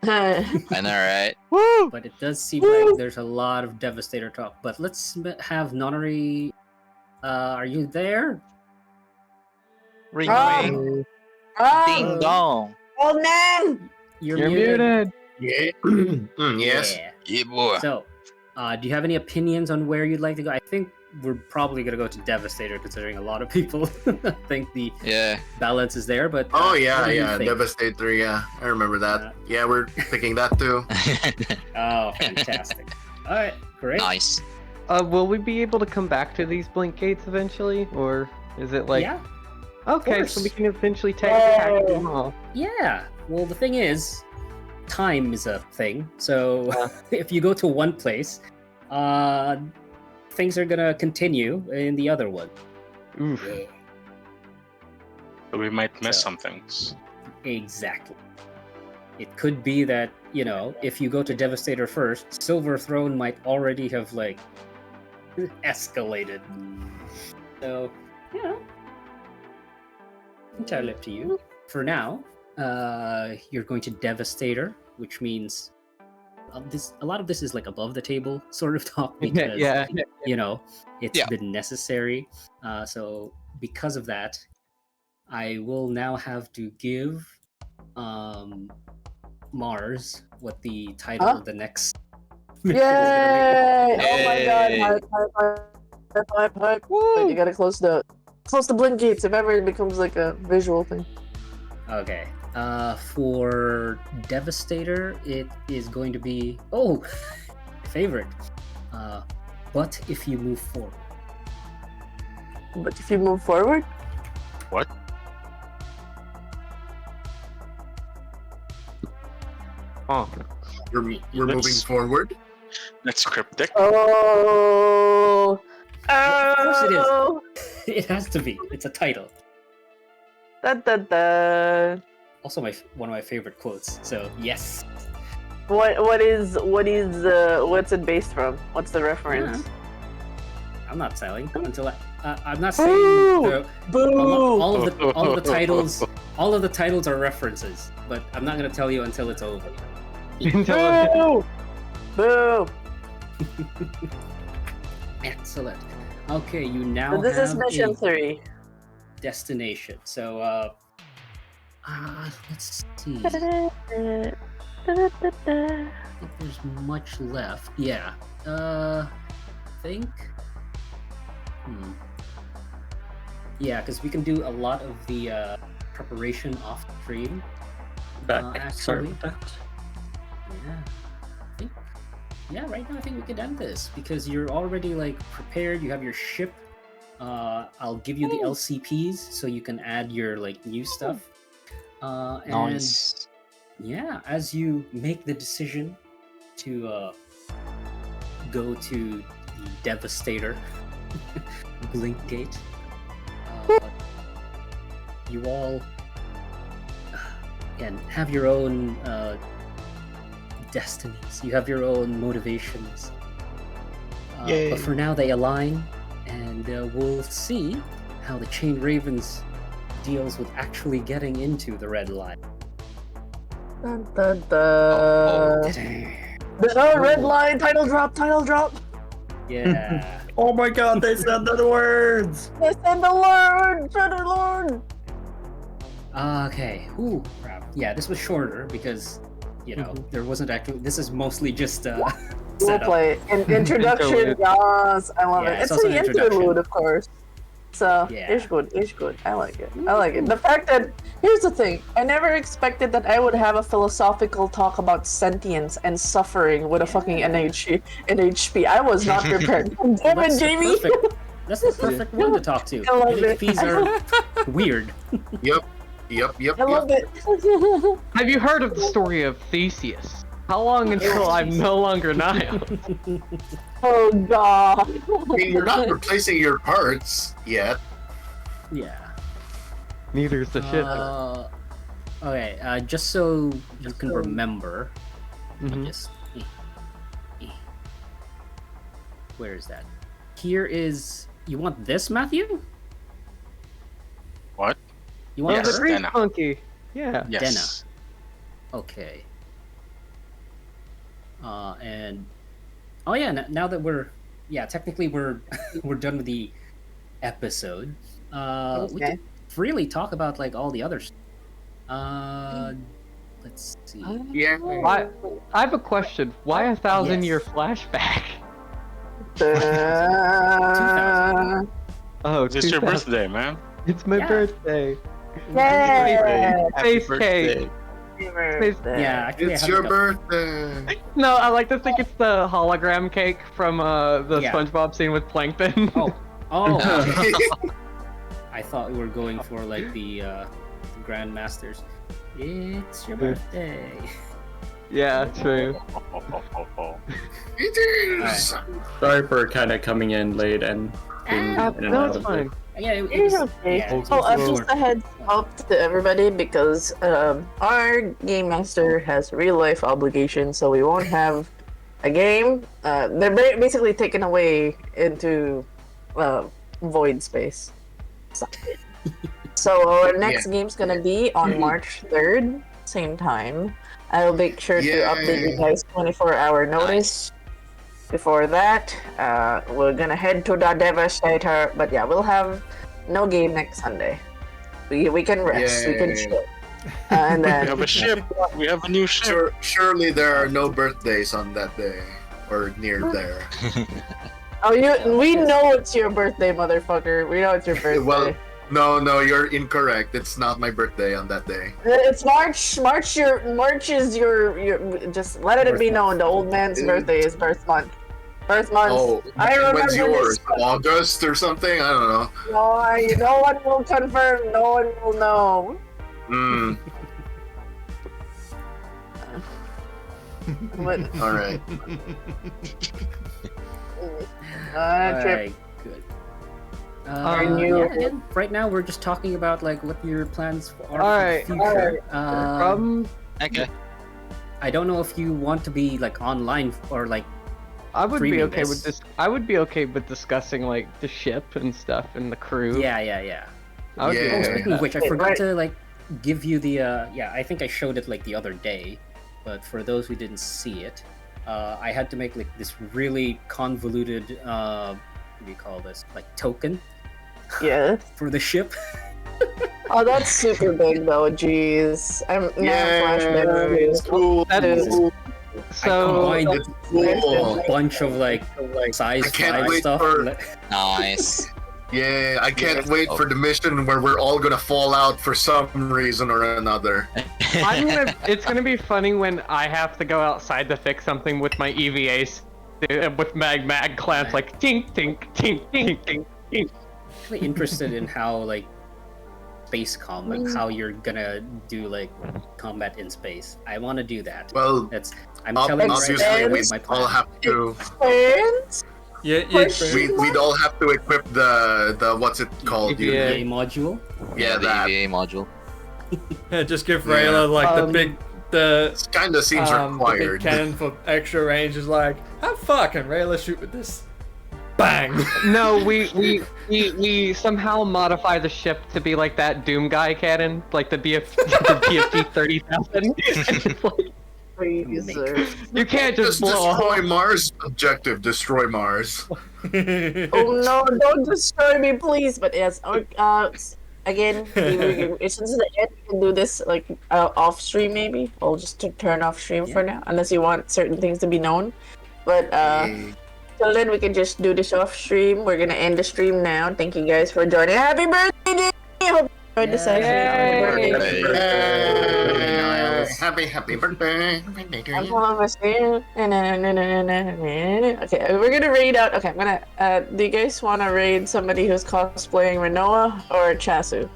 [SPEAKER 5] I know, right?
[SPEAKER 2] Woo!
[SPEAKER 4] But it does seem like there's a lot of Devastator talk. But let's have Nonary. Are you there?
[SPEAKER 5] Ring
[SPEAKER 1] Um,
[SPEAKER 5] ding dong.
[SPEAKER 1] Old man.
[SPEAKER 2] You're muted.
[SPEAKER 7] Yeah. Yes.
[SPEAKER 4] Yeah.
[SPEAKER 5] Yeah, boy.
[SPEAKER 4] So, do you have any opinions on where you'd like to go? I think we're probably gonna go to Devastator, considering a lot of people think the
[SPEAKER 5] Yeah.
[SPEAKER 4] balance is there. But
[SPEAKER 7] Oh
[SPEAKER 4] what
[SPEAKER 7] yeah,
[SPEAKER 4] do you
[SPEAKER 7] yeah.
[SPEAKER 4] think?
[SPEAKER 7] Devastator. Yeah, I remember that. Yeah, we're picking that too.
[SPEAKER 4] Oh, fantastic! All right, great.
[SPEAKER 5] Nice.
[SPEAKER 2] Will we be able to come back to these blink gates eventually, or is it like?
[SPEAKER 4] Yeah,
[SPEAKER 2] Okay,
[SPEAKER 4] course.
[SPEAKER 2] so we can eventually tack
[SPEAKER 1] Yay.
[SPEAKER 2] them all.
[SPEAKER 4] yeah. Well, the thing is, time is a thing. So if you go to one place, things are gonna continue in the other one.
[SPEAKER 2] Oof.
[SPEAKER 4] Yeah,
[SPEAKER 6] We might miss
[SPEAKER 4] So-
[SPEAKER 6] some things.
[SPEAKER 4] exactly. It could be that, if you go to Devastator first, Silver Throne might already have escalated. So, entirely up to you. For now, you're going to Devastator, which means a lot of this is above the table sort of talk because
[SPEAKER 2] Yeah.
[SPEAKER 4] it's
[SPEAKER 5] Yeah.
[SPEAKER 4] been necessary. So because of that, I will now have to give Mars what the title
[SPEAKER 1] Huh?
[SPEAKER 4] of the next
[SPEAKER 1] Yay!
[SPEAKER 4] mission is
[SPEAKER 1] Oh my god!
[SPEAKER 5] Yay.
[SPEAKER 1] Hype. You gotta close the blink gates if ever it becomes like a visual thing.
[SPEAKER 4] gonna be. Okay. For Devastator, it is going to be favorite. But if you move forward.
[SPEAKER 1] But if you move forward,
[SPEAKER 6] What?
[SPEAKER 2] Oh.
[SPEAKER 7] We're moving
[SPEAKER 6] Let's-
[SPEAKER 7] forward.
[SPEAKER 6] That's cryptic.
[SPEAKER 1] oh,
[SPEAKER 4] course it is.
[SPEAKER 1] oh,
[SPEAKER 4] It has to be. It's a title.
[SPEAKER 1] da da da.
[SPEAKER 4] Also, one of my favorite quotes. So yes.
[SPEAKER 1] What's it based from? What's the reference?
[SPEAKER 4] I'm not selling until I'm not saying
[SPEAKER 1] Boo! Boo!
[SPEAKER 4] all of the titles. All of the titles are references, but I'm not gonna tell you until it's over.
[SPEAKER 1] Boo! Boo!
[SPEAKER 4] Excellent. Okay, you now
[SPEAKER 1] So this
[SPEAKER 4] have
[SPEAKER 1] is mission
[SPEAKER 4] a
[SPEAKER 1] 3.
[SPEAKER 4] destination. So let's see. I don't think there's much left. Yeah. Think. Yeah, because we can do a lot of the preparation off stream.
[SPEAKER 9] Sorry
[SPEAKER 4] Actually.
[SPEAKER 9] about that.
[SPEAKER 4] Yeah. I think. Yeah, right now I think we could end this because you're already prepared. You have your ship. I'll give you the LCPs so you can add your new stuff. And
[SPEAKER 5] Nice.
[SPEAKER 4] yeah, as you make the decision to go to the Devastator Blink Gate, you all and have your own destinies. You have your own motivations.
[SPEAKER 5] Yay.
[SPEAKER 4] But for now, they align, and we'll see how the Chained Ravens deals with actually getting into the Red Line.
[SPEAKER 1] Dun, dun, dun. Oh, red line! Title drop!
[SPEAKER 4] Yeah.
[SPEAKER 9] Oh my god, they said the words!
[SPEAKER 1] I said the Lord!
[SPEAKER 4] Okay. Ooh, crap. Yeah, this was shorter because, there wasn't actually. This is mostly just setup.
[SPEAKER 1] Roleplay. Introduction,
[SPEAKER 2] Interlude.
[SPEAKER 1] yes, I love
[SPEAKER 4] Yeah,
[SPEAKER 1] it.
[SPEAKER 4] it's
[SPEAKER 1] It's
[SPEAKER 4] also
[SPEAKER 1] an
[SPEAKER 4] an introduction.
[SPEAKER 1] interlude, of course. So,
[SPEAKER 4] Yeah.
[SPEAKER 1] it's good. I like it. The fact that, here's the thing, I never expected that I would have a philosophical talk about sentience and suffering with a fucking NHP. I was not prepared. Damn it,
[SPEAKER 4] That's the
[SPEAKER 1] Jamie!
[SPEAKER 4] That's the perfect one to talk to.
[SPEAKER 1] I love it.
[SPEAKER 4] NHPs are weird.
[SPEAKER 7] Yep.
[SPEAKER 1] I love it.
[SPEAKER 2] Have you heard of the story of Theseus? How long until I'm no longer Niles?
[SPEAKER 1] Oh god.
[SPEAKER 7] I mean, you're not replacing your parts yet.
[SPEAKER 4] Yeah.
[SPEAKER 2] Neither's the ship.
[SPEAKER 4] Okay, just so you can remember,
[SPEAKER 2] Mhm.
[SPEAKER 4] just where is that? Here is. You want this, Matthew?
[SPEAKER 6] What?
[SPEAKER 4] You
[SPEAKER 2] Oh,
[SPEAKER 4] want
[SPEAKER 6] Yes.
[SPEAKER 2] the
[SPEAKER 4] her?
[SPEAKER 2] green
[SPEAKER 6] Dana.
[SPEAKER 2] monkey. Yeah.
[SPEAKER 6] Yes.
[SPEAKER 4] Okay. And oh yeah, now that technically we're we're done with the episode. We
[SPEAKER 1] Okay.
[SPEAKER 4] can freely talk about like all the others. Let's see.
[SPEAKER 7] Yeah.
[SPEAKER 2] Why? I have a question. Why 1,000-year flashback?
[SPEAKER 4] 2000.
[SPEAKER 2] Oh,
[SPEAKER 6] It's your
[SPEAKER 2] 2000.
[SPEAKER 6] birthday, man.
[SPEAKER 2] It's my
[SPEAKER 4] Yeah.
[SPEAKER 2] birthday.
[SPEAKER 1] Yeah.
[SPEAKER 2] Space cake.
[SPEAKER 4] Yeah, actually,
[SPEAKER 7] It's
[SPEAKER 4] I
[SPEAKER 7] your
[SPEAKER 4] haven't
[SPEAKER 7] birthday.
[SPEAKER 2] No, I like to think it's the hologram cake from the
[SPEAKER 4] Yeah.
[SPEAKER 2] SpongeBob scene with Plankton.
[SPEAKER 4] Oh, I thought we were going for like the Grandmasters. It's your birthday.
[SPEAKER 2] Yeah, true.
[SPEAKER 7] It is.
[SPEAKER 9] Sorry for kind of coming in late and being in and
[SPEAKER 2] No,
[SPEAKER 9] out
[SPEAKER 2] it's
[SPEAKER 9] of
[SPEAKER 2] fine.
[SPEAKER 4] Yeah, it
[SPEAKER 1] It's
[SPEAKER 4] was,
[SPEAKER 1] okay.
[SPEAKER 4] yeah, it
[SPEAKER 1] Oh,
[SPEAKER 4] was
[SPEAKER 1] just a heads up to everybody because our game master has real life obligations, so we won't have a game. They're basically taken away into void space. So our next game's gonna be on March 3rd, same time. I'll make sure to update you guys 24-hour notice. Before that, we're gonna head to the Devastator, but yeah, we'll have no game next Sunday. We can rest, we can
[SPEAKER 7] Yay.
[SPEAKER 1] chill. And
[SPEAKER 6] We
[SPEAKER 1] then
[SPEAKER 6] have a ship. We have a new ship.
[SPEAKER 7] Surely there are no birthdays on that day or near there.
[SPEAKER 1] we know it's your birthday, motherfucker. We know it's your birthday.
[SPEAKER 7] Well, no, you're incorrect. It's not my birthday on that day.
[SPEAKER 1] It's March. March is your. Just let it be known. The old man's birthday is birth month. Birth month.
[SPEAKER 7] Oh,
[SPEAKER 1] I remember
[SPEAKER 7] when's yours?
[SPEAKER 1] this.
[SPEAKER 7] August or something? I don't know.
[SPEAKER 1] No one will confirm. No one will know. But,
[SPEAKER 7] All right.
[SPEAKER 1] trip.
[SPEAKER 4] Alright, good.
[SPEAKER 1] you-
[SPEAKER 4] Yeah, again, right now we're just talking about like what your plans are
[SPEAKER 2] Alright,
[SPEAKER 4] for the future.
[SPEAKER 5] Okay.
[SPEAKER 4] I don't know if you want to be like online or like
[SPEAKER 2] I would be
[SPEAKER 4] streaming
[SPEAKER 2] okay with
[SPEAKER 4] this.
[SPEAKER 2] this. I would be okay with discussing like the ship and stuff and the crew.
[SPEAKER 4] yeah.
[SPEAKER 2] I would be
[SPEAKER 7] Yeah.
[SPEAKER 2] okay with
[SPEAKER 4] Speaking of
[SPEAKER 2] that.
[SPEAKER 4] which, I
[SPEAKER 1] Wait,
[SPEAKER 4] forgot
[SPEAKER 1] right.
[SPEAKER 4] to like give you the I think I showed it like the other day, but for those who didn't see it, I had to make like this really convoluted what do you call this, like token
[SPEAKER 1] Yeah.
[SPEAKER 4] for the ship.
[SPEAKER 1] Oh, that's super big though. Jeez. I'm now
[SPEAKER 7] Yeah,
[SPEAKER 1] flashback.
[SPEAKER 7] it's cool.
[SPEAKER 2] That's-
[SPEAKER 7] cool.
[SPEAKER 2] So
[SPEAKER 4] I combined
[SPEAKER 7] It's cool.
[SPEAKER 4] a bunch of like size
[SPEAKER 7] I can't
[SPEAKER 4] 5
[SPEAKER 7] wait
[SPEAKER 4] stuff.
[SPEAKER 7] for-
[SPEAKER 5] Nice.
[SPEAKER 7] Yeah, I can't wait for the mission where we're all gonna fall out for some reason or another.
[SPEAKER 2] it's gonna be funny when I have to go outside to fix something with my EVAs with mag clamps like tink tink tink tink tink tink.
[SPEAKER 4] Really interested in how like space combat, how you're gonna do like combat in space. I want to do that.
[SPEAKER 7] Well,
[SPEAKER 4] I'm telling you right
[SPEAKER 7] obviously
[SPEAKER 4] now,
[SPEAKER 7] we
[SPEAKER 4] that's my
[SPEAKER 7] all
[SPEAKER 4] plan.
[SPEAKER 7] have to.
[SPEAKER 1] Friends?
[SPEAKER 7] We'd all have to equip the what's it called?
[SPEAKER 2] Yeah.
[SPEAKER 4] EVA module.
[SPEAKER 7] Yeah,
[SPEAKER 5] the
[SPEAKER 7] that
[SPEAKER 5] EVA module.
[SPEAKER 8] Yeah, just give Rayla like the
[SPEAKER 7] kind of seems
[SPEAKER 8] the big
[SPEAKER 7] required.
[SPEAKER 8] cannon for extra range. Is like, how far can Rayla shoot with this? Bang!
[SPEAKER 2] No, we somehow modify the ship to be like that Doom guy cannon, like the BFG 30,000. You can't just
[SPEAKER 7] Just
[SPEAKER 2] blow
[SPEAKER 7] destroy
[SPEAKER 2] up.
[SPEAKER 7] Mars. Objective: destroy Mars.
[SPEAKER 1] Oh no, don't destroy me, please. But yes, again, since the end, we can do this like off stream maybe. I'll just turn off stream for now, unless you want certain things to be known. But till then, we can just do this off stream. We're gonna end the stream now. Thank you guys for joining. Happy birthday, Jay! I hope you enjoyed the session. Happy birthday.
[SPEAKER 7] Happy birthday.
[SPEAKER 1] I'm full of a steam. Okay, we're gonna raid out. Okay, I'm gonna. Do you guys want to raid somebody who's cosplaying Renoa or Chasu?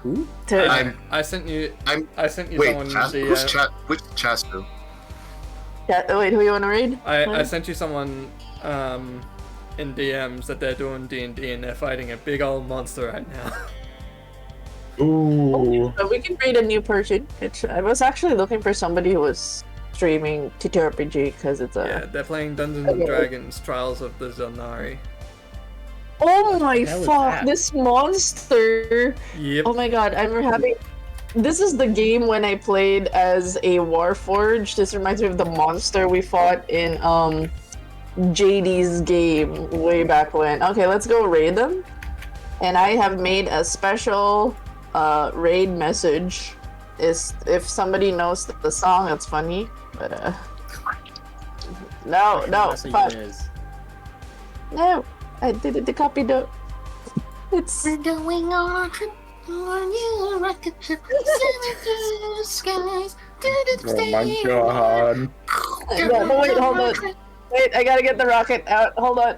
[SPEAKER 4] Who?
[SPEAKER 1] To
[SPEAKER 8] I sent you.
[SPEAKER 7] I'm-
[SPEAKER 8] I sent you
[SPEAKER 7] Wait,
[SPEAKER 8] someone.
[SPEAKER 7] which Chasu?
[SPEAKER 1] Wait, who you want to raid?
[SPEAKER 8] I sent you someone in DMs that they're doing D&D and they're fighting a big old monster right now.
[SPEAKER 9] Ooh.
[SPEAKER 1] But we can raid a new person. I was actually looking for somebody who was streaming TTRPG because it's a.
[SPEAKER 8] Yeah, they're playing Dungeons and Dragons: Trials of the Zonari.
[SPEAKER 1] Oh my
[SPEAKER 4] hell is
[SPEAKER 1] fuck!
[SPEAKER 4] that?
[SPEAKER 1] This monster!
[SPEAKER 8] Yep.
[SPEAKER 1] Oh my god! I'm having. This is the game when I played as a Warforged. This reminds me of the monster we fought in JD's game way back when. Okay, let's go raid them. And I have made a special raid message. If somebody knows the song, that's funny. But no, fuck. No, I did it to copy the. It's.
[SPEAKER 10] We're going on a trip on your rocket ship, sailing through the skies.
[SPEAKER 9] Oh my god.
[SPEAKER 1] No, wait, hold on. Wait, I gotta get the rocket out. Hold on.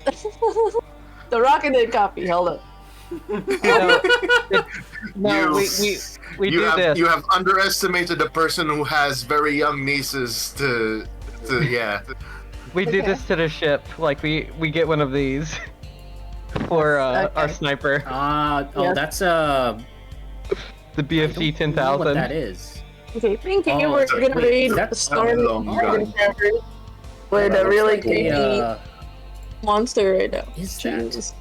[SPEAKER 1] The rocket didn't copy. Hold on.
[SPEAKER 2] No, we do this.
[SPEAKER 7] You have underestimated the person who has very young nieces to yeah.
[SPEAKER 2] We do this to the ship. Like we get one of these for our sniper,
[SPEAKER 4] That's
[SPEAKER 2] the
[SPEAKER 4] I
[SPEAKER 2] BFG
[SPEAKER 4] don't know what
[SPEAKER 2] 10,000.
[SPEAKER 4] that is.
[SPEAKER 1] Okay, thank you.
[SPEAKER 4] Oh,
[SPEAKER 1] We're
[SPEAKER 4] sorry,
[SPEAKER 1] gonna
[SPEAKER 4] wait,
[SPEAKER 1] raid
[SPEAKER 4] is that
[SPEAKER 1] the Storm
[SPEAKER 7] long gun?
[SPEAKER 1] with a really
[SPEAKER 4] Like
[SPEAKER 1] creepy
[SPEAKER 4] a,
[SPEAKER 1] monster right now.
[SPEAKER 4] is that?
[SPEAKER 1] Jesus.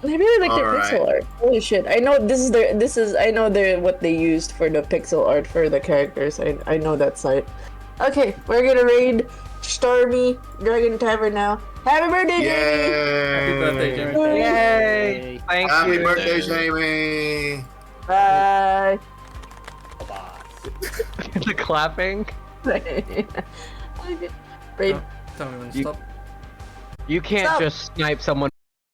[SPEAKER 1] And I really like their
[SPEAKER 7] Alright.
[SPEAKER 1] pixel art. Holy shit! I know I know what they used for the pixel art for the characters. I know that site. Okay, we're gonna raid Stormy Dragon Tavern now. Happy birthday, Jamie!
[SPEAKER 8] Happy birthday, Jamie.
[SPEAKER 2] Yay! Thank
[SPEAKER 7] Happy
[SPEAKER 2] you.
[SPEAKER 7] birthday, Jamie!
[SPEAKER 1] Bye.
[SPEAKER 2] The clapping.
[SPEAKER 1] Raid.
[SPEAKER 8] Tell me when to
[SPEAKER 2] You-
[SPEAKER 8] stop.
[SPEAKER 2] You can't
[SPEAKER 1] Stop.
[SPEAKER 2] just snipe someone